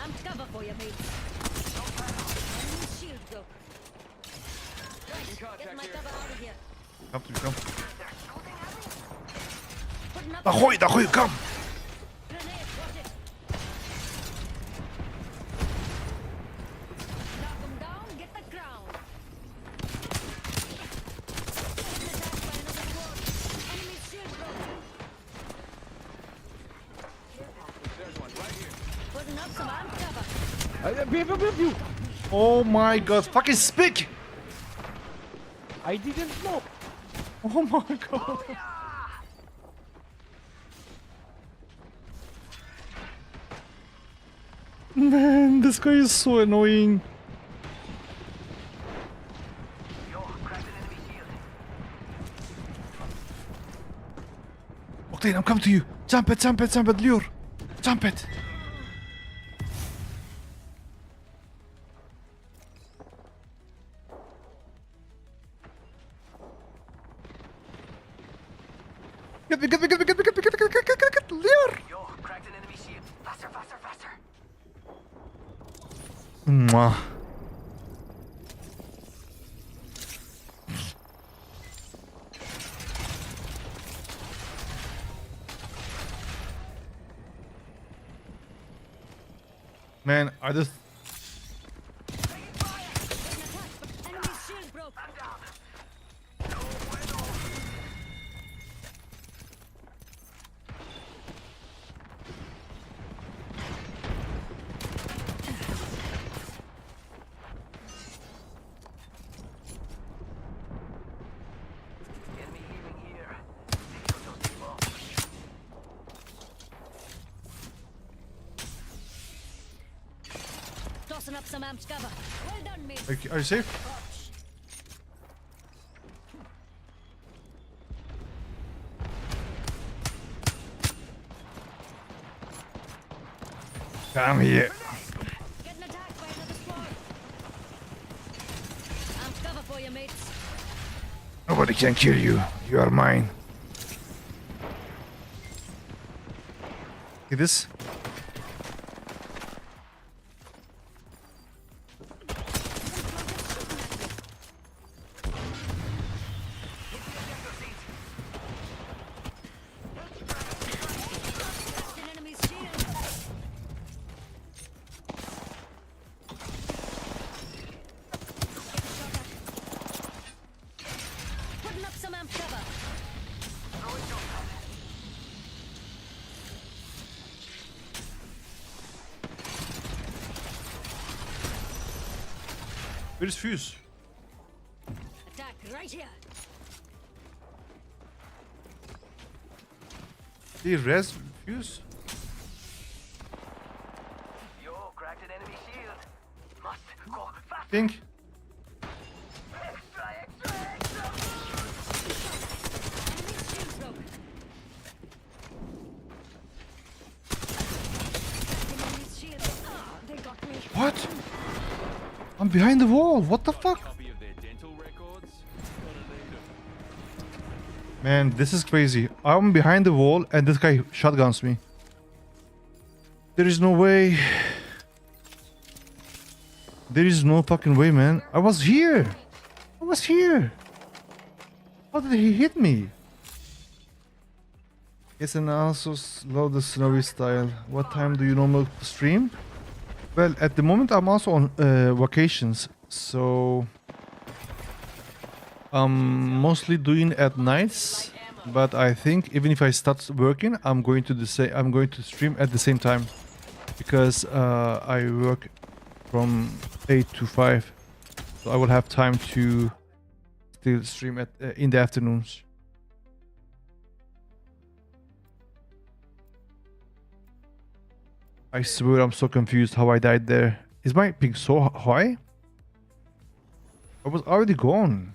I'm cover for you, mate. Enemy shield broke. Right, get my cover out of here. Come to me, come. Putting up Ahoy, ahoy, come! grenade, watch it. Knock 'em down, get the crown. Getting attacked by another squad. Enemy shield broke. There's one right here. Putting up some armed cover. Behind you. Oh my god, fucking speak! I didn't know. Oh my god. Man, this guy is so annoying. Yo, cracked an enemy shield. Octane, I'm coming to you. Jump it, jump it, jump it, lure. Jump it. Get me, get me, get me, get me, get me, get me, get me, get me, get me, lure. Yo, cracked an enemy shield. Faster, faster, faster. Mwah. Man, I just Enemy shield broke. I'm down. Enemy healing here. Take out those people. Tossing up some amped cover. Well done, mate. are you safe? Come here. Getting attacked by another squad. Amped cover for you, mates. Nobody can kill you. You are mine. See this? An enemy's shield. Putting up some amped cover. Where's Fuse? Attack right here. He res Fuse? Yo, cracked an enemy shield. Must go fast. Pink. Extra, extra, extra. Enemy shield broke. Enemy's shield. Ah, they got me. What? I'm behind the wall. What the fuck? Copy of their dental records. Man, this is crazy. I'm behind the wall and this guy shotguns me. There is no way. There is no fucking way, man. I was here. I was here. How did he hit me? Yes, and also love the snowy style. What time do you normally stream? Well, at the moment I'm also on vacations, so I'm mostly doing at nights, But I think even if I start working, I'm going to I'm going to stream at the same time because I work from 8 to 5, so I will have time to still stream at in the afternoons. I swear I'm so confused how I died there. Is my ping so high? I was already gone.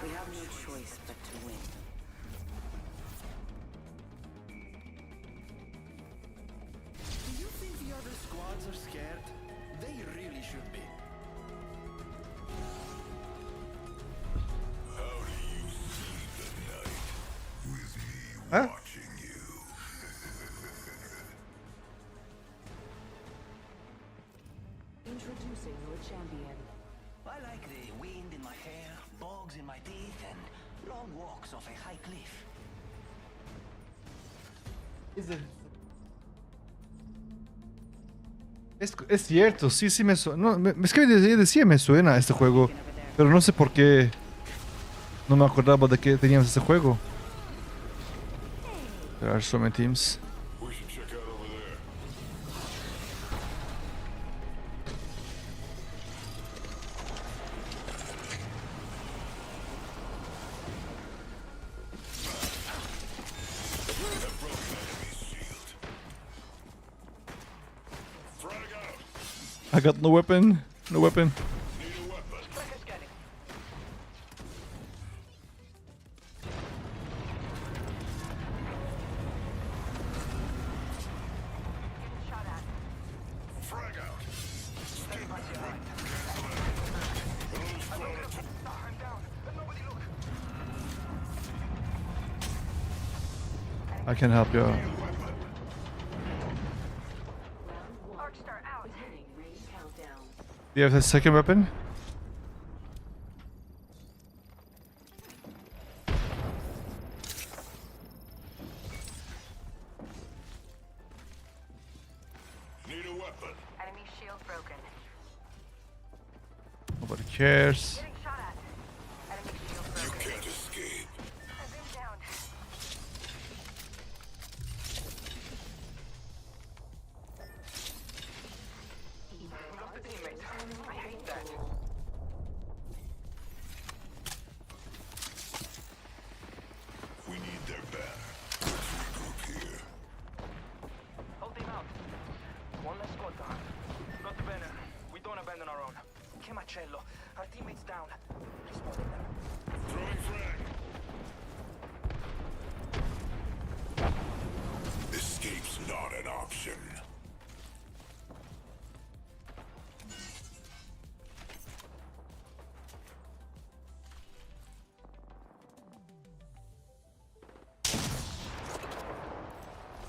We have no choice but to win. Do you think the other squads are scared? They really should be. How do you sleep at night? With me Huh? watching you. Introducing your champion. I like the wind in my hair, bugs in my teeth, and long walks off a high cliff. Es cierto, sí, sí me suena. No, es que decía me suena este juego, pero no sé por qué no me acordaba de que teníamos este juego. There are so many teams. We should check out over there. I got no weapon. No weapon. I can help you out. Do you have a second weapon? Need a weapon. Enemy shield broken. Nobody cares. Getting shot at. Enemy shield You broken. can't escape. I've been down. Not the teammate. I hate that. We need their banner. Let's regroup here. Hold him out. One less squad down. Got the banner. We don't abandon our own. Che macello. Our teammates down. Responding them. Throwing frag. Escape's not an option.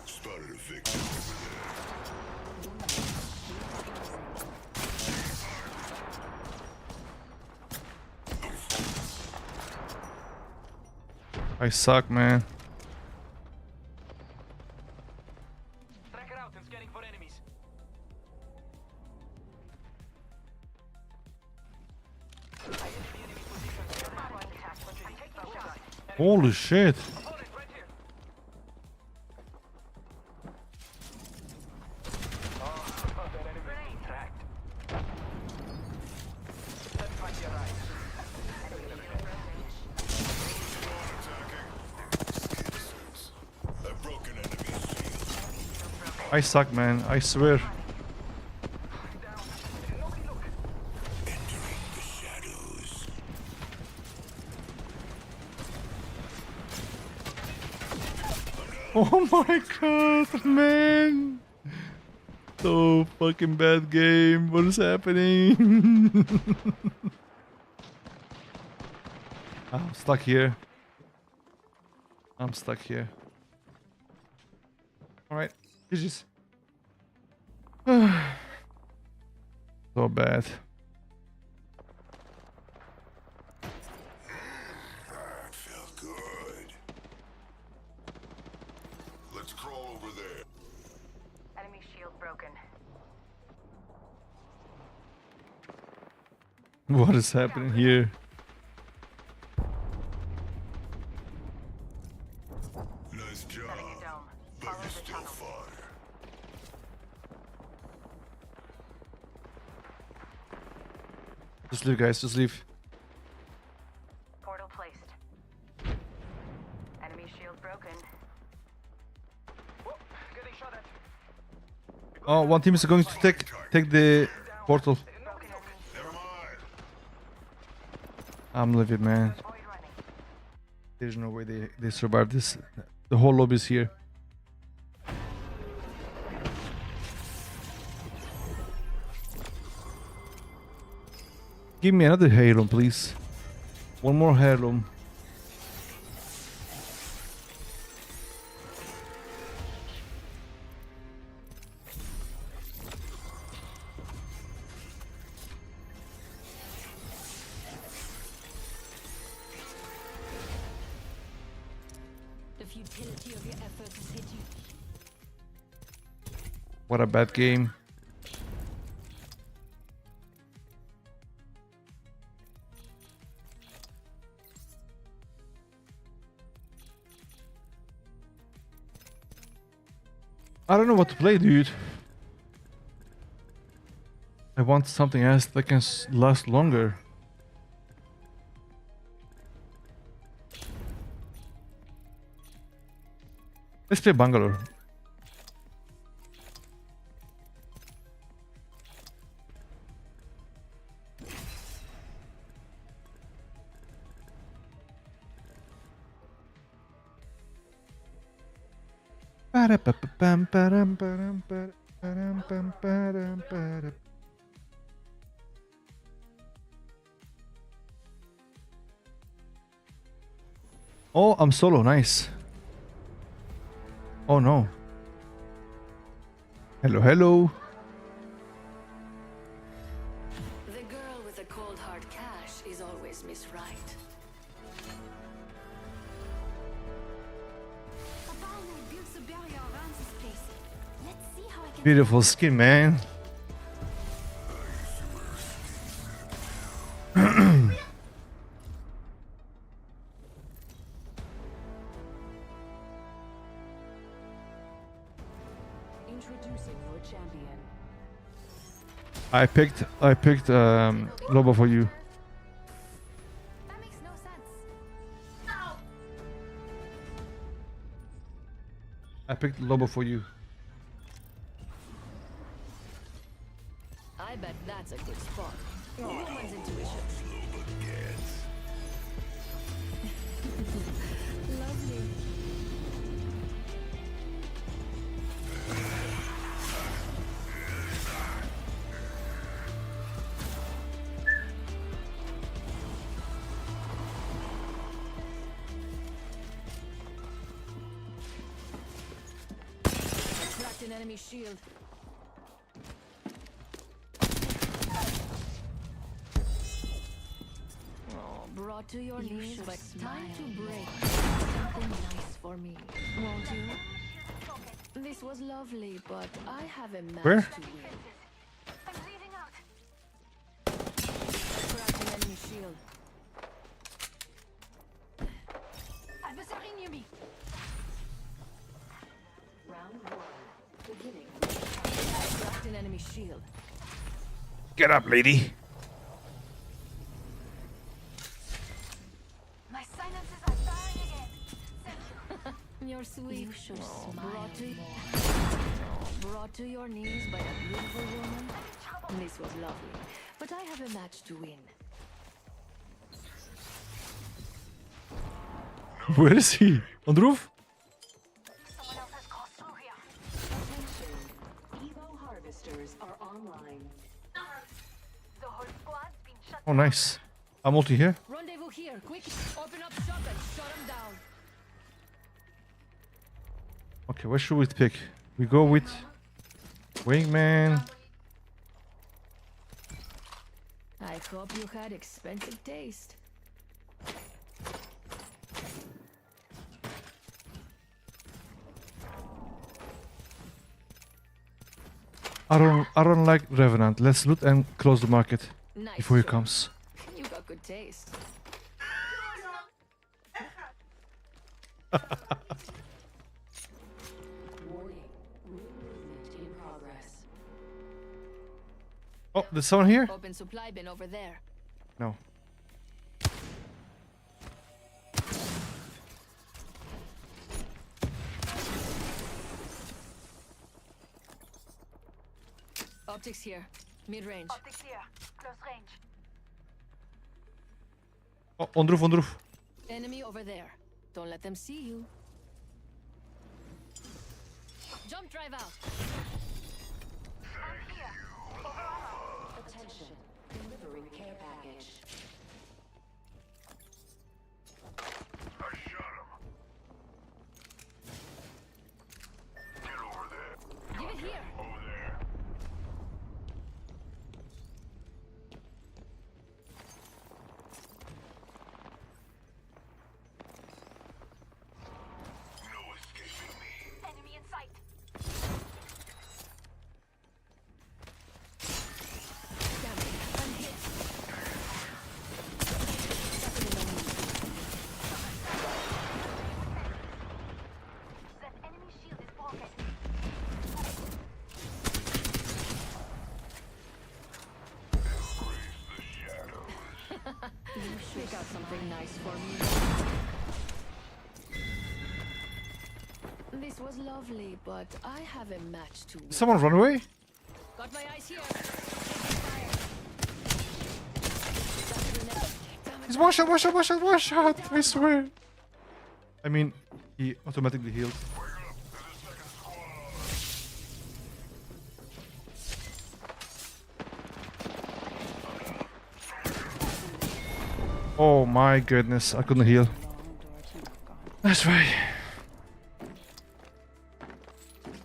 Spotted a victim over there. I suck, man. Tracker out and scanning for enemies. Holy shit. Opponent right here. Oh, that enemy is tracked. Let's find your right. I've broken enemy's shield. I suck, man. I swear. Entering the shadows. Oh my god, man. So fucking bad game. What is happening? I'm stuck here. I'm stuck here. Alright. GG's. So bad. That felt good. Let's crawl over there. Enemy shield broken. What is happening here? Nice job, but you're still far. Just leave, guys. Just leave. Portal placed. Enemy shield broken. Getting shot at. Oh, one team is going to take the portal. Never mind. I'm livid, man. There's no way they survive this. The whole lobby is here. Give me another heirloom, please. One more heirloom. The futility of your efforts has hit you. What a bad game. I don't know what to play, dude. I want something else that can last longer. Let's play Bangalore. Oh, I'm solo. Nice. Oh no. Hello, hello. The girl with the cold hard cash is always Miss Right. Papa and I built a barrier around this place. Let's see how I can. Beautiful skin, man. Introducing your champion. I picked Lobo for you. That makes no sense. I picked Lobo for you. I bet that's a good spot. Woman's intuition. Lovely. Cracked an enemy shield. Oh, brought to your knees, but time to break. Something nice for me, won't you? This was lovely, but I have a match Where? to win. I'm bleeding out. Cracked an enemy shield. Adversary near me. Round one, beginning. Cracked an enemy shield. Get up, lady. My silences are firing again. Thank you. You're sweet. You should brought to your knees by a beautiful woman. This was lovely, but I have a match to win. Where is he? On the roof? Someone else has crossed through here. Attention, Evo harvesters are online. The whole squad's been shut Oh, nice. I'm ulti here. Rendezvous here, quick! Open up shop and shut them down. Okay, what should we pick? We go with Wingman. I hope you had expensive taste. I don't like Revenant. Let's loot and close the market Nice before he job. comes. taste. Warning. Movement in progress. Oh, there's someone here? Open supply bin over there. No. Optics here. Mid-range. Optics here. Close range. Oh, on the roof, on the roof. Enemy over there. Don't let them see you. Jump drive out. I'm here. Over armor. Attention. Delivering care package. I shot him. Get over there. Give it here. Over there. No escaping me. Enemy in sight. Damn it. I'm hit. That enemy shield is broken. Embrace the shadows. Pick out something nice for me. This was lovely, but I have a match to win. Someone run away? Got my eyes here. He's one shot, one shot, one shot, one shot. I swear. I mean, he automatically healed. Oh my goodness, I couldn't heal. That's right.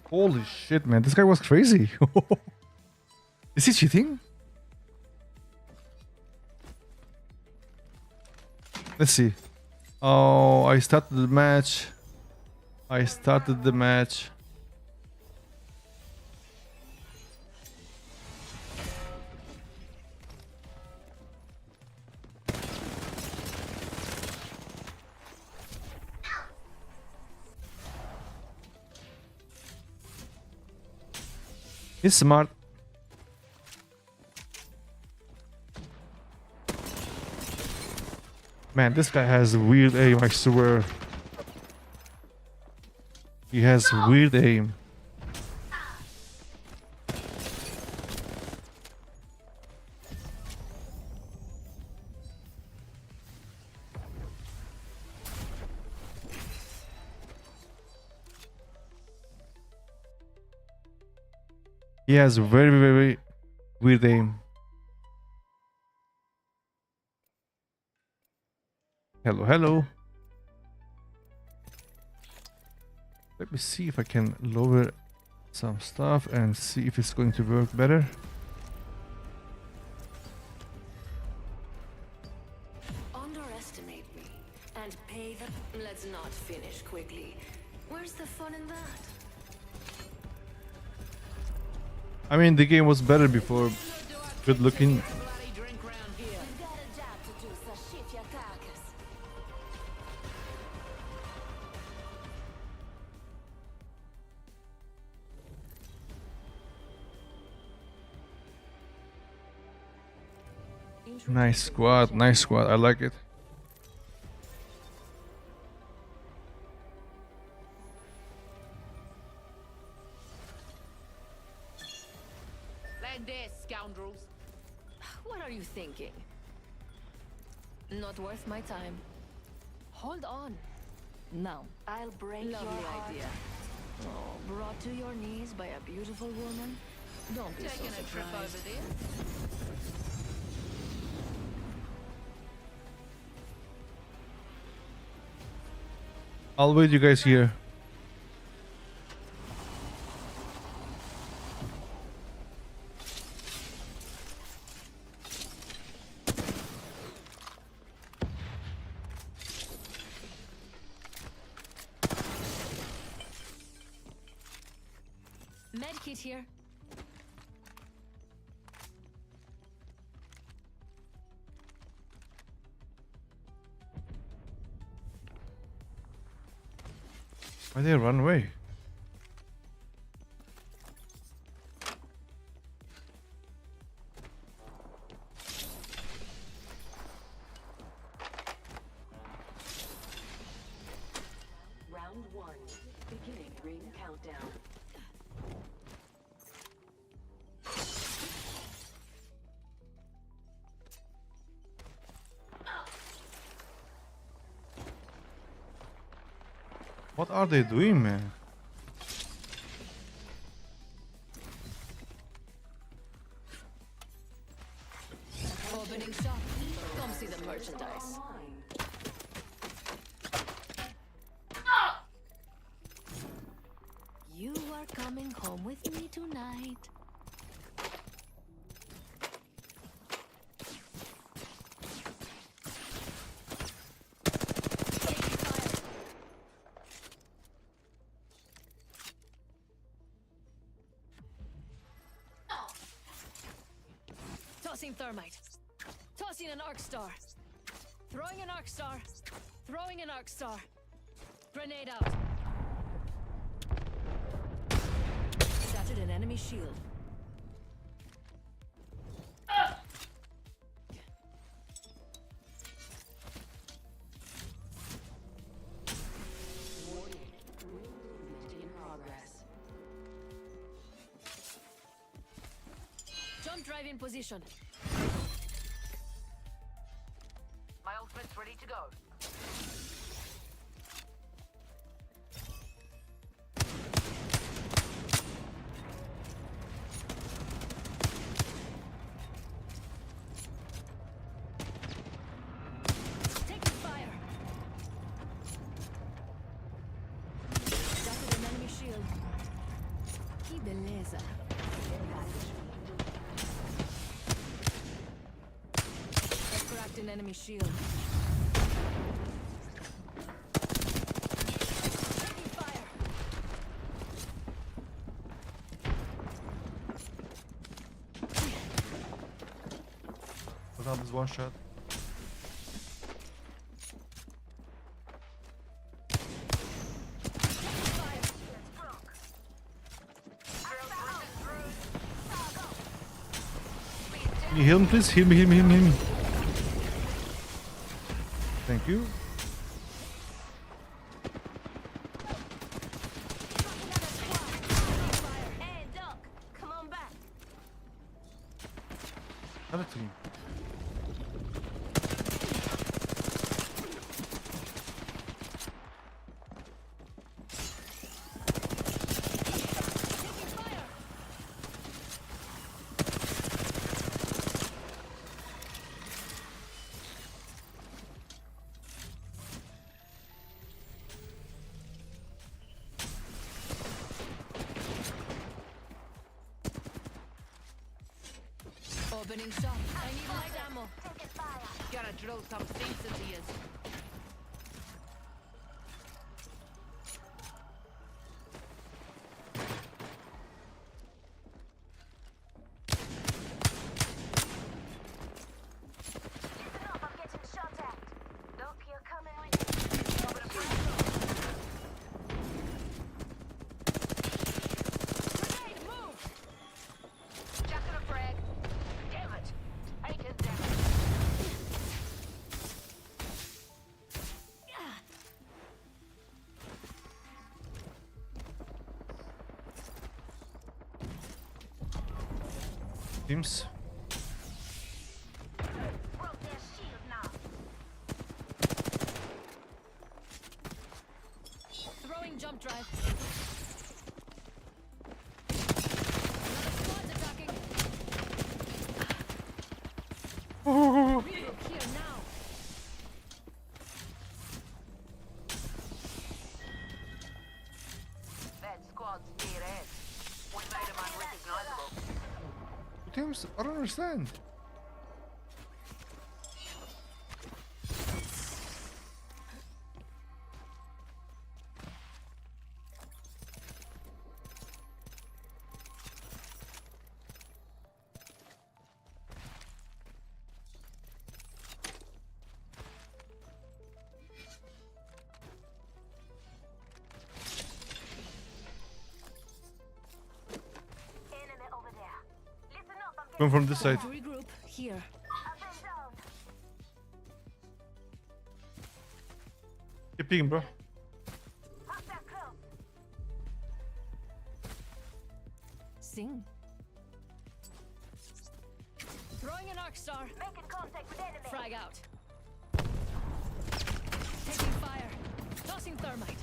Holy shit, man, this guy was crazy. Is he cheating? Let's see. Oh, I started the match. I started the match. He's smart. Man, this guy has weird aim, I swear. He has weird aim. He has very, very weird aim. Hello, hello. Let me see if I can lower some stuff and see if it's going to work better. Underestimate me and pay the... Let's not finish quickly. Where's the fun in that? I mean, the game was better before. Good looking. We've got a job to do, so shift your carcass. Nice squad, nice squad. I like it. Like this, scoundrels. What are you thinking? Not worth my time. Hold on. Now, I'll break your heart. Idea. Oh, brought to your knees by a beautiful woman? Don't be so surprised. A trip over there? I'll wait you guys here. Medkit here. Why they run away? Round 1. Beginning ring countdown. What are they doing, man? Opening shop. Come see the merchandise. You are coming home with me tonight. Tossing thermite. Tossing an arc star. Throwing an arc star. Throwing an arc star. Grenade out. Shattered an enemy shield. Warning. Movement in progress. Jump drive in position. My ultimate's ready to go. Taking fire. Shattered an enemy shield. Que beleza. Cracked an enemy shield. Taking fire. Look at this one shot. Can you heal me, please? Heal me, heal me, heal me, heal me. Thank you. Hey, Doc, come on back. Another team. Opening shop. I need light ammo. Gotta drill some things into you. Listen up, I'm getting shot at. Doc, you're coming with me. Over the Grenade, move! Jacket of frag. Damn it. Aiken down. Teams. broke their shield now. Throwing jump drive. Another squad's attacking. Regroup here now. That squad's dead ass. We made him unrecognizable. Teams, I don't understand. Going from this side. Time to regroup here. Keep peeking, bro. Sing. Throwing an arc star. Making contact with enemy. Frag out. Taking fire. Tossing thermite.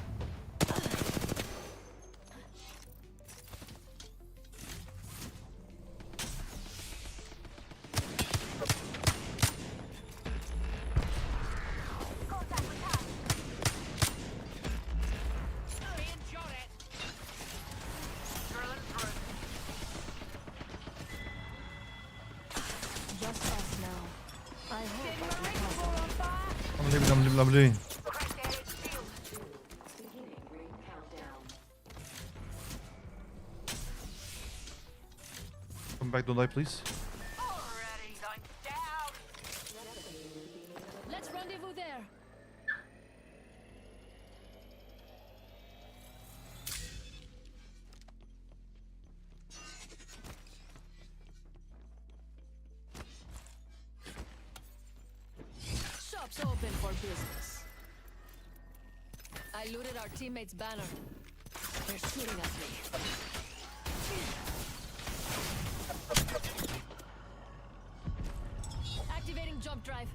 Just us now. I hope I'm leaving. Come back, don't die, please. Let's rendezvous there. Shop's open for business. I looted our teammate's banner. They're shooting at me. Activating jump drive.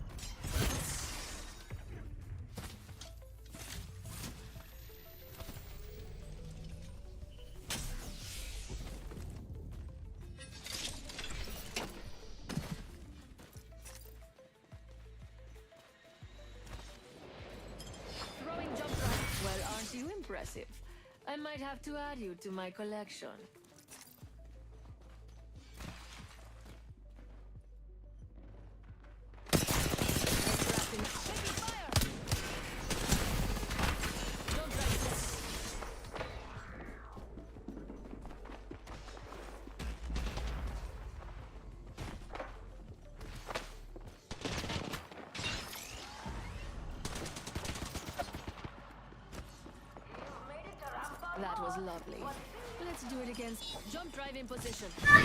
Throwing jump drive. Well, aren't you impressive? I might have to add you to my collection. Taking fire! Jump drive set. That was lovely. Let's do it again. Jump drive in position. Taking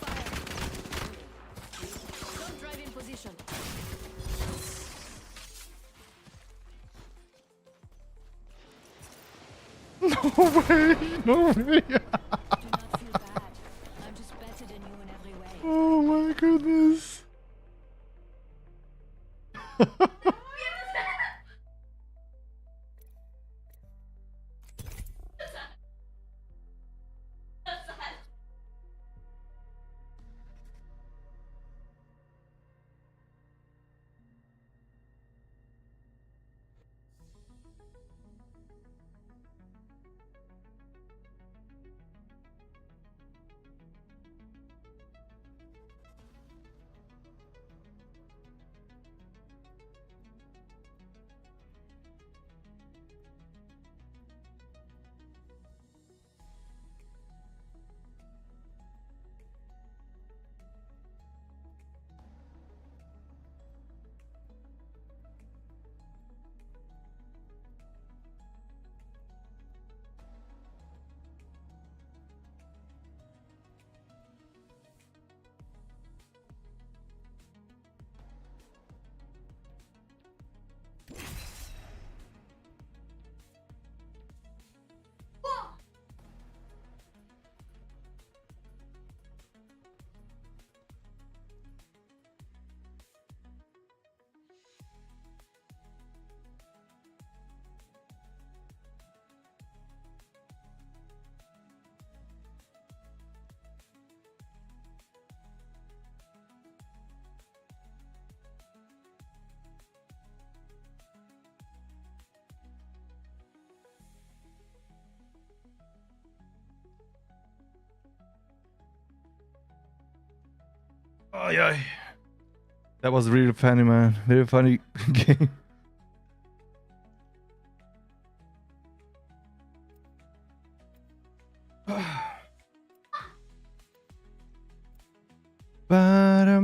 fire. Jump drive in position. No way! No way! Do not feel bad. I'm just better than you in every way. Oh my goodness! Ay ay. That was really funny, man. Very funny game.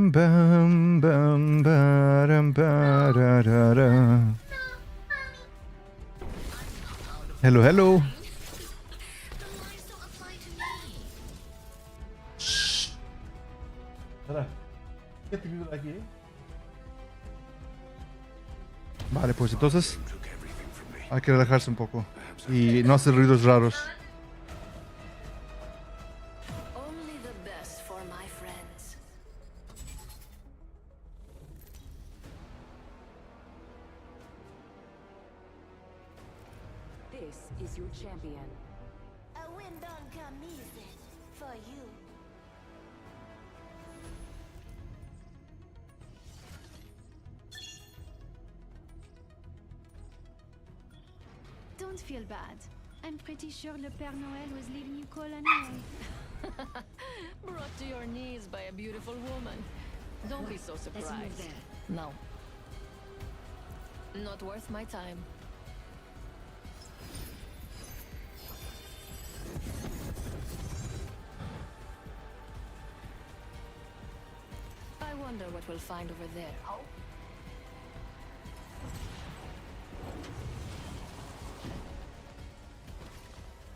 Bam bam bam baram bararara. Hello, hello. Vale, pues entonces hay que relajarse un poco y no hacer ruidos raros. Only the best for my friends. This is your champion. A win don't come easy for you. Don't feel bad. I'm pretty sure Le Père Noël was leaving you cold anyway. Brought to your knees by a beautiful woman. Don't be so surprised. Let's move there. No. Not worth my time. I wonder what we'll find over there.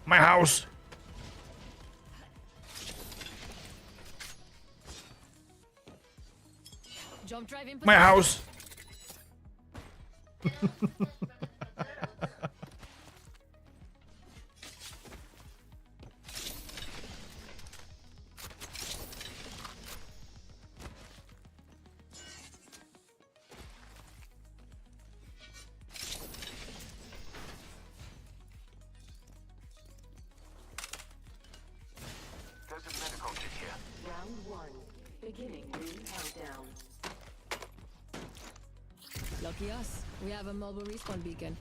My house. Jump drive in My position. house. There's a medical kit here. Round one. Beginning ring countdown. Lucky us. We have a mobile respawn beacon.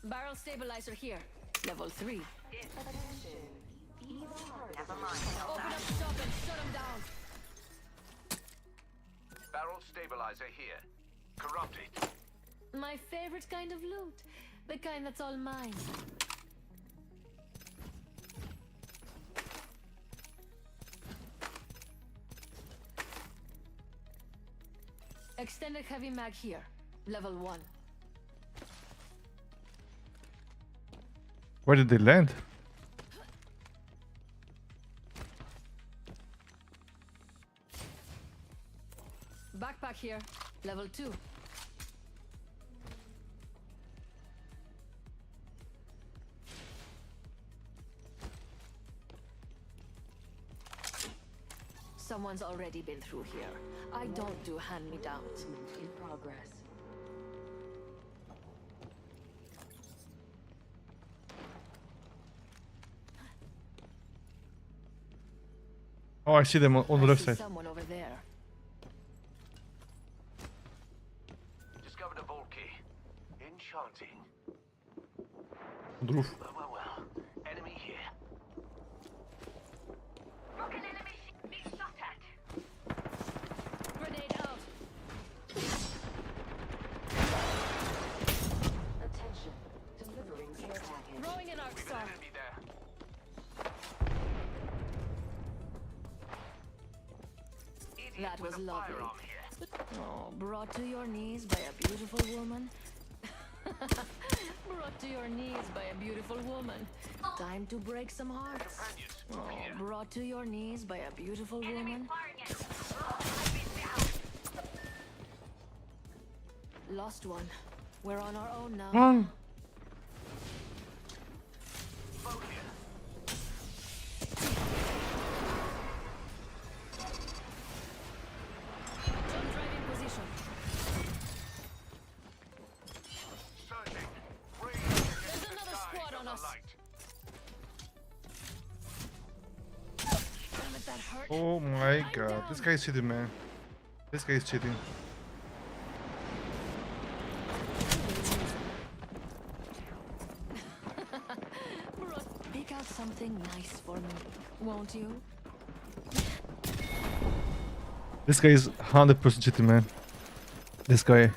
Barrel stabilizer here. Level 3. Open up shop and shut them down. Barrel stabilizer here. Corrupted. My favorite kind of loot. The kind that's all mine. Extended heavy mag here. Level 1. Where did they land? Backpack here. Level 2. Someone's already been through here. I don't do hand-me-downs. In progress. Oh, I see them on the I left see side. someone over there. Discovered a vault key. Enchanting. On the roof. Well. Enemy here. Grenade out. Attention. Delivering care package. Throwing an arc star. Enemy there. That was lovely. Firearm here. Oh, brought to your knees by a beautiful woman. Brought to your knees by a beautiful woman. Time to break some hearts. Oh, brought to your knees by a beautiful woman. Lost one. We're on our own now. Run. Jump drive in position. Surging. There's another squad on us. Damn it, that hurt. Oh my god. This guy's cheating, man. This guy's cheating. Pick out something nice for me, won't you? This guy is 100% cheating, man. This guy.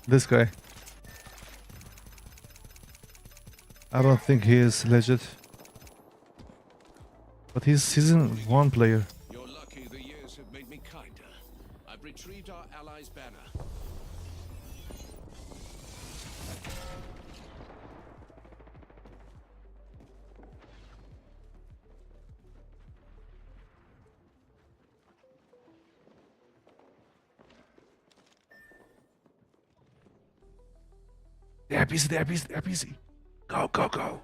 This guy. I don't think he is legit. But he's in one player. You're lucky the years have made me kinder. I've retrieved our allies' banner. They're busy, they're busy, they're busy. Go, go, go.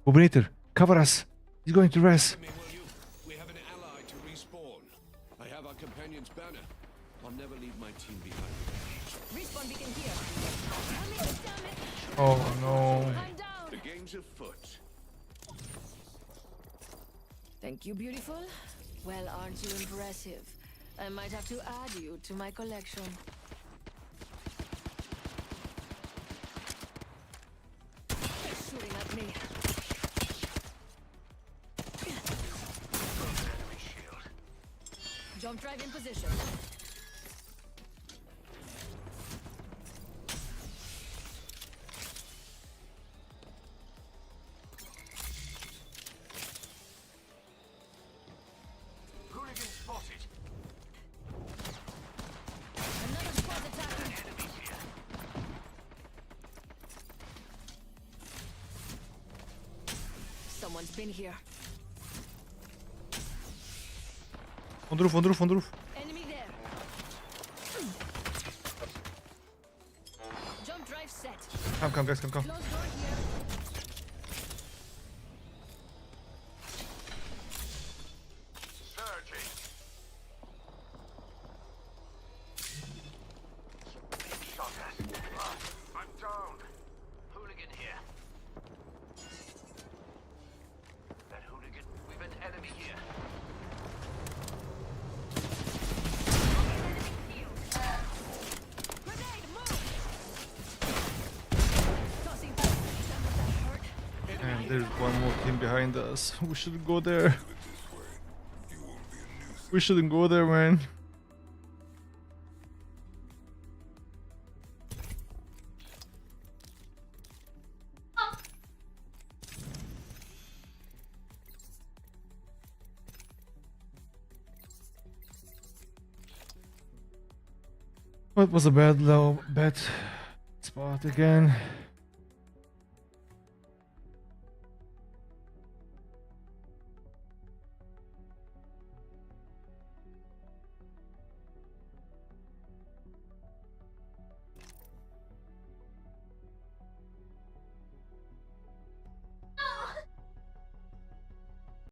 Bobinator, cover us. He's going to rest. Me, will you? We have an ally to respawn. I have our companion's banner. I'll never leave my team behind. Respawn beacon here. Damn it. Oh no. I'm down. The game's afoot. Thank you, beautiful. Well, aren't you impressive? I might have to add you to my collection. They're shooting at me. Jump drive in position. Hooligan spotted. Another squad attacking. Enemies here. Someone's been here. On the roof, on the roof, on the roof. Enemy there. Jump drive set. Come guys, come. Close door here. Surging. Shot at. I'm down. Hooligan here. That hooligan. We've an enemy here. Grenade, move! Tossing back. That hurt. And there's one more team behind us. We shouldn't go there. We shouldn't go there, man. What was a bad spot again?